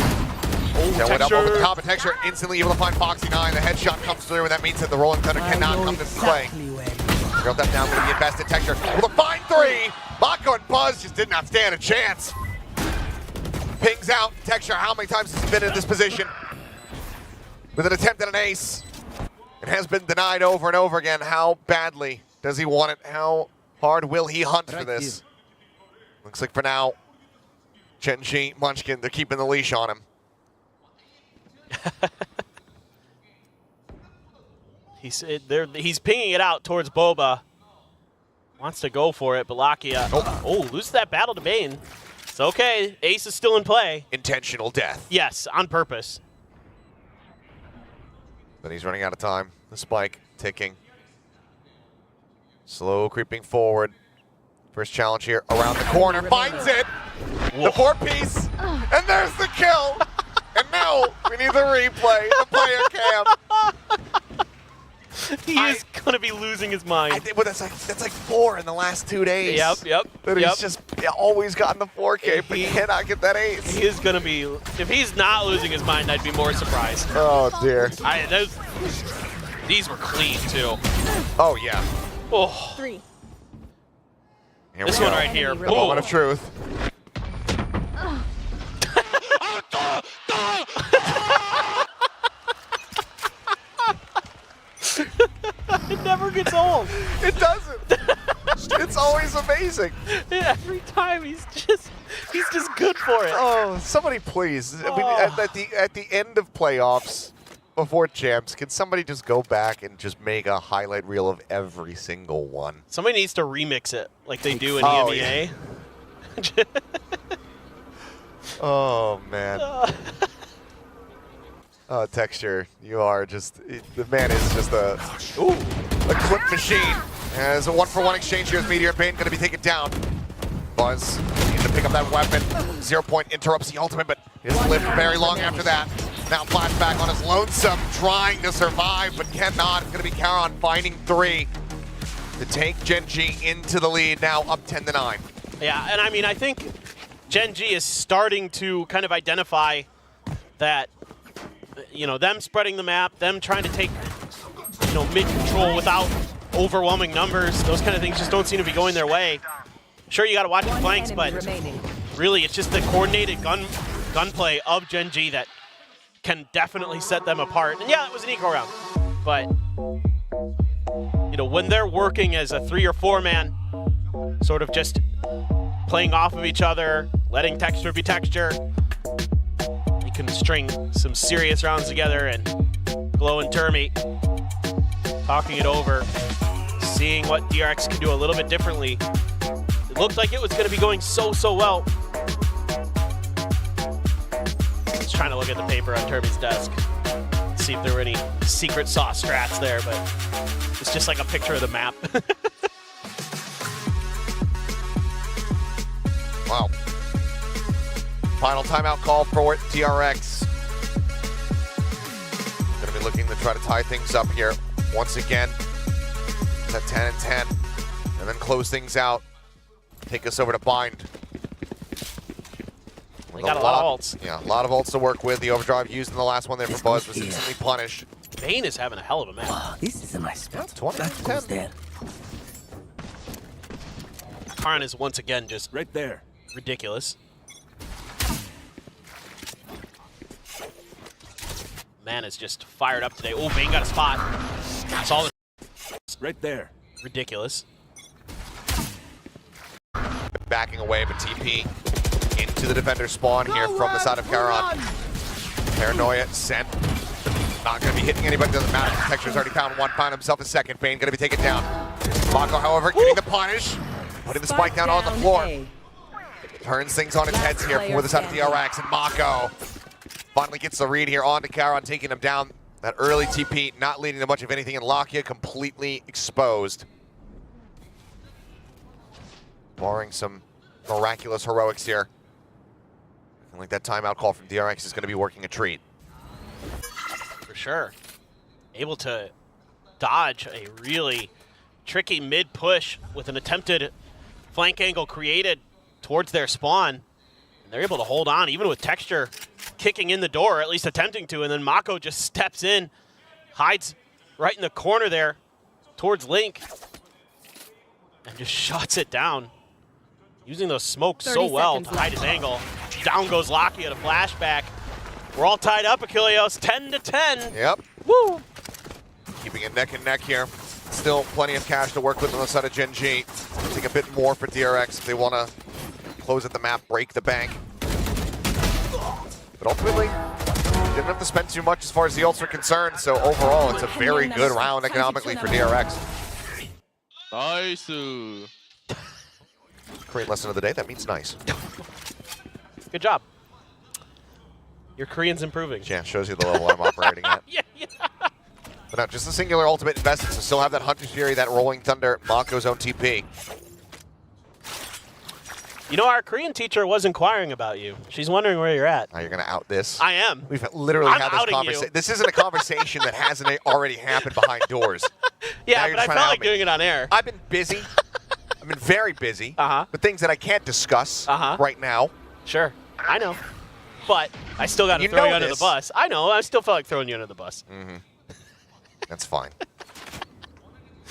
Oh, Yeah, went up Texture. over the top of Texture, instantly able to find Foxy 9. The headshot comes through, and that means that the Rolling Thunder cannot come to play. Drilled that down, going to be invested. Texture with a fine three. Mako and Buzz just did not stand a chance. Pings out. Texture, how many times has he been in this position? With an attempt at an ace. It has been denied over and over again. How badly does he want it? How hard will he hunt for this? Looks like for now, Gen G, Munchkin, they're keeping the leash on him. He's pinging it out towards Boba. Wants to go for it, but Lakia. Oh, loses that battle to Bane. It's okay. Ace is still in play. Intentional death. Yes, on purpose. But he's running out of time. The spike ticking. Slow creeping forward. First challenge here around the corner. Finds it. Whoa. The four-piece. And there's the kill. And now we need the replay. The player cam. He is going to be losing his mind. Well, that's like 4 in the last 2 days. Yep. That he's just always gotten the 4K, but he cannot get that ace. He is going to be, if he's not losing his mind, I'd be more surprised. Oh, dear. These were clean, too. Oh, yeah. Oh. 3. Here This we one go. right here. The moment of truth. It never gets old. It doesn't. It's always amazing. Every time he's just good for it. Oh, somebody please. I mean, at the end of playoffs, before champs, can somebody just go back and just make a highlight reel of every single one? Somebody needs to remix it like they do in Oh, EMEA. Yeah. Oh, man. Oh, Texture, you are just, the man is just a clip machine. As a 1-for-1 exchange here with Meteor and Bane going to be taken down. Buzz needs to pick up that weapon. 0 point interrupts the ultimate, but he doesn't live for very long after that. Now flashback on his lonesome, trying to survive, but cannot. It's going to be Charon finding 3 to take Gen G into the lead, now up 10-9. Yeah, and I mean, I think Gen G is starting to kind of identify that, you know, them spreading the map, them trying to take, you know, mid-control without overwhelming numbers, those kind of things just don't seem to be going their way. Sure, you got to watch the flanks, but really it's just the coordinated gunplay of Gen G that can definitely set them apart. And yeah, it was an eco round, but you know, when they're working as a 3 or 4 man, sort of just playing off of each other, letting Texture be Texture, you can string some serious rounds together. And Glow and Termy talking it over, seeing what DRX can do a little bit differently. It looked like it was going to be going so well. Just trying to look at the paper on Termy's desk, see if there were any secret sauce strats there, but it's just like a picture of the map. Wow. Final timeout call for DRX. Going to be looking to try to tie things up here once again. It's at 10-10. And then close things out. Take us over to Bind. They got a lot of ults. Yeah, a lot of ults to work with. The overdrive used in the last one there for Buzz was instantly punished. Bane is having a hell of a match. This is a nice spot. 20 That goes there. Karn is once again just Right there. ridiculous. Man is just fired up today. Oh, Bane got a spot. That's all. Right there. Ridiculous. Backing away, but TP into the defender spawn here from the side of Charon. Paranoia sent. Not going to be hitting anybody, doesn't matter. Texture's already found one, found himself a second. Bane going to be taken down. Mako, however, getting the punish. Putting the spike down on the floor. Turns things on its heads here for the side of DRX, and Mako finally gets the read here onto Charon, taking him down. That early TP not leading to much of anything, and Lakia completely exposed. Barring some miraculous heroics here. I think that timeout call from DRX is going to be working a treat. For sure. Able to dodge a really tricky mid push with an attempted flank angle created towards their spawn. And they're able to hold on, even with Texture kicking in the door, or at least attempting to, and then Mako just steps in, hides right in the corner there towards Link, and just shuts it down. Using those smokes so well to hide his angle. Down goes Locky at a flashback. We're all tied up, Achilleos, 10-10. Yep. Woo! Keeping it neck and neck here. Still plenty of cash to work with on the side of Gen G. Take a bit more for DRX if they want to close at the map, break the bank. But ultimately, didn't have to spend too much as far as the ults are concerned, so overall, it's a very good round economically for DRX. Nice. Korean lesson of the day, that means nice. Good job. Your Korean's improving. Yeah, shows you the level I'm operating at. Yeah. But now, just a singular ultimate investment, so still have that Hunter's Fury, that Rolling Thunder, Mako's own TP. You know, our Korean teacher was inquiring about you. She's wondering where you're at. Now you're going to out this. I am. We've literally I'm had this outing conversation. you. This isn't a conversation that hasn't already happened behind doors. Yeah, but I felt like doing it on air. I've been busy. I've been very busy with things that I can't discuss right now. Sure, I know. But I still got to throw you under the bus. I know, I still felt like throwing you under the bus. That's fine.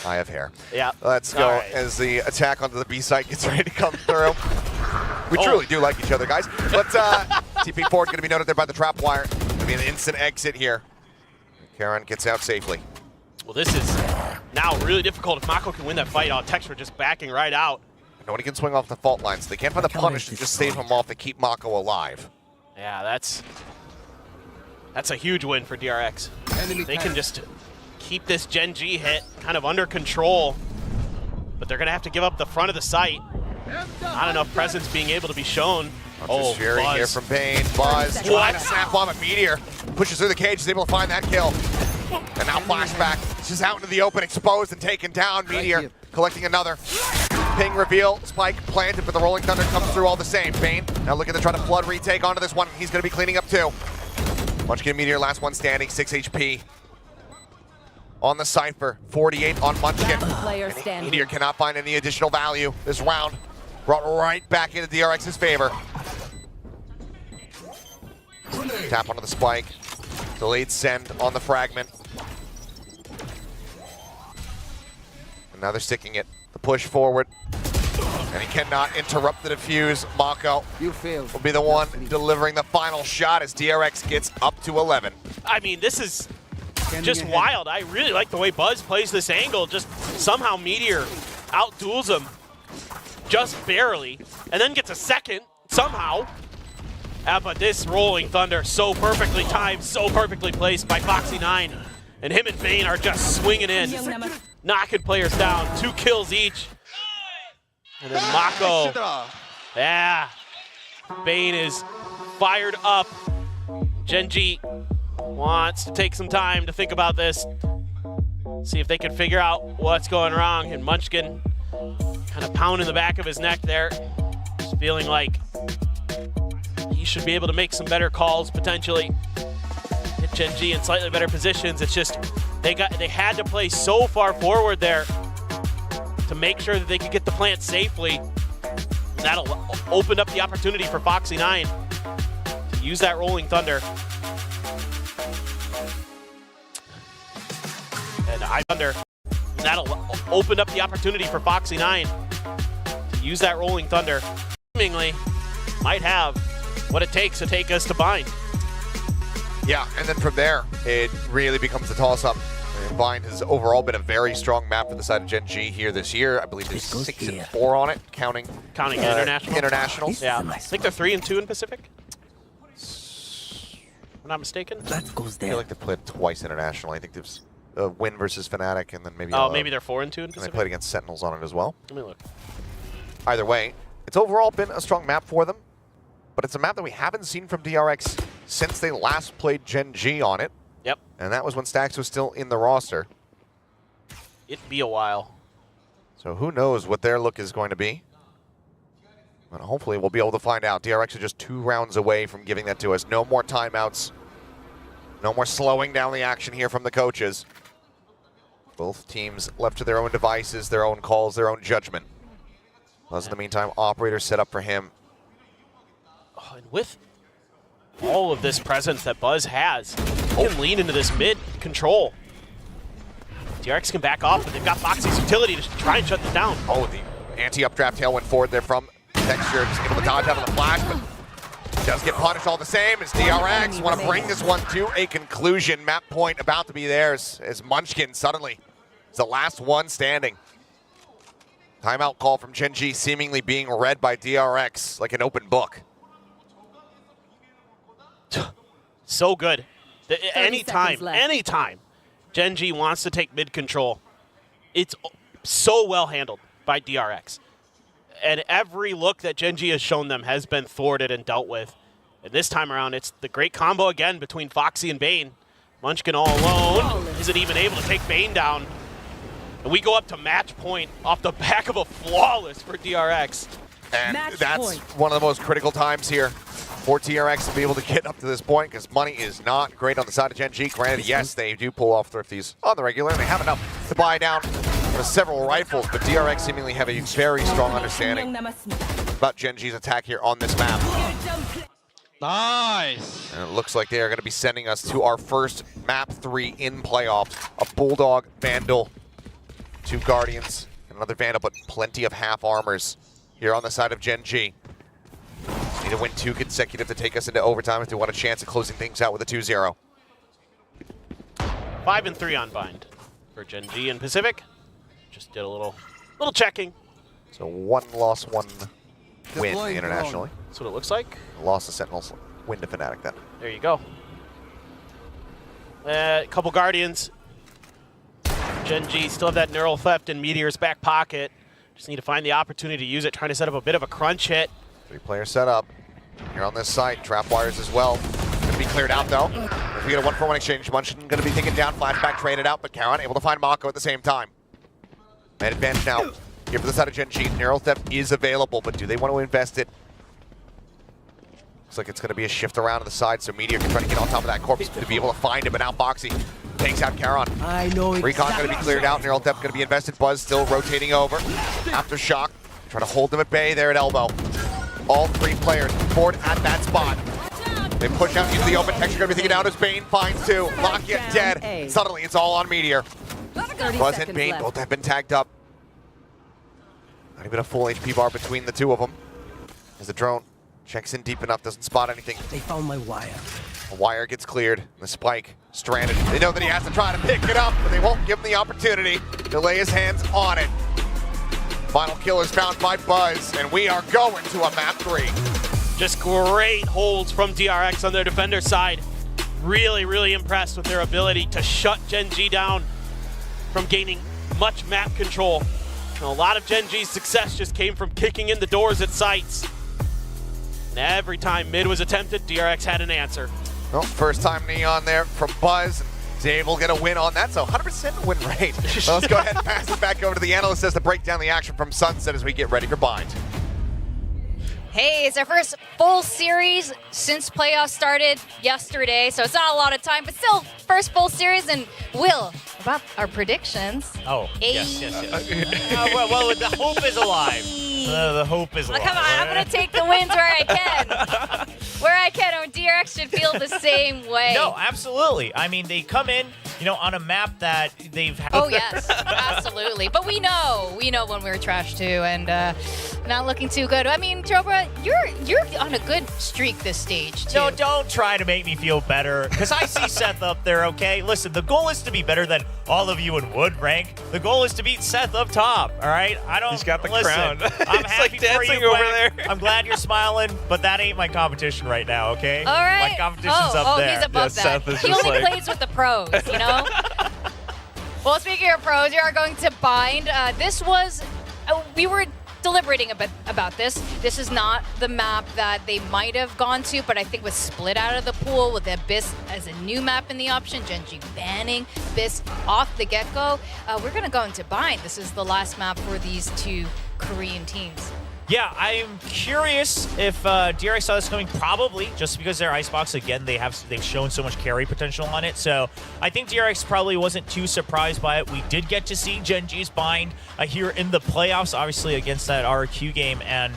I have hair. Yeah. Let's go as the attack onto the B site gets ready to come through. We truly do like each other, guys. But TP forward going to be noted there by the trap wire. Going to be an instant exit here. Charon gets out safely. Well, this is now really difficult. If Mako can win that fight, Texture just backing right out. Nobody can swing off the fault lines. So they can't find the punish to just save him off to keep Mako alive. Yeah, that's a huge win for DRX. They can just keep this Gen G hit kind of under control, but they're going to have to give up the front of the site. Not enough presence being able to be shown. Oh, Fury here from Bane. Buzz trying to snap on a Meteor. Pushes through the cage, is able to find that kill. And now flashback. Just out into the open, exposed and taken down. Meteor collecting another. Ping reveal, spike planted, but the Rolling Thunder comes through all the same. Bane now looking to try to flood retake onto this one. He's going to be cleaning up too. Munchkin Meteor, last one standing, 6 HP. On the Cypher, 48 on Munchkin. And Meteor cannot find any additional value this round. Brought right back into DRX's favor. Tap onto the spike. Delayed send on the fragment. And now they're sticking it. The push forward. And he cannot interrupt the defuse. Mako will be the one delivering the final shot as DRX gets up to 11. I mean, this is just wild. I really like the way Buzz plays this angle. Just somehow Meteor outduels him. Just barely. And then gets a second, somehow. But this Rolling Thunder, so perfectly timed, so perfectly placed by Foxy9. And him and Bane are just swinging in, knocking players down. 2 kills each. And then Mako. Yeah. Bane is fired up. Gen G wants to take some time to think about this. See if they can figure out what's going wrong. And Munchkin kind of pounding the back of his neck there. Just feeling like he should be able to make some better calls potentially. Hit Gen G in slightly better positions. It's just they had to play so far forward there to make sure that they could get the plant safely. That'll open up the opportunity for Foxy9 use that Rolling Thunder. And Thunder. That'll open up the opportunity for Foxy9 to use that Rolling Thunder. Seemingly might have what it takes to take us to Bind. Yeah, and then from there, it really becomes a toss-up. Bind has overall been a very strong map for the side of Gen G here this year. I believe there's 6-4 on it, counting internationals. Yeah, I think they're 3-2 in Pacific. If I'm not mistaken. I feel like they played twice international. I think there's a win versus Fnatic, and then maybe maybe they're 4-2 in Pacific. And they played against Sentinels on it as well. Let me look. Either way, it's overall been a strong map for them, but it's a map that we haven't seen from DRX since they last played Gen G on it. Yep. And that was when Stax was still in the roster. It'd be a while. So who knows what their look is going to be. But hopefully we'll be able to find out. DRX are just 2 rounds away from giving that to us. No more timeouts. No more slowing down the action here from the coaches. Both teams left to their own devices, their own calls, their own judgment. Buzz in the meantime, operator set up for him. Oh, and with all of this presence that Buzz has, he can lean into this mid control. DRX can back off, but they've got Foxy's utility to try and shut this down. Oh, the anti-updraft tailwind forward there from Texture. Just able to dodge out of the flash, but does get punished all the same as DRX want to bring this one to a conclusion. Map point about to be theirs as Munchkin suddenly is the last one standing. Timeout call from Gen G seemingly being read by DRX like an open book. So good. Anytime Gen G wants to take mid control, it's so well handled by DRX. And every look that Gen G has shown them has been thwarted and dealt with. And this time around, it's the great combo again between Foxy and Bane. Munchkin all alone isn't even able to take Bane down. And we go up to match point off the back of a flawless for DRX. And that's one of the most critical times here for TRX to be able to get up to this point, because money is not great on the side of Gen G. Granted, yes, they do pull off thrifties on the regular, and they have enough to buy down several rifles, but DRX seemingly have a very strong understanding about Gen G's attack here on this map. Nice! And it looks like they are going to be sending us to our first map 3 in playoffs. A Bulldog, Vandal, 2 Guardians, and another Vandal, but plenty of half armors here on the side of Gen G. Need to win 2 consecutive to take us into overtime if they want a chance at closing things out with a 2-0. 5-3 on Bind for Gen G and Pacific. Just did a little checking. So 1 loss, 1 win internationally. That's what it looks like. Loss to Sentinels, win to Fnatic then. There you go. A couple Guardians. Gen G still have that Neural Theft in Meteor's back pocket. Just need to find the opportunity to use it, trying to set up a bit of a crunch hit. 3-player setup here on this site. Trap wires as well. Going to be cleared out though. If we get a 1-for-1 exchange, Munchkin going to be taken down. Flashback traded out, but Karon able to find Mako at the same time. Man advantage now. Here for the side of Gen G. Neural Theft is available, but do they want to invest it? Looks like it's going to be a shift around to the side, so Meteor can try to get on top of that corpse to be able to find it, but now Foxy takes out Karon. Recon going to be cleared out. Neural Theft going to be invested. Buzz still rotating over. Aftershock trying to hold them at bay there at elbow. All 3 players forward at that spot. They push out into the open. Texture going to be taken down as Bane finds 2. Lockett dead. Suddenly it's all on Meteor. Buzz and Bane both have been tagged up. Not even a full HP bar between the 2 of them. As the drone checks in deep enough, doesn't spot anything. They found my wire. The wire gets cleared. The Spike stranded. They know that he has to try to pick it up, but they won't give him the opportunity to lay his hands on it. Final kill is found by Buzz, and we are going to a map 3. Just great holds from DRX on their defender side. Really, really impressed with their ability to shut Gen G down from gaining much map control. And a lot of Gen G's success just came from kicking in the doors at sites. And every time mid was attempted, DRX had an answer. Well, first time Neon there from Buzz. He's able to get a win on that, so 100% win rate. So let's go ahead and pass it back over to the analyst as to break down the action from Sunset as we get ready for Bind. Hey, it's our first full series since playoffs started yesterday, so it's not a lot of time, but still, first full series. And Will, about our predictions. Oh, yes. Well, the hope is alive. The hope is alive. Come on, I'm going to take the wins where I can. Where I can. I'm DRX. DRX should feel the same way. No, absolutely. I mean, they come in, on a map that they've had. Oh, yes, absolutely. But we know when we're trash too, and not looking too good. I mean, Joba, you're on a good streak this stage too. No, don't try to make me feel better, because I see Seth up there, okay? Listen, the goal is to be better than all of you in Wood rank. The goal is to beat Seth up top, all right? He's got the crown. I'm It's happy like dancing for you, over Gwen. there. I'm glad you're smiling, but that ain't my competition right now, okay? All right. My competition's up there. He's above Yeah, that. Seth is He just only like- plays with the pros, Well, speaking of pros, you are going to Bind. This was, we were deliberating a bit about this. This is not the map that they might have gone to, but I think was split out of the pool with Abyss as a new map in the option, Gen.G banning Abyss off the get-go. We're going to go into Bind. This is the last map for these two Korean teams. Yeah, I'm curious if DRX saw this coming. Probably, just because their Icebox, again, they've shown so much carry potential on it. So I think DRX probably wasn't too surprised by it. We did get to see Gen.G's Bind here in the playoffs, obviously against that RQ game. And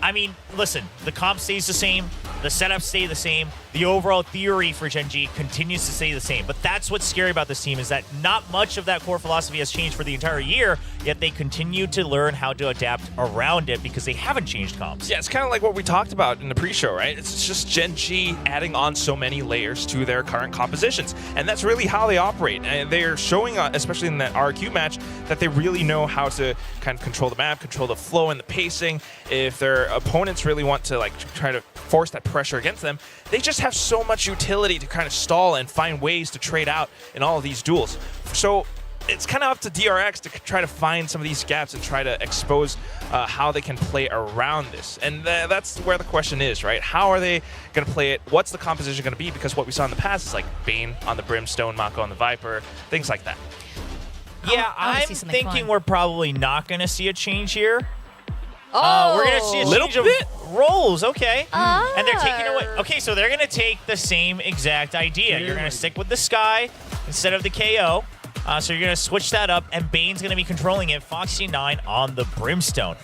I mean, listen, the comp stays the same, the setups stay the same, the overall theory for Gen.G continues to stay the same. But that's what's scary about this team, is that not much of that core philosophy has changed for the entire year, yet they continue to learn how to adapt around it because they haven't changed comps. Yeah, it's kind of like what we talked about in the pre-show, right? It's just Gen.G adding on so many layers to their current compositions, and that's really how they operate. And they're showing, especially in that RQ match, that they really know how to kind of control the map, control the flow and the pacing. If their opponents really want to try to force that pressure against them, they just have so much utility to kind of stall and find ways to trade out in all of these duels. So it's kind of up to DRX to try to find some of these gaps and try to expose how they can play around this. And that's where the question is, right? How are they going to play it? What's the composition going to be? Because what we saw in the past is like Bane on the Brimstone, Mako on the Viper, things like that. Yeah, I I'm thinking fun. we're probably not going to see a change here. Oh, we're going to see a Little change bit? of roles, okay. Ah. And they're taking away. Okay, so they're going to take the same exact idea. You're going to stick with the Sky instead of the KO. So you're going to switch that up, and Bane's going to be controlling it. Foxy9 on the Brimstone.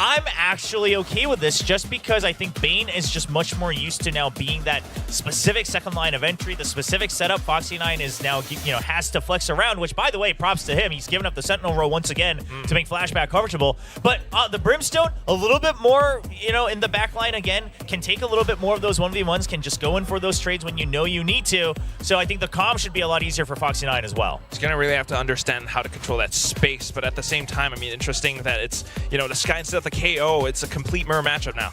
I'm actually okay with this just because I think Bane is just much more used to now being that specific second line of entry, the specific setup Foxy9 is now, has to flex around, which, by the way, props to him. He's given up the Sentinel role once again to make Flashback coverageable. But the Brimstone, a little bit more, in the back line again, can take a little bit more of those 1v1s, can just go in for those trades when you know you need to. So I think the comm should be a lot easier for Foxy9 as well. He's going to really have to understand how to control that space, but at the same time, I mean, interesting that it's, the Sky instead of the KO, it's a complete mirror matchup now.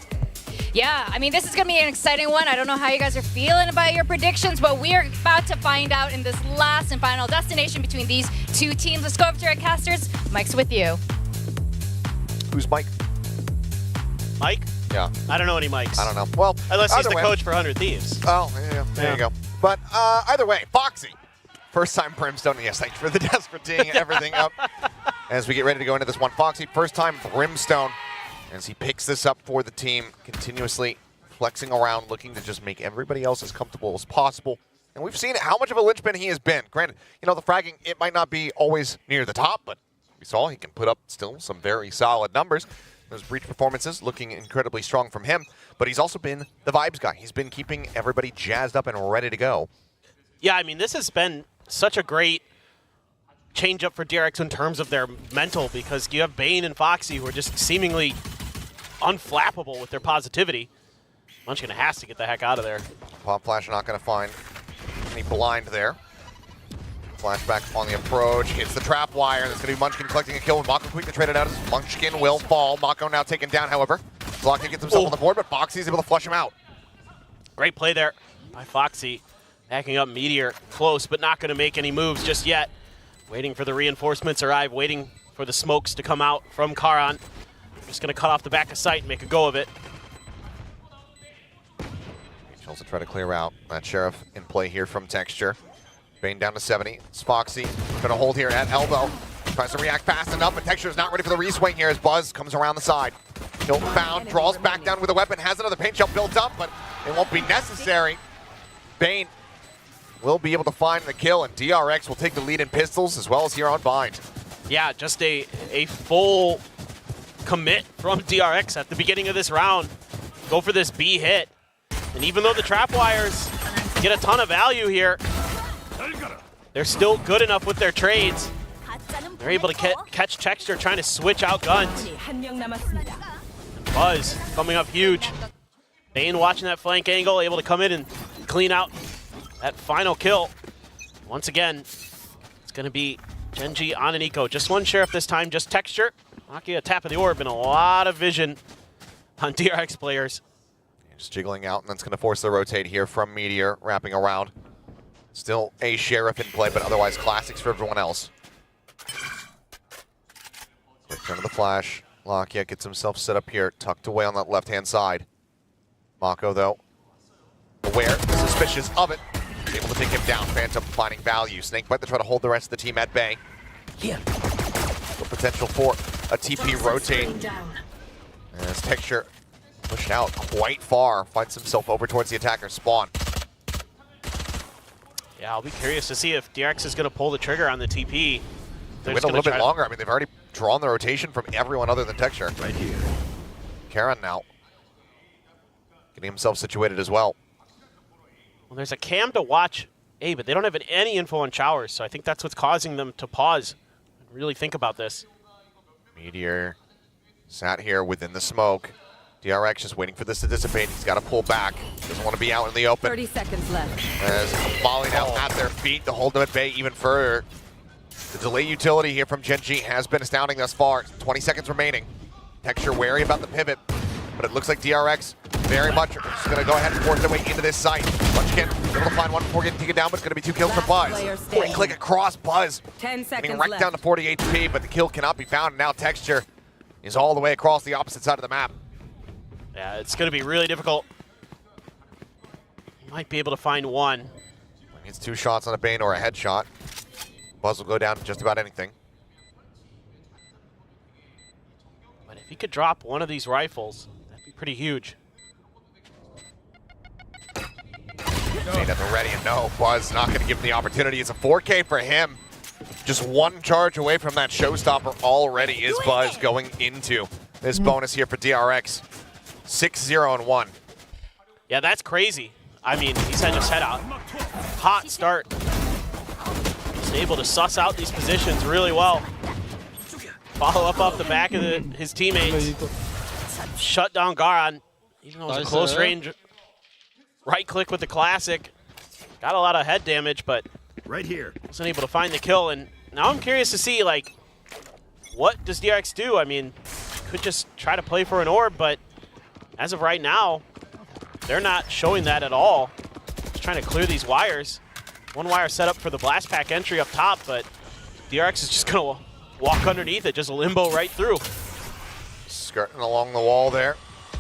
Yeah, I mean, this is going to be an exciting one. I don't know how you guys are feeling about your predictions, but we are about to find out in this last and final destination between these two teams. Let's go over to our casters. Mike's with you. Who's Mike? Mike? Yeah. I don't know any Mikes. I don't know. Well, Unless he's either the way. coach for 100 Thieves. Oh, yeah, there you go. But either way, Foxy. First time Brimstone. Yes, thanks for the desperate teeing everything up. As we get ready to go into this one, Foxy, first time Brimstone. As he picks this up for the team, continuously flexing around, looking to just make everybody else as comfortable as possible. And we've seen how much of a linchpin he has been. Granted, the fragging, it might not be always near the top, but we saw he can put up still some very solid numbers. Those breach performances looking incredibly strong from him, but he's also been the vibes guy. He's been keeping everybody jazzed up and ready to go. Yeah, I mean, this has been such a great change up for DRX in terms of their mental, because you have Bane and Foxy who are just seemingly unflappable with their positivity. Munchkin has to get the heck out of there. Pop Flash not going to find any blind there. Flashback on the approach, hits the trap wire. That's going to be Munchkin collecting a kill, and Mako quickly traded out as Munchkin will fall. Mako now taken down, however. Zlaka gets himself on the board, but Foxy's able to flush him out. Great play there by Foxy. Backing up Meteor close, but not going to make any moves just yet. Waiting for the reinforcements arrive, waiting for the smokes to come out from Karan. Just going to cut off the back of sight and make a go of it. He'll also try to clear out that Sheriff in play here from Texture. Bane down to 70. It's Foxy going to hold here at elbow. Tries to react fast enough, but Texture's not ready for the reswing here as Buzz comes around the side. Hilt found, draws back down with a weapon, has another paint shell built up, but it won't be necessary. Bane will be able to find the kill, and DRX will take the lead in pistols as well as here on Bind. Yeah, just a full commit from DRX at the beginning of this round. Go for this B hit. And even though the trap wires get a ton of value here, they're still good enough with their trades. They're able to catch Texture trying to switch out guns. Buzz coming up huge. Bane watching that flank angle, able to come in and clean out that final kill. Once again, it's going to be Gen.G on an eco. Just one sheriff this time, just Texture. Knocking a tap of the orb and a lot of vision on DRX players. Just jiggling out, and that's going to force the rotate here from Meteor, wrapping around. Still a sheriff in play, but otherwise classics for everyone else. Quick turn of the flash. Lakia gets himself set up here, tucked away on that left-hand side. Mako, though, aware, suspicious of it, able to take him down. Phantom finding value. Snakebite to try to hold the rest of the team at bay. Here. The potential for a TP rotate. As Texture pushed out quite far, finds himself over towards the attacker spawn. Yeah, I'll be curious to see if DRX is going to pull the trigger on the TP. They wait a little bit longer. I mean, they've already drawn the rotation from everyone other than Texture. Right here. Karan now getting himself situated as well. Well, there's a cam to watch A, but they don't have any info on Showers, so I think that's what's causing them to pause and really think about this. Meteor sat here within the smoke. DRX just waiting for this to dissipate. He's got to pull back. Doesn't want to be out in the open. 30 seconds left. As Molly now at their feet to hold them at bay even further. The delay utility here from Gen.G has been astounding thus far. 20 seconds remaining. Texture wary about the pivot, but it looks like DRX very much just going to go ahead and force their way into this site. Munchkin able to find one before getting taken down, but it's going to be 2 kills for Buzz. Quick click across Buzz. 10 seconds getting wrecked left. down to 40 HP, but the kill cannot be found. And now Texture is all the way across the opposite side of the map. Yeah, it's going to be really difficult. Might be able to find one. Needs 2 shots on a Bane or a headshot. Buzz will go down to just about anything. But if he could drop one of these rifles, that'd be pretty huge. Bane at the ready, and no, Buzz not going to give him the opportunity. It's a 4K for him. Just one charge away from that showstopper already is Buzz going into this bonus here for DRX. 6-0-1. Yeah, that's crazy. I mean, he's just had a hot start. He's able to suss out these positions really well. Follow up off the back of his teammates. Shut down Garan. Even though it was a close range. Right click with the classic. Got a lot of head damage, but right here. Wasn't able to find the kill. And now I'm curious to see, like, what does DRX do? I mean, could just try to play for an orb, but as of right now, they're not showing that at all. Just trying to clear these wires. One wire set up for the blast pack entry up top, but DRX is just going to walk underneath it, just limbo right through. Skirting along the wall there.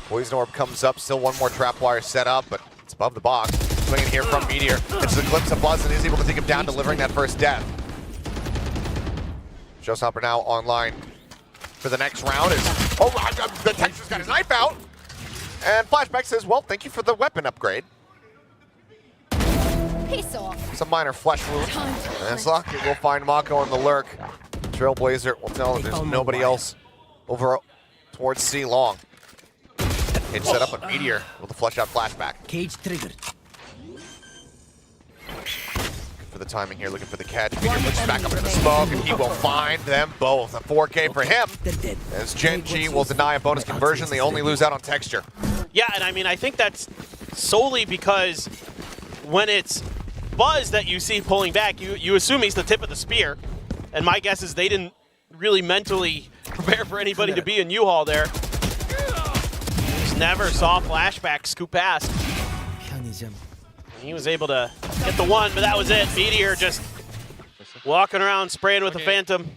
Poison orb comes up, still one more trap wire set up, but it's above the box. Swinging here from Meteor. It's the glimpse of Buzz and is able to take him down, delivering that first death. Showstopper now online for the next round. The Texture's got his knife out. And Flashback says, well, thank you for the weapon upgrade. Peace off. It's a minor flesh wound. And it's lucky we'll find Mako in the lurk. Trailblazer will tell him there's nobody else over towards C long. Hit set up a Meteor with a flush out Flashback. Cage triggered. For the timing here, looking for the catch. Meteor pushes back up into the smoke, and he will find them both. A 4K for him, as Gen.G will deny a bonus conversion. They only lose out on Texture. Yeah, and I mean, I think that's solely because when it's Buzz that you see pulling back, you assume he's the tip of the spear. And my guess is they didn't really mentally prepare for anybody to be in U-Haul there. Just never saw Flashback scoop past. He was able to get the one, but that was it. Meteor just walking around, spraying with the Phantom,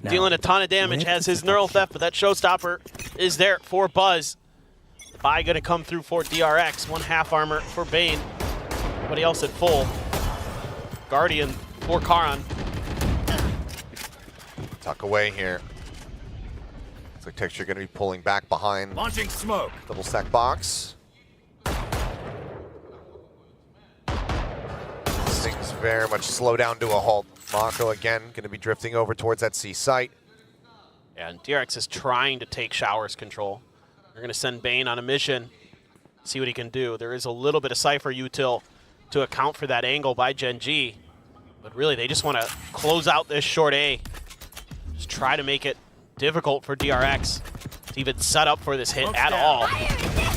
dealing a ton of damage, has his neural theft, but that showstopper is there for Buzz. Buy gonna come through for DRX, 1 half armor for Bane. Everybody else at full. Guardian for Karan. Tuck away here. Looks like Texture gonna be pulling back behind. Launching smoke. Double stack box. Things very much slow down to a halt. Mako again going to be drifting over towards that C site. Yeah, and DRX is trying to take Showers control. They're going to send Bane on a mission. See what he can do. There is a little bit of Cypher util to account for that angle by Gen G. But really, they just want to close out this short A. Just try to make it difficult for DRX to even set up for this hit at all.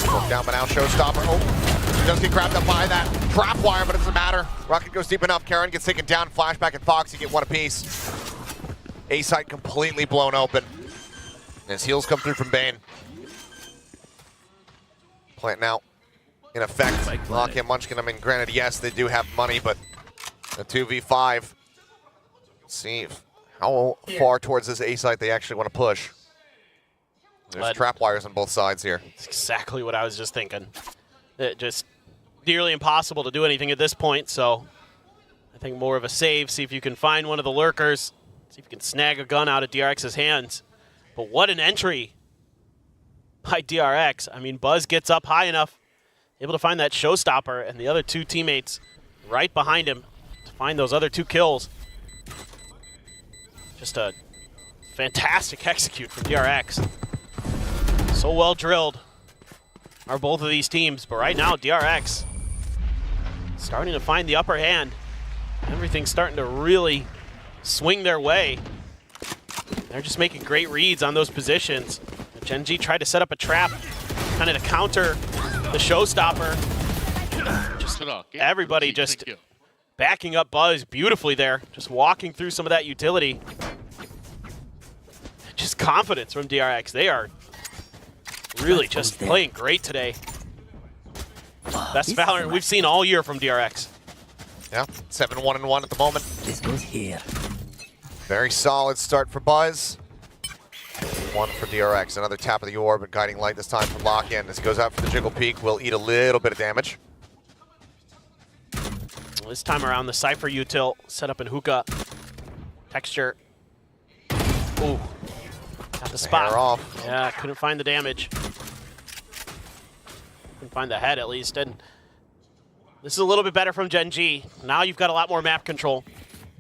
Broke down, but now Showstopper. Oh, he does get grabbed up by that trap wire, but it doesn't matter. Rocket goes deep enough. Karen gets taken down. Flashback and Foxy get one apiece. A site completely blown open. As heals come through from Bane. Plant now, in effect. Lock and Munchkin, I mean, granted, yes, they do have money, but a 2v5. Let's see how far towards this A site they actually want to push. There's trap wires on both sides here. That's exactly what I was just thinking. It just nearly impossible to do anything at this point, so I think more of a save. See if you can find one of the lurkers. See if you can snag a gun out of DRX's hands. But what an entry by DRX. I mean, Buzz gets up high enough, able to find that showstopper, and the other two teammates right behind him to find those other 2 kills. Just a fantastic execute from DRX. So well drilled are both of these teams, but right now DRX starting to find the upper hand. Everything's starting to really swing their way. They're just making great reads on those positions. Gen G tried to set up a trap, kind of to counter the showstopper. Just everybody just backing up Buzz beautifully there, just walking through some of that utility. Just confidence from DRX. They are really just playing great today. Best Valorant we've seen all year from DRX. Yeah, 7-1-1 at the moment. This goes here. Very solid start for Buzz. 1 for DRX. Another tap of the orb and guiding light this time from Lock-In. As he goes out for the jiggle peek, will eat a little bit of damage. Well, this time around, the Cypher util set up in hookah. Texture. Ooh. Got the spot. Hair off. Yeah, couldn't find the damage. Couldn't find the head, at least. And this is a little bit better from Gen G. Now you've got a lot more map control.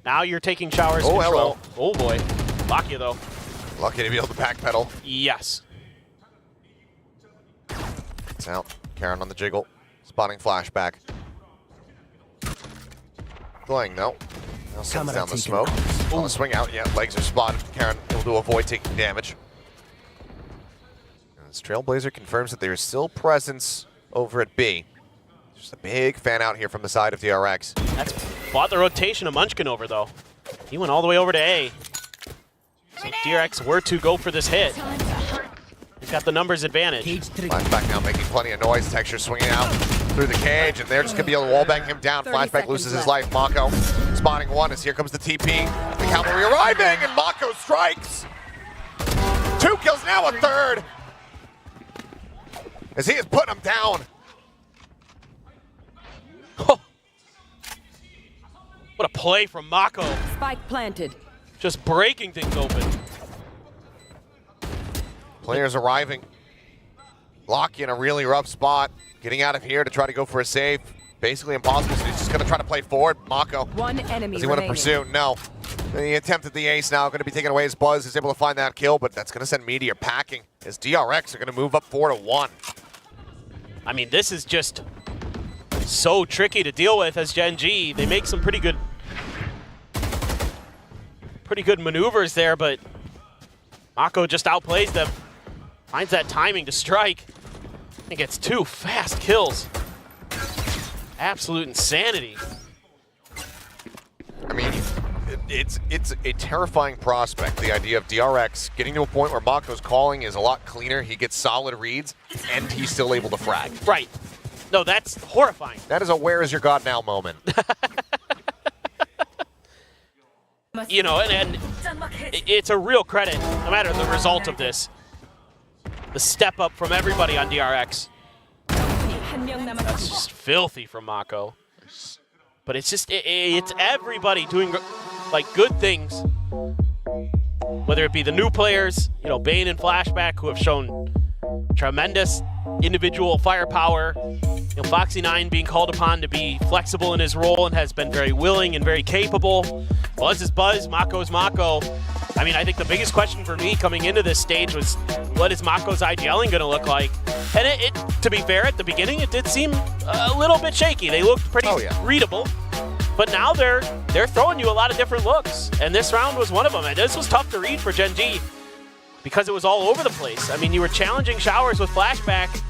Now you're taking showers control. Hello. Oh, boy. Lakia, though. Lucky to be able to backpedal. Yes. It's out. Karen on the jiggle. Spotting flashback. Going, no. Now sends down the smoke. On the swing out, yeah, legs are spotted. Karen able to avoid taking damage. And this Trailblazer confirms that there is still presence over at B. Just a big fan out here from the side of DRX. That's bought the rotation of Munchkin over, though. He went all the way over to A. So if DRX were to go for this hit, they've got the numbers advantage. Flashback now making plenty of noise. Texture swinging out through the cage, and they're just going to be able to wallbang him down. Flashback loses his life. Mako spotting one as here comes the TP. The cavalry arriving, and Mako strikes. 2 kills, now a third. As he is putting him down. Oh. What a play from Mako. Spike planted. Just breaking things open. Players arriving. Lock in a really rough spot. Getting out of here to try to go for a save. Basically impossible, so he's just going to try to play forward. Mako. One enemy does he want to pursue? No. The attempt at the ace now going to be taken away as Buzz is able to find that kill, but that's going to send Meteor packing as DRX are going to move up 4-1. I mean, this is just so tricky to deal with as Gen G. They make some pretty good maneuvers there, but Mako just outplays them. Finds that timing to strike and gets 2 fast kills. Absolute insanity. I mean, it's a terrifying prospect, the idea of DRX getting to a point where Mako's calling is a lot cleaner. He gets solid reads, and he's still able to frag. Right. No, that's horrifying. That is a where is your god now moment. You know, and it's a real credit, no matter the result of this. The step up from everybody on DRX. That's just filthy from Mako. But it's just, it's everybody doing like good things. Whether it be the new players, you know, Bane and Flashback, who have shown tremendous individual firepower. You know, Foxy9 being called upon to be flexible in his role and has been very willing and very capable. Buzz is Buzz, Mako is Mako. I mean, I think the biggest question for me coming into this stage was, what is Mako's IGLing going to look like? And it, to be fair, at the beginning, it did seem a little bit shaky. They looked pretty readable, but now they're throwing you a lot of different looks, and this round was one of them. And this was tough to read for Gen G because it was all over the place. I mean, you were challenging Showers with flashback,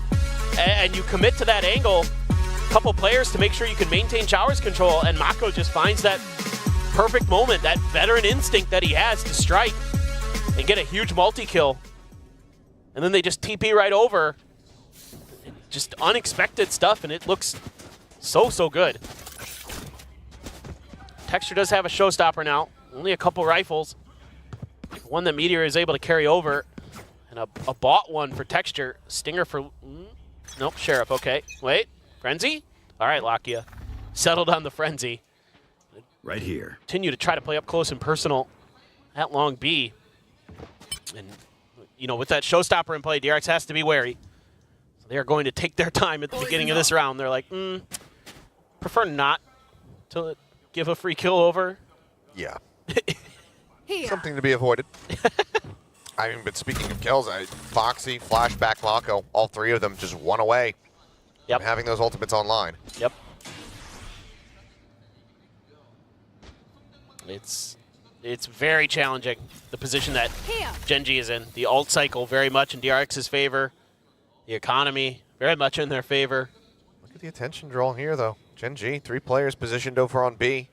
and you commit to that angle, a couple players to make sure you can maintain Showers control, and Mako just finds that perfect moment, that veteran instinct that he has to strike and get a huge multi-kill. And then they just TP right over. Just unexpected stuff, and it looks so good. Texture does have a showstopper now. Only a couple rifles. One that Meteor is able to carry over. And a bought one for Texture. Stinger for... nope, Sheriff. Okay. Wait. Frenzy? All right, Lakia. Settled on the Frenzy. Right here. Continue to try to play up close and personal at Long B. And, you know, with that showstopper in play, DRX has to be wary. So they are going to take their time at the beginning of this round. They're like, prefer not to give a free kill over. Yeah. Something to be avoided. I mean, but speaking of kills, Foxy, Flashback, Mako, all three of them just one away from having those ultimates online. Yep. It's very challenging, the position that Gen G is in. The ult cycle very much in DRX's favor. The economy very much in their favor. Look at the attention draw here, though. Gen G, 3 players positioned over on B.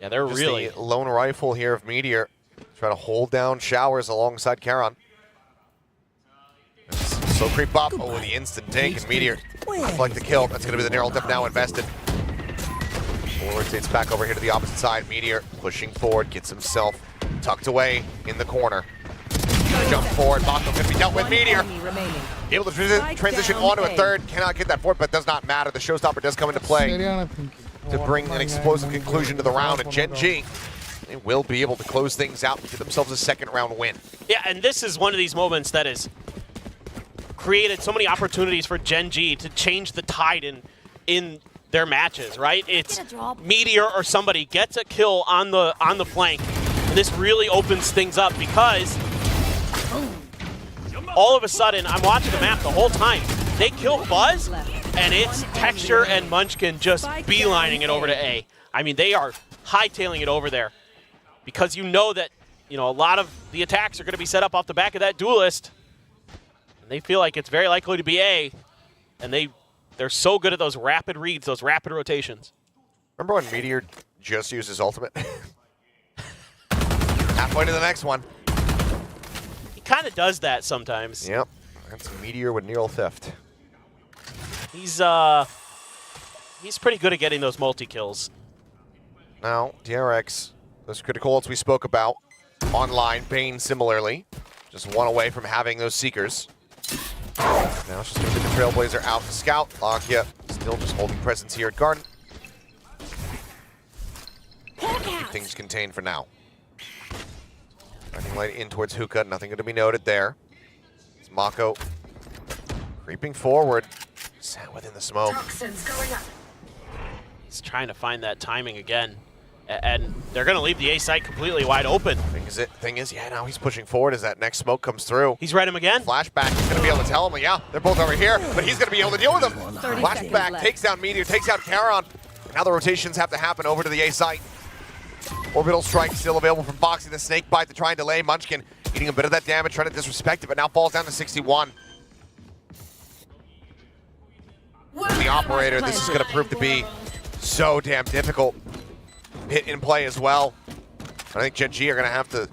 Yeah, they're just really... the lone rifle here of Meteor. Trying to hold down Showers alongside Charon. So creep up. Oh, the instant take, and Meteor like the kill. That's going to be the narrow tip now invested. Rotates back over here to the opposite side. Meteor pushing forward, gets himself tucked away in the corner. Jump forward, Mako going to be dealt with. Meteor able to transition onto a third. Cannot get that forward, but does not matter. The showstopper does come into play to bring an explosive conclusion to the round. And Gen G, they will be able to close things out and get themselves a second round win. Yeah, and this is one of these moments that has created so many opportunities for Gen G to change the tide in their matches, right? It's Meteor or somebody gets a kill on the flank, and this really opens things up because all of a sudden, I'm watching the map the whole time. They kill Buzz, and it's Texture and Munchkin just beelining it over to A. I mean, they are hightailing it over there because you know that, you know, a lot of the attacks are going to be set up off the back of that duelist, and they feel like it's very likely to be A, and they're so good at those rapid reads, those rapid rotations. Remember when Meteor just used his ultimate? Halfway to the next one. He kind of does that sometimes. Yep. That's Meteor with Neural Theft. He's pretty good at getting those multi-kills. Now, DRX, those critical ults we spoke about. Online, Bane similarly. Just one away from having those Seekers. Now it's just going to be the Trailblazer out to scout. Lakia still just holding presence here at Garden. Keep things contained for now. Running light in towards Hookah. Nothing going to be noted there. It's Mako creeping forward. Sat within the smoke. He's trying to find that timing again. And they're going to leave the A site completely wide open. Thing is, yeah, now he's pushing forward as that next smoke comes through. He's read him again. Flashback is going to be able to tell him, yeah, they're both over here, but he's going to be able to deal with them. Flashback takes down Meteor, takes out Charon. Now the rotations have to happen over to the A site. Orbital Strike still available from Foxy. The Snake Bite to try and delay. Munchkin eating a bit of that damage, trying to disrespect it, but now falls down to 61. The Operator, this is going to prove to be so damn difficult. Hit in play as well. I think Gen G are going to have to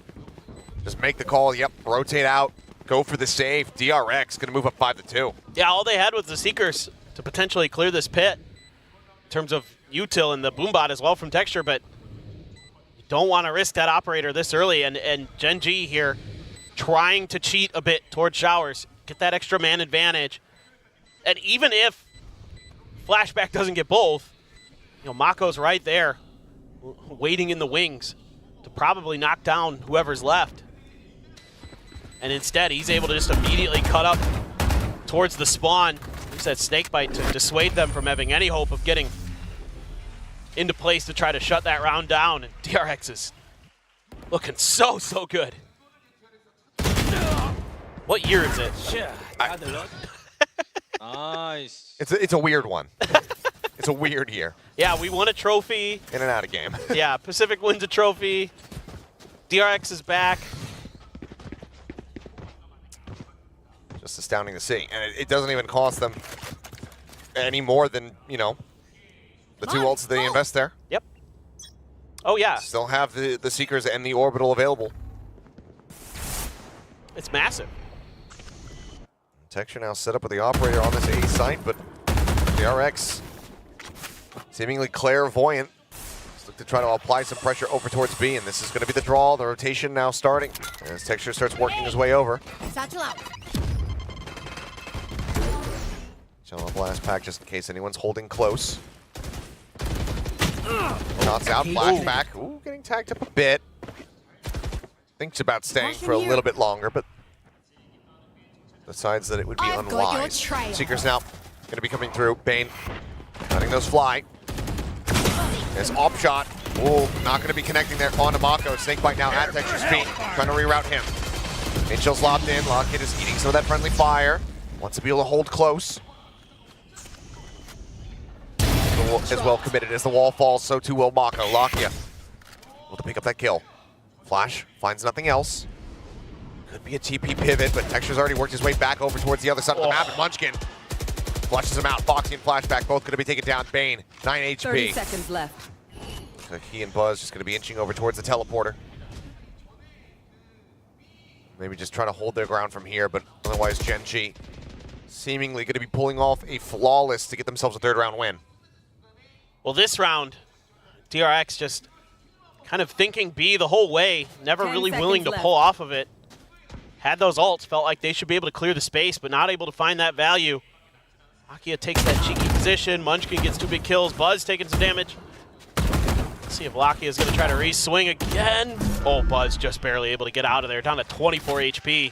just make the call. Yep, rotate out, go for the save. DRX going to move up 5-2. Yeah, all they had was the Seekers to potentially clear this pit in terms of util and the Boombot as well from Texture, but you don't want to risk that Operator this early. And Gen G here trying to cheat a bit towards Showers, get that extra man advantage. And even if Flashback doesn't get both, you know, Mako's right there, waiting in the wings to probably knock down whoever's left. And instead, he's able to just immediately cut up towards the spawn. Use that snakebite to dissuade them from having any hope of getting into place to try to shut that round down. And DRX is looking so good. What year is it? Nice. It's a weird one. It's a weird year. Yeah, we won a trophy. In and out of game. Yeah, Pacific wins a trophy. DRX is back. Just astounding to see. And it doesn't even cost them any more than, you know, the 2 ults they invest there. Yep. Oh, yeah. Still have the Seekers and the Orbital available. It's massive. Texture now set up with the Operator on this A site, but DRX seemingly clairvoyant. Let's look to try to apply some pressure over towards B, and this is going to be the draw. The rotation now starting as Texture starts working his way over. Satchel out. Channel blast pack just in case anyone's holding close. Shots out, flashback. Ooh, getting tagged up a bit. Thinks about staying for a little bit longer, but decides that it would be unwise. Seekers now going to be coming through. Bane letting those fly. There's op shot. Ooh, not going to be connecting there onto Mako. Snakebite now at Texture's feet, trying to reroute him. Mitchell's locked in. Lockett is eating some of that friendly fire. Wants to be able to hold close. As well committed as the wall falls, so too will Mako. Lakia able to pick up that kill. Flash finds nothing else. Could be a TP pivot, but Texture's already worked his way back over towards the other side of the map, and Munchkin flushes him out. Foxy and Flashback both going to be taken down. Bane, 9 HP. 30 seconds left. So he and Buzz just going to be inching over towards the teleporter. Maybe just trying to hold their ground from here, but otherwise Gen G seemingly going to be pulling off a flawless to get themselves a 3rd round win. Well, this round, DRX just kind of thinking B the whole way, never really willing to pull off of it. Had those ults, felt like they should be able to clear the space, but not able to find that value. Lakia takes that cheeky position. Munchkin gets 2 big kills. Buzz taking some damage. Let's see if Lakia is going to try to re-swing again. Oh, Buzz just barely able to get out of there, down to 24 HP.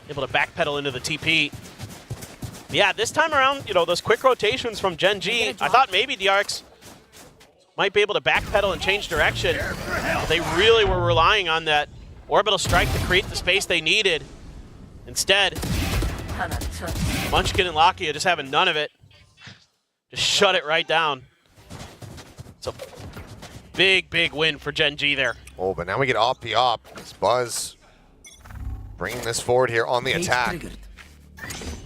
Able to backpedal into the TP. Yeah, this time around, you know, those quick rotations from Gen G, I thought maybe DRX might be able to backpedal and change direction. But they really were relying on that orbital strike to create the space they needed. Instead, Munchkin and Lakia just having none of it. Just shut it right down. It's a big win for Gen G there. Oh, but now we get op the op. It's Buzz bringing this forward here on the attack.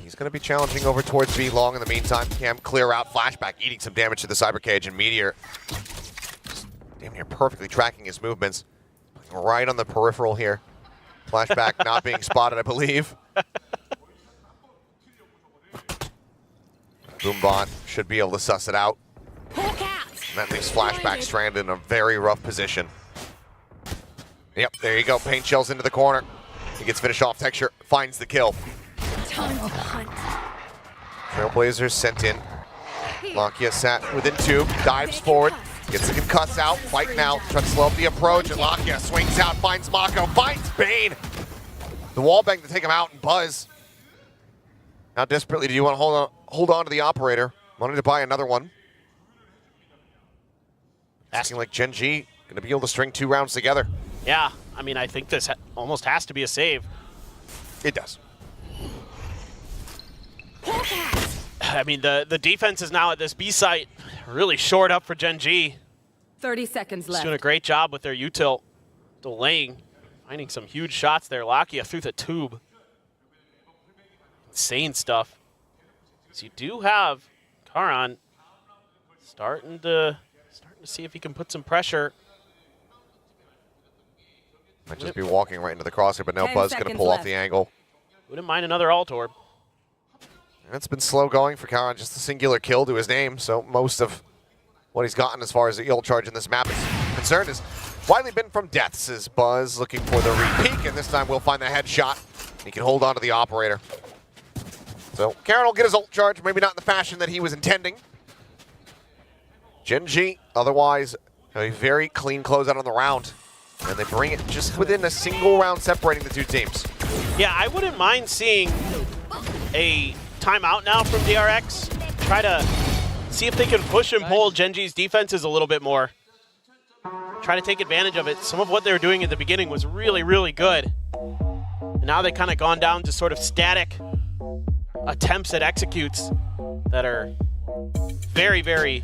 He's going to be challenging over towards B long in the meantime. Cam clear out. Flashback eating some damage to the Cyber Cage, and Meteor just damn near perfectly tracking his movements. Right on the peripheral here. Flashback not being spotted, I believe. Boombot should be able to suss it out. And that leaves Flashback stranded in a very rough position. Yep, there you go. Paint shells into the corner. He gets finished off. Texture finds the kill. Trailblazers sent in. Lakia sat within 2, dives forward, gets the concuss out, fight now, trying to slow up the approach, and Lakia swings out, finds Mako, finds Bane. The wall bang to take him out, and Buzz. How desperately do you want to hold on to the Operator? Wanting to buy another one. Asking like Gen G, going to be able to string 2 rounds together. Yeah, I mean, I think this almost has to be a save. It does. I mean, the defense is now at this B site really shored up for Gen G. 30 seconds Just left. doing a great job with their util, delaying, finding some huge shots there. Lakia through the tube. Insane stuff. So you do have Karan starting to see if he can put some pressure. Might just be walking right into the crosshair, but now Buzz going to pull off the angle. Wouldn't mind another alt orb. And it's been slow going for Karan, just a singular kill to his name, so most of what he's gotten as far as the ult charge in this map is concerned has widely been from deaths, as Buzz looking for the re-peek, and this time we'll find the headshot. He can hold on to the Operator. So Karan will get his ult charge, maybe not in the fashion that he was intending. Gen G, otherwise, a very clean closeout on the round, and they bring it just within a single round separating the 2 teams. Yeah, I wouldn't mind seeing a timeout now from DRX. Try to see if they can push and pull Genji's defenses a little bit more. Try to take advantage of it. Some of what they were doing at the beginning was really, really good. And now they kind of gone down to sort of static attempts at executes that are very, very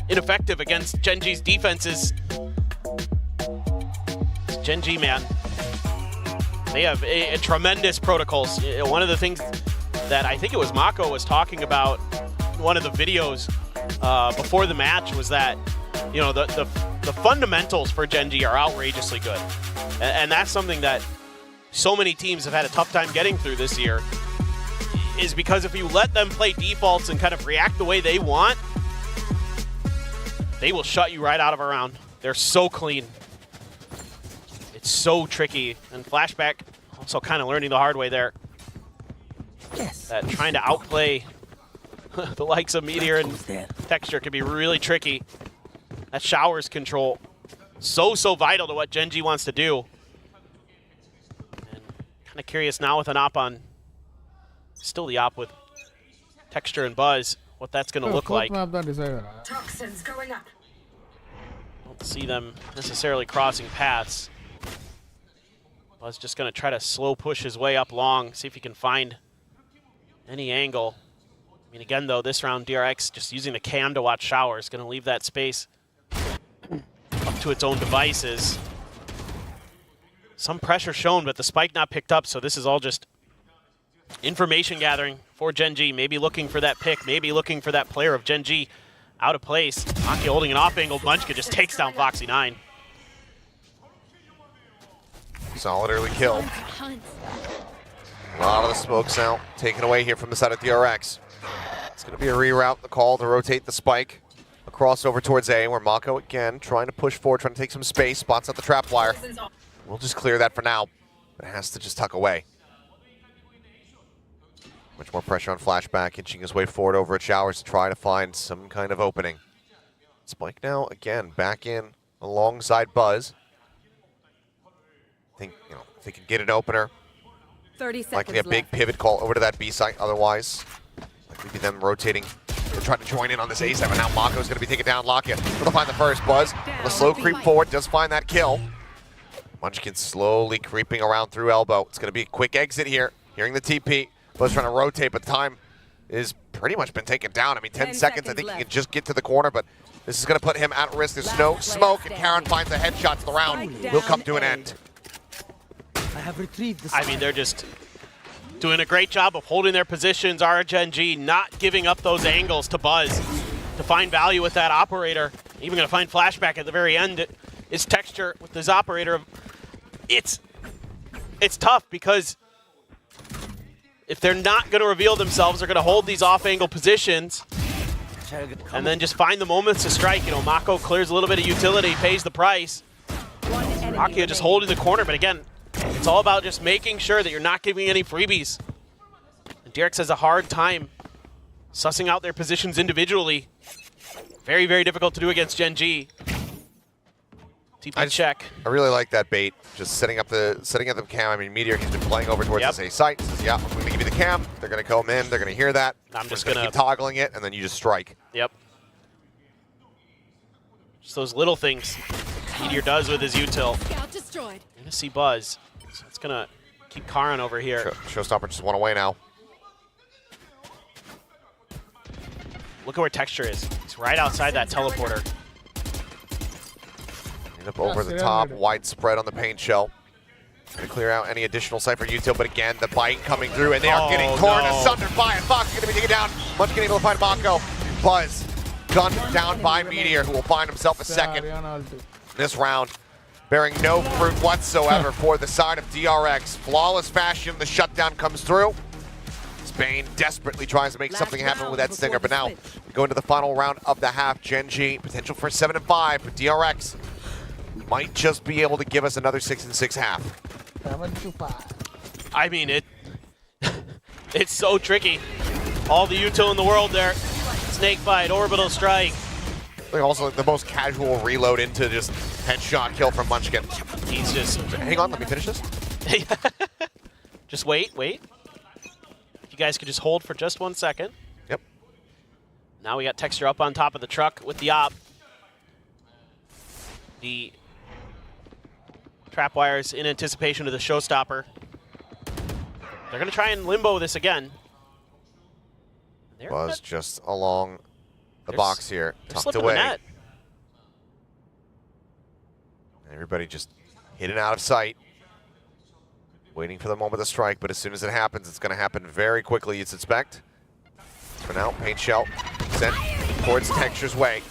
ineffective against Genji's defenses. Genji, man, they have a tremendous protocols. One of the things that I think it was Mako was talking about in one of the videos before the match was that, you know, the fundamentals for Genji are outrageously good. And that's something that so many teams have had a tough time getting through this year, is because if you let them play defaults and kind of react the way they want, they will shut you right out of a round. They're so clean. It's so tricky. And Flashback also kind of learning the hard way there. Yes. That trying to outplay the likes of Meteor and Texture can be really tricky. That Showers control, so vital to what Genji wants to do. And kind of curious now with an op on, still the op with Texture and Buzz, what that's going to look like. Toxins going up. Don't see them necessarily crossing paths. Buzz just going to try to slow push his way up long, see if he can find any angle. I mean, again, though, this round, DRX just using the cam to watch Showers, going to leave that space up to its own devices. Some pressure shown, but the spike not picked up, so this is all just information gathering for Genji, maybe looking for that pick, maybe looking for that player of Genji out of place. Aki holding an off-angle, Munchkin just takes down Foxy9. Solid early kill. A lot of the smokes out, taken away here from the side of DRX. It's going to be a reroute, the call to rotate the spike. A crossover towards A, where Mako again trying to push forward, trying to take some space, spots out the trap wire. We'll just clear that for now, but it has to just tuck away. Much more pressure on Flashback, inching his way forward over at Showers to try to find some kind of opening. Spike now, again, back in alongside Buzz. I think, you know, if they can get an opener, 30 seconds likely a big pivot call over to that B site otherwise. Likely be them rotating. They're trying to join in on this A side, but now Mako's going to be taken down. Lakia will find the first. Buzz on a slow creep forward, does find that kill. Munchkin slowly creeping around through elbow. It's going to be a quick exit here. Hearing the TP. Buzz trying to rotate, but the time is pretty much been taken down. I mean, 10 seconds. I think he can just get to the corner, but this is going to put him at risk. There's no smoke, and Karen finds a headshot to the round. Will come to an end. I have retrieved the I mean, they're just doing a great job of holding their positions. RNG not giving up those angles to Buzz to find value with that operator. Even going to find Flashback at the very end. It's Texture with his operator. It's tough because if they're not going to reveal themselves, they're going to hold these off-angle positions and then just find the moments to strike. You know, Mako clears a little bit of utility, pays the price. Akia just holding the corner, but again, it's all about just making sure that you're not giving any freebies. And DRX has a hard time sussing out their positions individually. Very, very difficult to do against Genji. TP check. I really like that bait. Just setting up the cam. I mean, Meteor, he's been playing over towards this A site. Says, yeah, I'm going to give you the cam. They're going to come in. They're going to hear that. I'm just going to keep toggling it, and then you just strike. Yep. Just those little things Meteor does with his util. Scout destroyed. You're going to see Buzz. So it's going to keep Karan over here. Showstopper just one away now. Look at where Texture is. He's right outside that teleporter. Up over the top, widespread on the paint shell. Going to clear out any additional Cypher util, but again, the bite coming through, and they are getting torn asunder by it. Fox is going to be taken down. Munchkin able to find Mako. Buzz gunned down by Meteor, who will find himself a second this round, bearing no fruit whatsoever for the side of DRX. Flawless fashion, the shutdown comes through. Spain desperately tries to make something happen with that Stinger, but now we go into the final round of the half. Genji, potential for 7-5, but DRX might just be able to give us another 6-6 half. I mean, it's so tricky. All the util in the world there. Snake bite, orbital strike. Also, the most casual reload into just headshot kill from Munchkin. He's just... Hang on, let me finish this. Just wait. If you guys could just hold for just 1 second. Yep. Now we got Texture up on top of the truck with the op. The trap wires in anticipation of the showstopper. They're going to try and limbo this again. Buzz just along the box here, tucked slipping away. the net. Everybody just hidden out of sight, waiting for the moment to strike, but as soon as it happens, it's going to happen very quickly, you'd suspect. For now, paint shell sent towards Texture's way.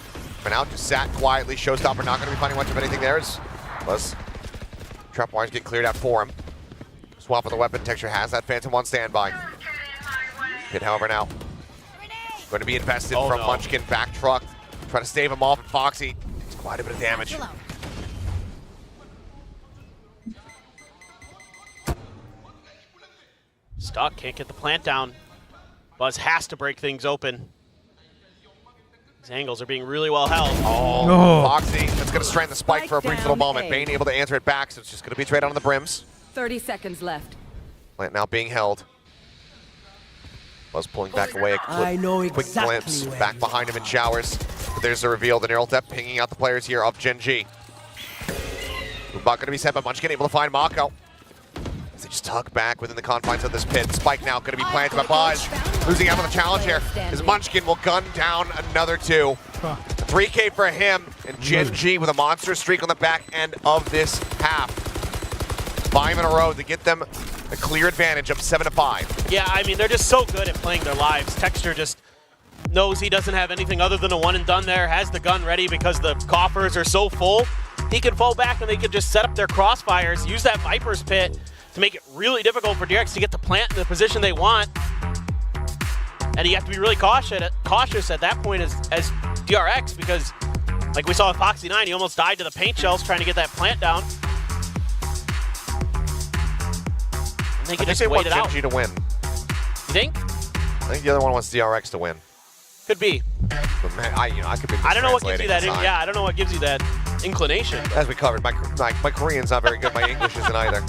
For now, just sat quietly. Showstopper not going to be finding much of anything there as Buzz trap wires get cleared out for him. Swap of the weapon. Texture has that Phantom on standby. Pit, however, now going to be invested from Munchkin. Back truck, trying to stave him off, and Foxy. It's quite a bit of damage. Stuck, can't get the plant down. Buzz has to break things open. These angles are being really well held. Oh, no. Foxy, that's going to strand the spike for a brief little moment. Bane able to answer it back, so it's just going to be straight on the brims. 30 seconds left. Plant now being held. Buzz pulling back away, a quick glimpse back behind him in showers. But there's the reveal, the neural depth pinging out the players here of Gen G. Not going to be set, but Munchkin able to find Mako. As they just tuck back within the confines of this pit. Spike now going to be planted by Buzz. Losing out on the challenge here as Munchkin will gun down another 2. 3K for him, and Gen G with a monster streak on the back end of this half. 5 in a row to get them a clear advantage of 7-5. Yeah, I mean, they're just so good at playing their lives. Texture just knows he doesn't have anything other than a one and done there, has the gun ready because the coffers are so full. He can fall back and they can just set up their crossfires, use that Viper's Pit to make it really difficult for DRX to get the plant in the position they want. And you have to be really cautious at that point as DRX because, like we saw with Foxy 9, he almost died to the paint shells trying to get that plant down. And they can just wait it out. Gen G to win. You think? I think the other one wants DRX to win. Could be. But man, I could be. I don't know what gives you that. Yeah, I don't know what gives you that inclination. As we covered, my Korean's not very good. My English isn't either.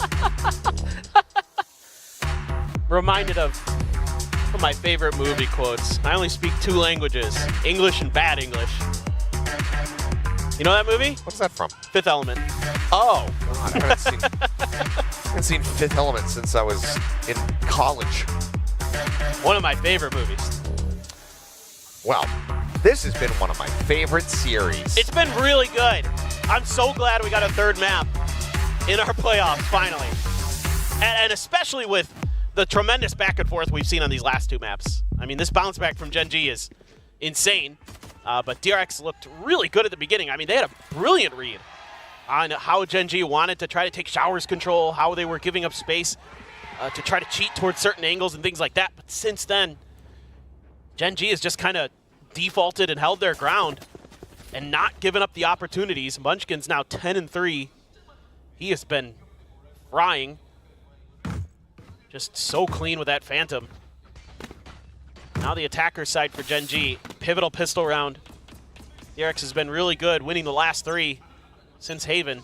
Reminded of one of my favorite movie quotes. I only speak 2 languages, English and bad English. You know that movie? What's that from? Fifth Element. Oh, God, I haven't seen Fifth Element since I was in college. One of my favorite movies. Well, this has been one of my favorite series. It's been really good. I'm so glad we got a 3rd map in our playoffs, finally. And especially with the tremendous back and forth we've seen on these last 2 maps. I mean, this bounce back from Gen G is insane. But DRX looked really good at the beginning. I mean, they had a brilliant read on how Gen G wanted to try to take showers control, how they were giving up space to try to cheat towards certain angles and things like that. But since then, Gen G has just kind of defaulted and held their ground and not given up the opportunities. Munchkin's now 10-3. He has been frying. Just so clean with that Phantom. Now the attacker side for Gen G. Pivotal pistol round. DRX has been really good, winning the last 3 since Haven.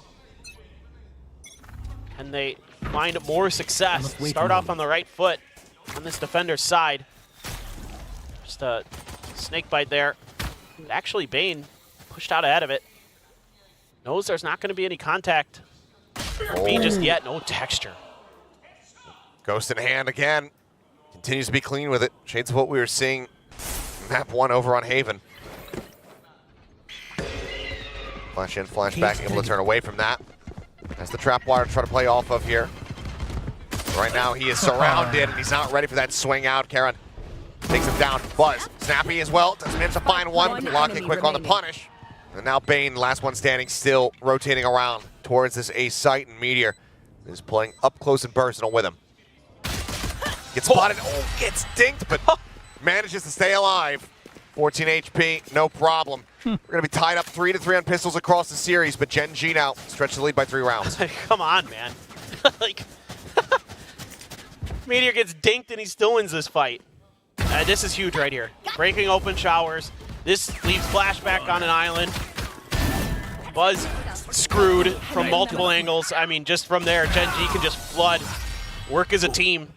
And they find more success. Start off on the right foot on this defender's side. Just a snake bite there. But actually, Bane pushed out ahead of it. Knows there's not going to be any contact for B just yet. No Texture. Ghost in hand again. Continues to be clean with it. Shades of what we were seeing map 1 over on Haven. Flash in, flash back, able to turn away from that. As the trap wire to try to play off of here. Right now he is surrounded and he's not ready for that swing out. Karen takes him down. Buzz, snappy as well. Doesn't manage to find one. Lock it quick on the punish. And now Bane, last one standing, still rotating around towards this ace site, and Meteor is playing up close and personal with him. Gets spotted, gets dinked, but manages to stay alive. 14 HP, no problem. We're going to be tied up 3-3 on pistols across the series, but Gen G now stretch the lead by 3 rounds. Come on, man. Like, Meteor gets dinked and he still wins this fight. This is huge right here. Breaking open showers. This leaves flashback on an island. Buzz screwed from multiple angles. I mean, just from there, Gen G can just flood, work as a team,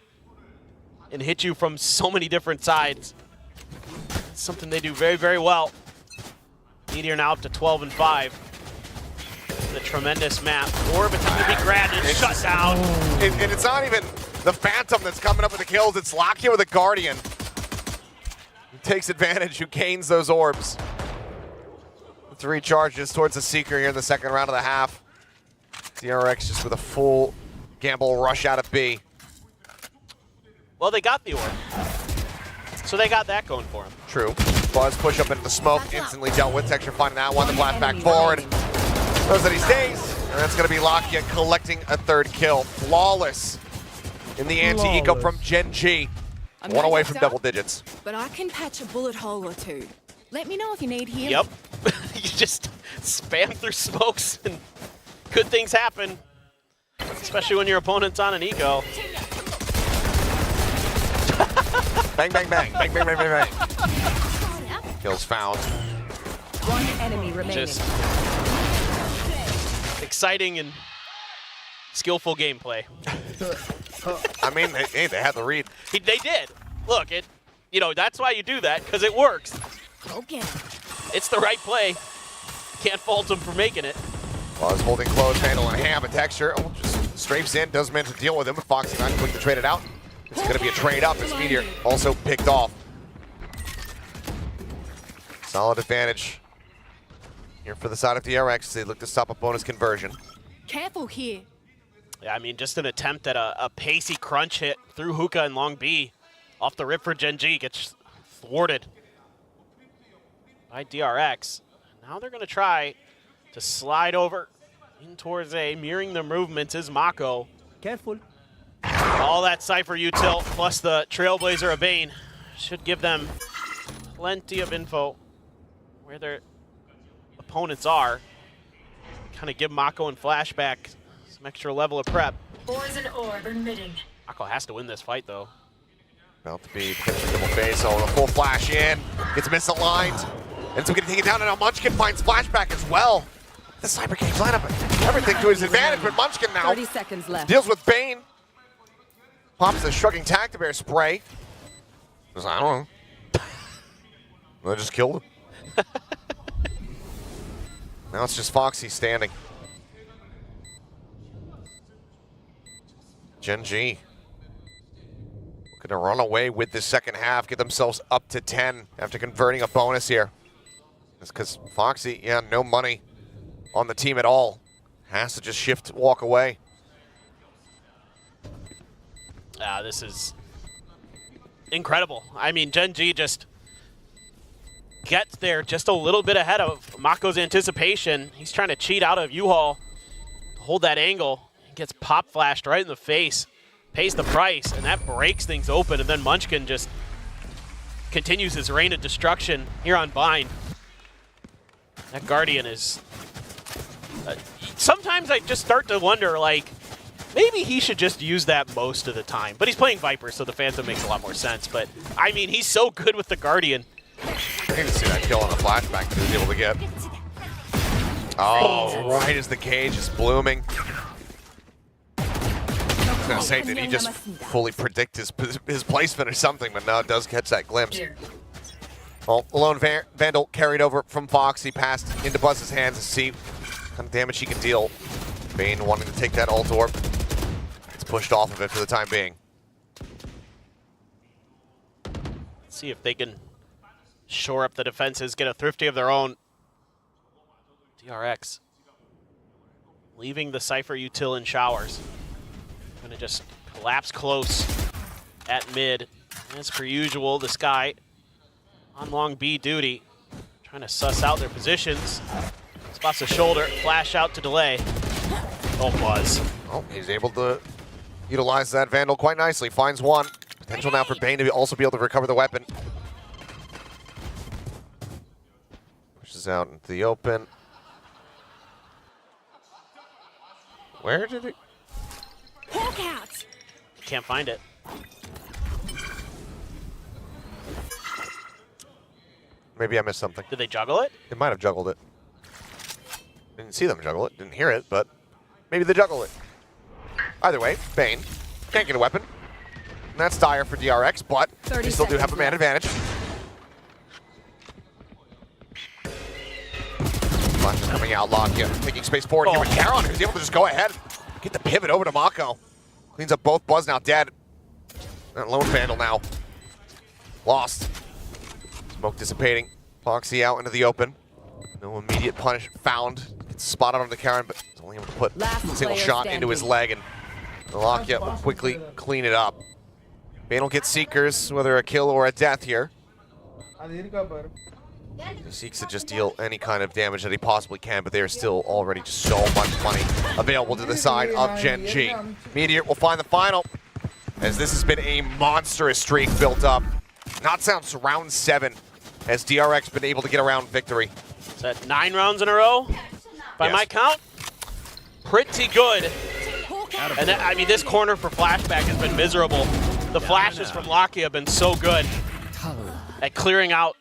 and hit you from so many different sides. It's something they do very, very well. Meteor now up to 12 and 5. The tremendous map. Orb attempting to be grabbed and shut down. And it's not even the Phantom that's coming up with the kills. It's Lakia with a Guardian. Who takes advantage, who gains those orbs. 3 charges towards the Seeker here in the second round of the half. DRX just with a full gamble rush out of B. Well, they got the orb. So they got that going for them. True. Buzz push up into the smoke, instantly dealt with. Texture finding that one, the blast back forward. Knows that he stays, and that's going to be Lakia collecting a 3rd kill. Flawless in the anti-eco from Gen G. One away from double digits. But I can patch a bullet hole or 2. Let me know if you need healing. Yep. You just spam through smokes and good things happen. Especially when your opponent's on an eco. Bang, bang, bang. Bang, bang, bang, bang, bang. Kills found. One enemy remaining. Just exciting and skillful gameplay. I mean, hey, they had the read. They did. Look, that's why you do that, because it works. Okay. It's the right play. Can't fault him for making it. Buzz holding close, handling Ham, a Texture. Oh, just strafes in, does manage to deal with him, but Foxy not quick to trade it out. It's going to be a trade up as Meteor also picked off. Solid advantage here for the side of DRX. They look to stop a bonus conversion. Careful here. Yeah, I mean, just an attempt at a pacey crunch hit through Hookah and Long B. Off the rip for Gen G, gets thwarted by DRX. Now they're going to try to slide over in towards A. Mirroring the movements is Mako. Careful. All that Cypher util plus the Trailblazer of Bane should give them plenty of info where their opponents are. Kind of give Mako and Flashback some extra level of prep. Poison orb emitting. Mako has to win this fight, though. About to be potentially double phase, so the full flash in, gets misaligned. Ends up getting taken down, and now Munchkin finds Flashback as well. The Cyber Games lineup, everything to his advantage, but Munchkin now 30 seconds left. deals with Bane. Pops the shrugging Tactibear spray. Just, I don't know. I just killed him. Now it's just Foxy standing. Gen G looking to run away with this second half, get themselves up to 10 after converting a bonus here. It's because Foxy, yeah, no money on the team at all. Has to just shift, walk away. This is incredible. I mean, Gen G just gets there just a little bit ahead of Mako's anticipation. He's trying to cheat out of U-Haul to hold that angle. He gets pop flashed right in the face, pays the price, and that breaks things open. And then Munchkin just continues his reign of destruction here on Bind. That Guardian is... sometimes I just start to wonder, like, maybe he should just use that most of the time. But he's playing Viper, so the Phantom makes a lot more sense. But, I mean, he's so good with the Guardian. I didn't see that kill on the flashback that he was able to get. Oh, right as the cage is blooming. I was going to say, did he just fully predict his placement or something? But no, it does catch that glimpse. Well, the lone Vandal carried over from Foxy, passed into Buzz's hands to see what kind of damage he can deal. Bane wanting to take that ult orb. It's pushed off of it for the time being. Let's see if they can shore up the defenses, get a Thrifty of their own. DRX leaving the Cypher util in showers. Gonna just collapse close at mid. As per usual, the Sky on long B duty, trying to suss out their positions. Spots a shoulder, flash out to delay. Oh, Buzz. Oh, he's able to utilize that Vandal quite nicely. Finds one. Potential now for Bane to also be able to recover the weapon. Pushes out into the open. Where did it? Hawk out. Can't find it. Maybe I missed something. Did they juggle it? It might have juggled it. Didn't see them juggle it, didn't hear it, but maybe they juggle it. Either way, Bane can't get a weapon. And that's dire for DRX, but they still do have a man advantage. Flash is coming out, Logia taking space forward here with Karon, who's able to just go ahead, get the pivot over to Mako. Cleans up both. Buzz now dead. And Lone Vandal now lost. Smoke dissipating. Foxy out into the open. No immediate punish found. Gets spotted onto Karon, but he's only able to put a single shot into his leg, and Logia will quickly clean it up. Bane will get Seekers, whether a kill or a death here. He seeks to just deal any kind of damage that he possibly can, but there's still already just so much money available to the side of Gen G. Meteor will find the final, as this has been a monstrous streak built up. Not since round 7 has DRX been able to get around victory. Is that 9 rounds in a row? By my count? Pretty good. And I mean, this corner for Flashback has been miserable. The flashes from Locky have been so good at clearing out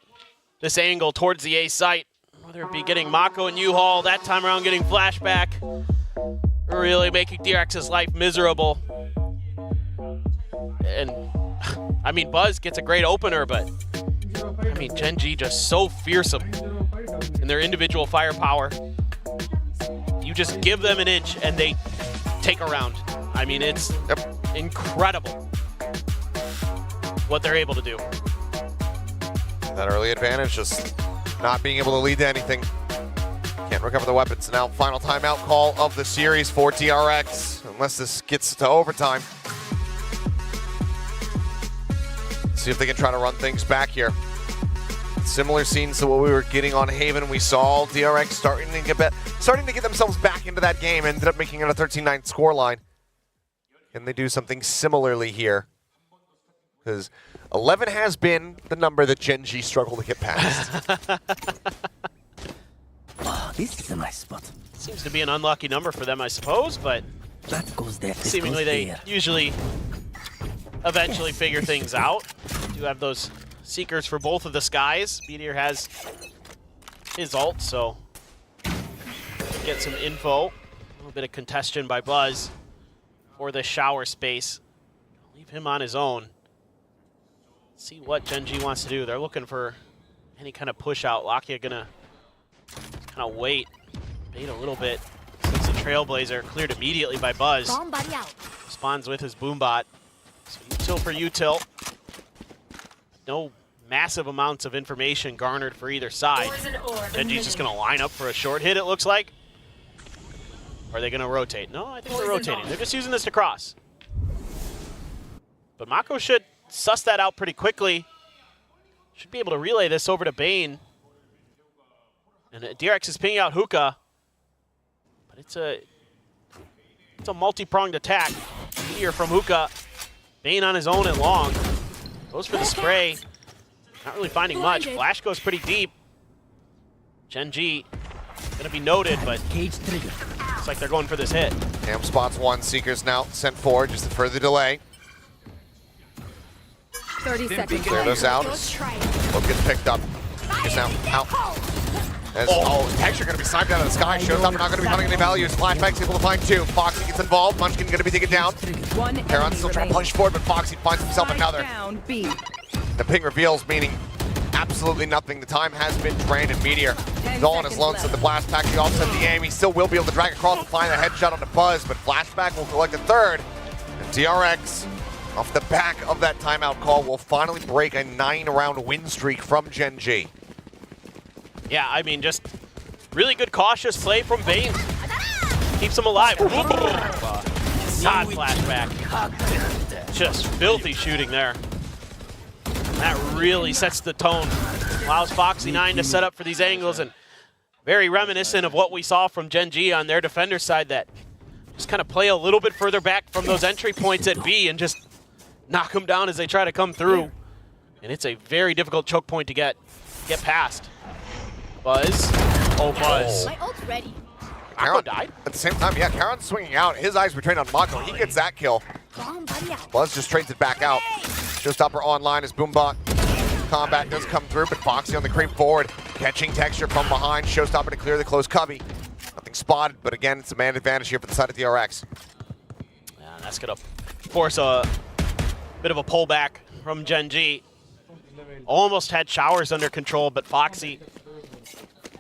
this angle towards the A site. Whether it be getting Mako and U-Haul, that time around getting Flashback, really making DRX's life miserable. And I mean, Buzz gets a great opener, but I mean, Gen G just so fearsome in their individual firepower. You just give them an inch and they take a round. I mean, it's incredible what they're able to do. That early advantage, just not being able to lead to anything. Can't recover the weapons. Now, final timeout call of the series for DRX, unless this gets to overtime. See if they can try to run things back here. Similar scenes to what we were getting on Haven. We saw DRX starting to get themselves back into that game. Ended up making it a 13-9 scoreline. Can they do something similarly here? Because 11 has been the number that Gen G struggled to get past. This is a nice spot. Seems to be an unlucky number for them, I suppose, but That goes there. This seemingly goes they there. usually eventually figure things out. Do have those Seekers for both of the skies. Meteor has his ult, so get some info. A little bit of congestion by Buzz for the shower space. Leave him on his own. See what Gen G wants to do. They're looking for any kind of push out. Lakia gonna kind of wait, bait a little bit. Since the Trailblazer cleared immediately by Buzz. Responds with his boombot. So util for util. No massive amounts of information garnered for either side. Gen G's just gonna line up for a short hit, it looks like. Or are they gonna rotate? No, I think they're rotating. They're just using this to cross. But Mako should suss that out pretty quickly. Should be able to relay this over to Bane. And DRX is pinging out Hookah. But it's a multi-pronged attack. Here from Hookah. Bane on his own at long. Goes for the spray. Not really finding much. Flash goes pretty deep. Gen G gonna be noted, but looks like they're going for this hit. Cam spots one. Seekers now sent forward, just a further delay. 30 seconds. Clear those out. Look gets picked up. Seekers now out. Texture going to be sniped out of the sky. Shows up, not going to be finding any values. Flashback's able to find 2. Foxy gets involved. Munchkin going to be taken down. Karon's still trying to push forward, but Foxy finds himself another. The ping reveals, meaning absolutely nothing. The time has been drained, and Meteor is all on his lonesome. The blast pack, the offset the aim. He still will be able to drag across and find a headshot on the Buzz, but Flashback will collect a third. And DRX, off the back of that timeout call, will finally break a 9-round win streak from Gen G. Yeah, I mean, just really good cautious play from Bane. Keeps him alive. God, Flashback. Just filthy shooting there. That really sets the tone. Allows Foxy9 to set up for these angles, and very reminiscent of what we saw from Gen G on their defender side, that just kind of play a little bit further back from those entry points at B and just knock them down as they try to come through. And it's a very difficult choke point to get past. Buzz. Oh, Buzz. My ult's ready. Karon died? At the same time, yeah, Karon's swinging out. His eyes were trained on Mako. He gets that kill. Buzz just trades it back out. Showstopper online as Boombot. Combat does come through, but Foxy on the creep forward. Catching Texture from behind. Showstopper to clear the close cubby. Nothing getting spotted, but again, it's a man advantage here for the side of DRX. Yeah, that's going to force a bit of a pullback from Gen G. Almost had Showers under control, but Foxy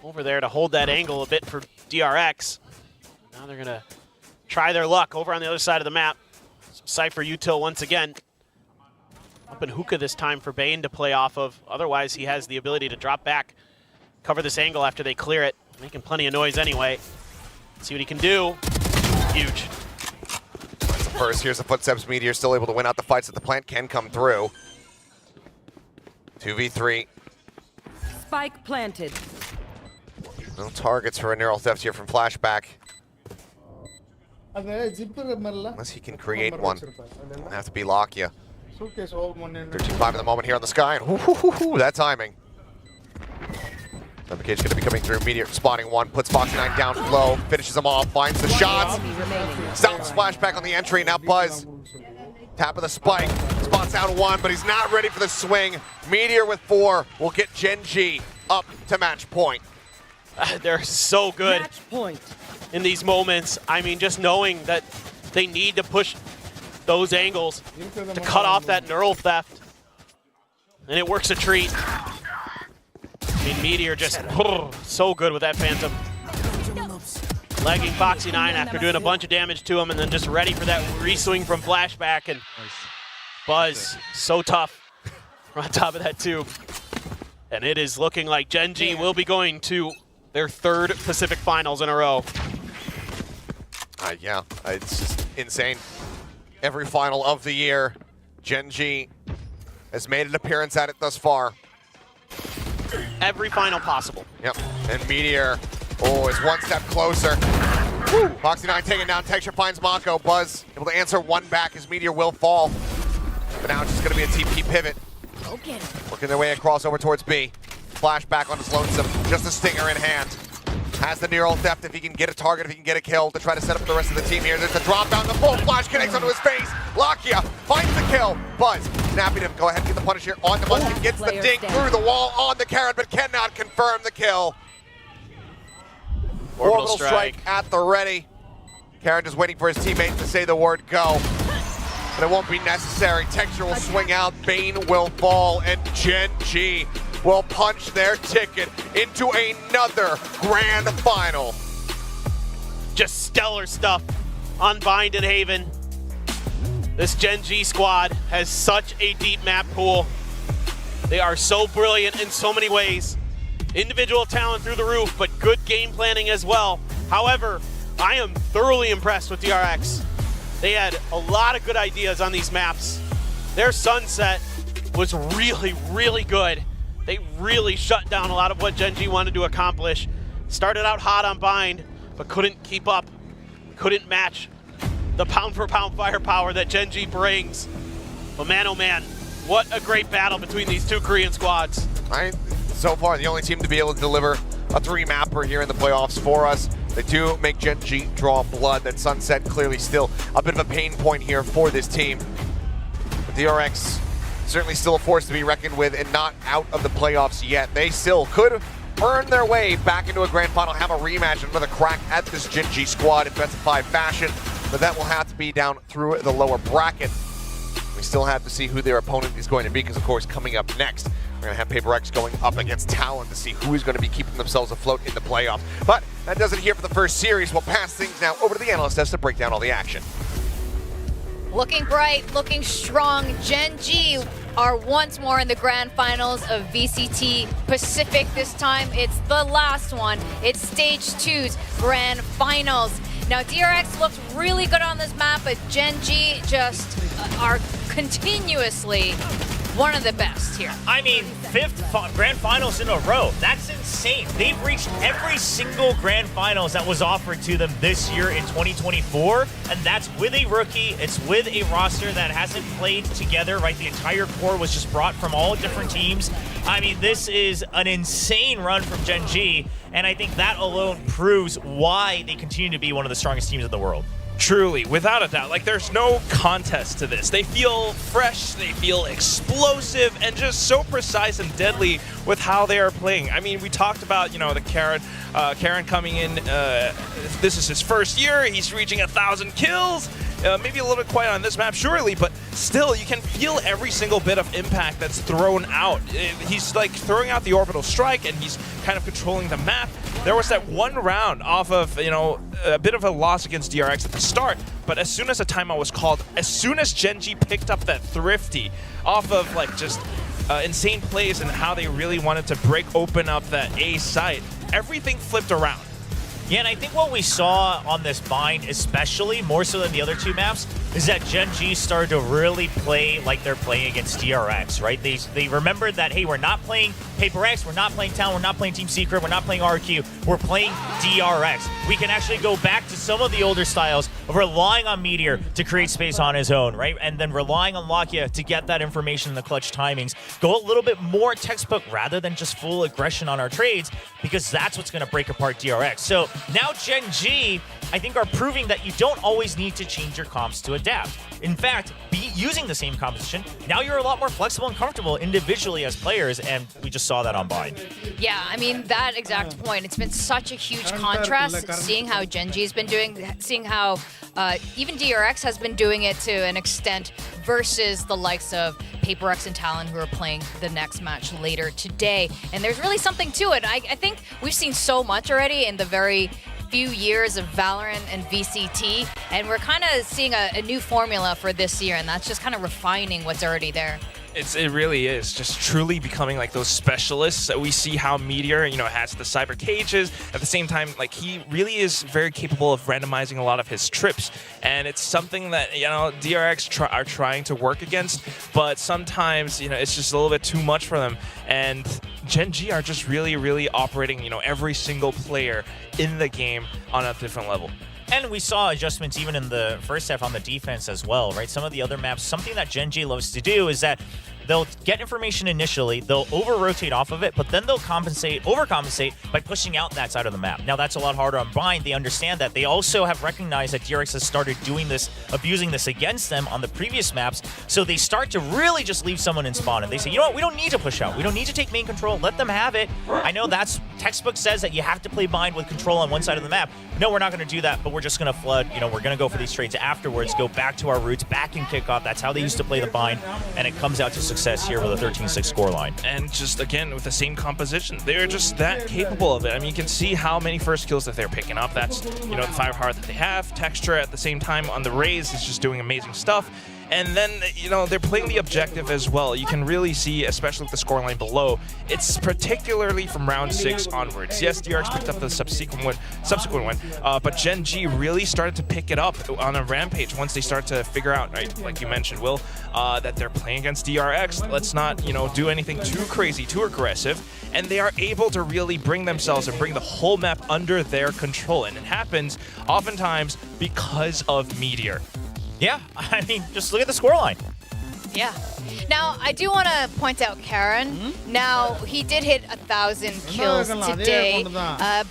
over there to hold that angle a bit for DRX. Now they're going to try their luck over on the other side of the map. So Cypher util once again. Up in hookah this time for Bane to play off of. Otherwise, he has the ability to drop back, cover this angle after they clear it. Making plenty of noise anyway. See what he can do. Huge. That's the first. Here's the footsteps. Meteor still able to win out the fights that the plant can come through. 2v3. Spike planted. No targets for a neural theft here from Flashback. Unless he can create one. It'll have to be Lakia. 13-5 at the moment here on the sky. And that timing. Cage going to be coming through. Meteor spotting one, puts Foxy 9 down low, finishes him off, finds the shots. Stops Flashback on the entry. Now Buzz. Tap of the spike. Spots out one, but he's not ready for the swing. Meteor with 4 will get Gen G up to match point. They're so good in these moments. I mean, just knowing that they need to push those angles to cut off that neural theft. And it works a treat. I mean, Meteor just so good with that Phantom. Legging Foxy 9 after doing a bunch of damage to him and then just ready for that re-swing from Flashback. And Buzz, so tough on top of that tube. And it is looking like Gen G will be going to their 3rd Pacific Finals in a row. Yeah, it's just insane. Every final of the year, Gen G has made an appearance at it thus far. Every final possible. Yep, and Meteor, is one step closer. Foxy 9 taking down, Texture finds Mako. Buzz able to answer one back as Meteor will fall. But now it's just going to be a TP pivot. Working their way across over towards B. Flashback on his lonesome, just a stinger in hand. Has the neural theft if he can get a target, if he can get a kill to try to set up the rest of the team here. There's a drop down, the full flash connects onto his face. Lakia finds the kill. Buzz snapping him, go ahead and get the punish here on the Munchkin. Gets the dink through the wall on the Karen, but cannot confirm the kill. Orbital strike at the ready. Karen just waiting for his teammate to say the word go. But it won't be necessary. Texture will swing out, Bane will fall, and Gen G will punch their ticket into another grand final. Just stellar stuff on Bind and Haven. This Gen G squad has such a deep map pool. They are so brilliant in so many ways. Individual talent through the roof, but good game planning as well. However, I am thoroughly impressed with DRX. They had a lot of good ideas on these maps. Their Sunset was really, really good. They really shut down a lot of what Gen G wanted to accomplish. Started out hot on Bind, but couldn't keep up, couldn't match the pound-for-pound firepower that Gen G brings. But man, oh man, what a great battle between these two Korean squads. So far, the only team to be able to deliver a 3-mapper here in the playoffs for us. They do make Gen G draw blood. That Sunset clearly still a bit of a pain point here for this team. But DRX certainly still a force to be reckoned with and not out of the playoffs yet. They still could earn their way back into a grand final, have a rematch, another crack at this Gen G squad in best-of-5 fashion, but that will have to be down through the lower bracket. We still have to see who their opponent is going to be because, of course, coming up next, we're going to have Paper X going up against Talon to see who is going to be keeping themselves afloat in the playoffs. But that does it here for the first series. We'll pass things now over to the analyst desk to break down all the action. Looking bright, looking strong. Gen G are once more in the grand finals of VCT Pacific. This time it's the last one. It's stage 2's grand finals. Now DRX looks really good on this map, but Gen G just are continuously one of the best here. I mean, 5th grand finals in a row. That's insane. They've reached every single grand finals that was offered to them this year in 2024, and that's with a rookie. It's with a roster that hasn't played together, right? The entire core was just brought from all different teams. I mean, this is an insane run from Gen G, and I think that alone proves why they continue to be one of the strongest teams in the world. Truly, without a doubt. Like, there's no contest to this. They feel fresh, they feel explosive, and just so precise and deadly with how they are playing. I mean, we talked about, the Karen coming in. This is his first year. He's reaching 1,000 kills. Maybe a little bit quiet on this map, surely, but still, you can feel every single bit of impact that's thrown out. He's like throwing out the orbital strike, and he's kind of controlling the map. There was that one round off of, a bit of a loss against DRX at the start, but as soon as a timeout was called, as soon as Gen.G picked up that Thrifty off of like just insane plays and how they really wanted to break open up that A site, everything flipped around. Yeah, and I think what we saw on this bind, especially more so than the other two maps, is that Gen.G started to really play like they're playing against DRX, right? They remembered that, hey, we're not playing Paper X, we're not playing Talon, we're not playing Team Secret, we're not playing RQ, we're playing DRX. We can actually go back to some of the older styles of relying on Meteor to create space on his own, right? And then relying on Lakia to get that information in the clutch timings. Go a little bit more textbook rather than just full aggression on our trades, because that's what's going to break apart DRX. So now Gen.G, I think, are proving that you don't always need to change your comps to adapt. In fact, using the same composition, now you're a lot more flexible and comfortable individually as players, and we just saw that on bind. Yeah, I mean, that exact point. It's been such a huge contrast seeing how Gen.G has been doing, seeing how even DRX has been doing it to an extent versus the likes of Paper X and Talon, who are playing the next match later today. And there's really something to it. I think we've seen so much already in the very few years of Valorant and VCT, and we're kind of seeing a new formula for this year, and that's just kind of refining what's already there. It really is just truly becoming like those specialists that we see how Meteor, has the cyber cages. At the same time, like, he really is very capable of randomizing a lot of his trips, and it's something that DRX are trying to work against, but sometimes it's just a little bit too much for them. And Gen.G are just really, really operating every single player in the game on a different level. And we saw adjustments even in the first half on the defense as well, right? Some of the other maps, something that Gen.G loves to do is that they'll get information initially, they'll over-rotate off of it, but then they'll overcompensate by pushing out that side of the map. Now, that's a lot harder on bind. They understand that. They also have recognized that DRX has started doing this, abusing this against them on the previous maps, so they start to really just leave someone in spawn, and they say, you know what, we don't need to push out. We don't need to take main control. Let them have it. I know that's textbook says that you have to play bind with control on one side of the map. No, we're not going to do that, but we're just going to flood. We're going to go for these trades afterwards, go back to our roots, back in kickoff. That's how they used to play the bind, and it comes out to success here with a 13-6 scoreline. And just, again, with the same composition, they're just that capable of it. I mean, you can see how many first kills that they're picking up. That's, the firepower that they have. Texture at the same time on the Raze is just doing amazing stuff. And then, they're playing the objective as well. You can really see, especially with the scoreline below, it's particularly from round 6 onwards. Yes, DRX picked up the subsequent one, but Gen.G really started to pick it up on a rampage once they start to figure out, right, like you mentioned, Will, that they're playing against DRX. Let's not, do anything too crazy, too aggressive. And they are able to really bring themselves and bring the whole map under their control. And it happens oftentimes because of Meteor. Yeah, I mean, just look at the scoreline. Yeah. Now, I do want to point out Karen. Now, he did hit 1,000 kills today,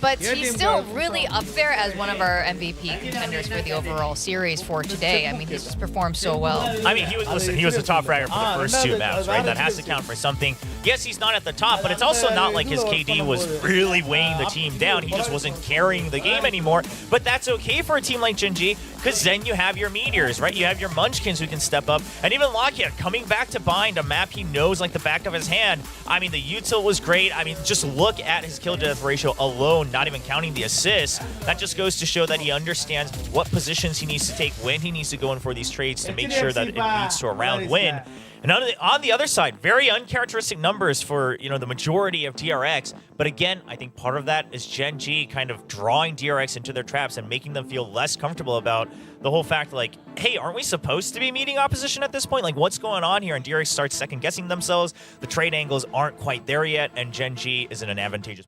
but he's still really up there as one of our MVP contenders for the overall series for today. I mean, he's just performed so well. I mean, he was the top fragger for the first 2 maps, right? That has to count for something. Yes, he's not at the top, but it's also not like his KD was really weighing the team down. He just wasn't carrying the game anymore. But that's okay for a team like Gen.G, because then you have your Meteors, right? You have your Munchkins who can step up. And even Lakia coming back to bind, a map he knows like the back of his hand. I mean, the util was great. I mean, just look at his kill-to-death ratio alone, not even counting the assists. That just goes to show that he understands what positions he needs to take, when he needs to go in for these trades to make sure that it leads to a round win. And on the other side, very uncharacteristic numbers for, the majority of DRX. But again, I think part of that is Gen.G kind of drawing DRX into their traps and making them feel less comfortable about the whole fact, like, hey, aren't we supposed to be meeting opposition at this point? Like, what's going on here? And DRX starts second-guessing themselves. The trade angles aren't quite there yet, and Gen.G is in an advantageous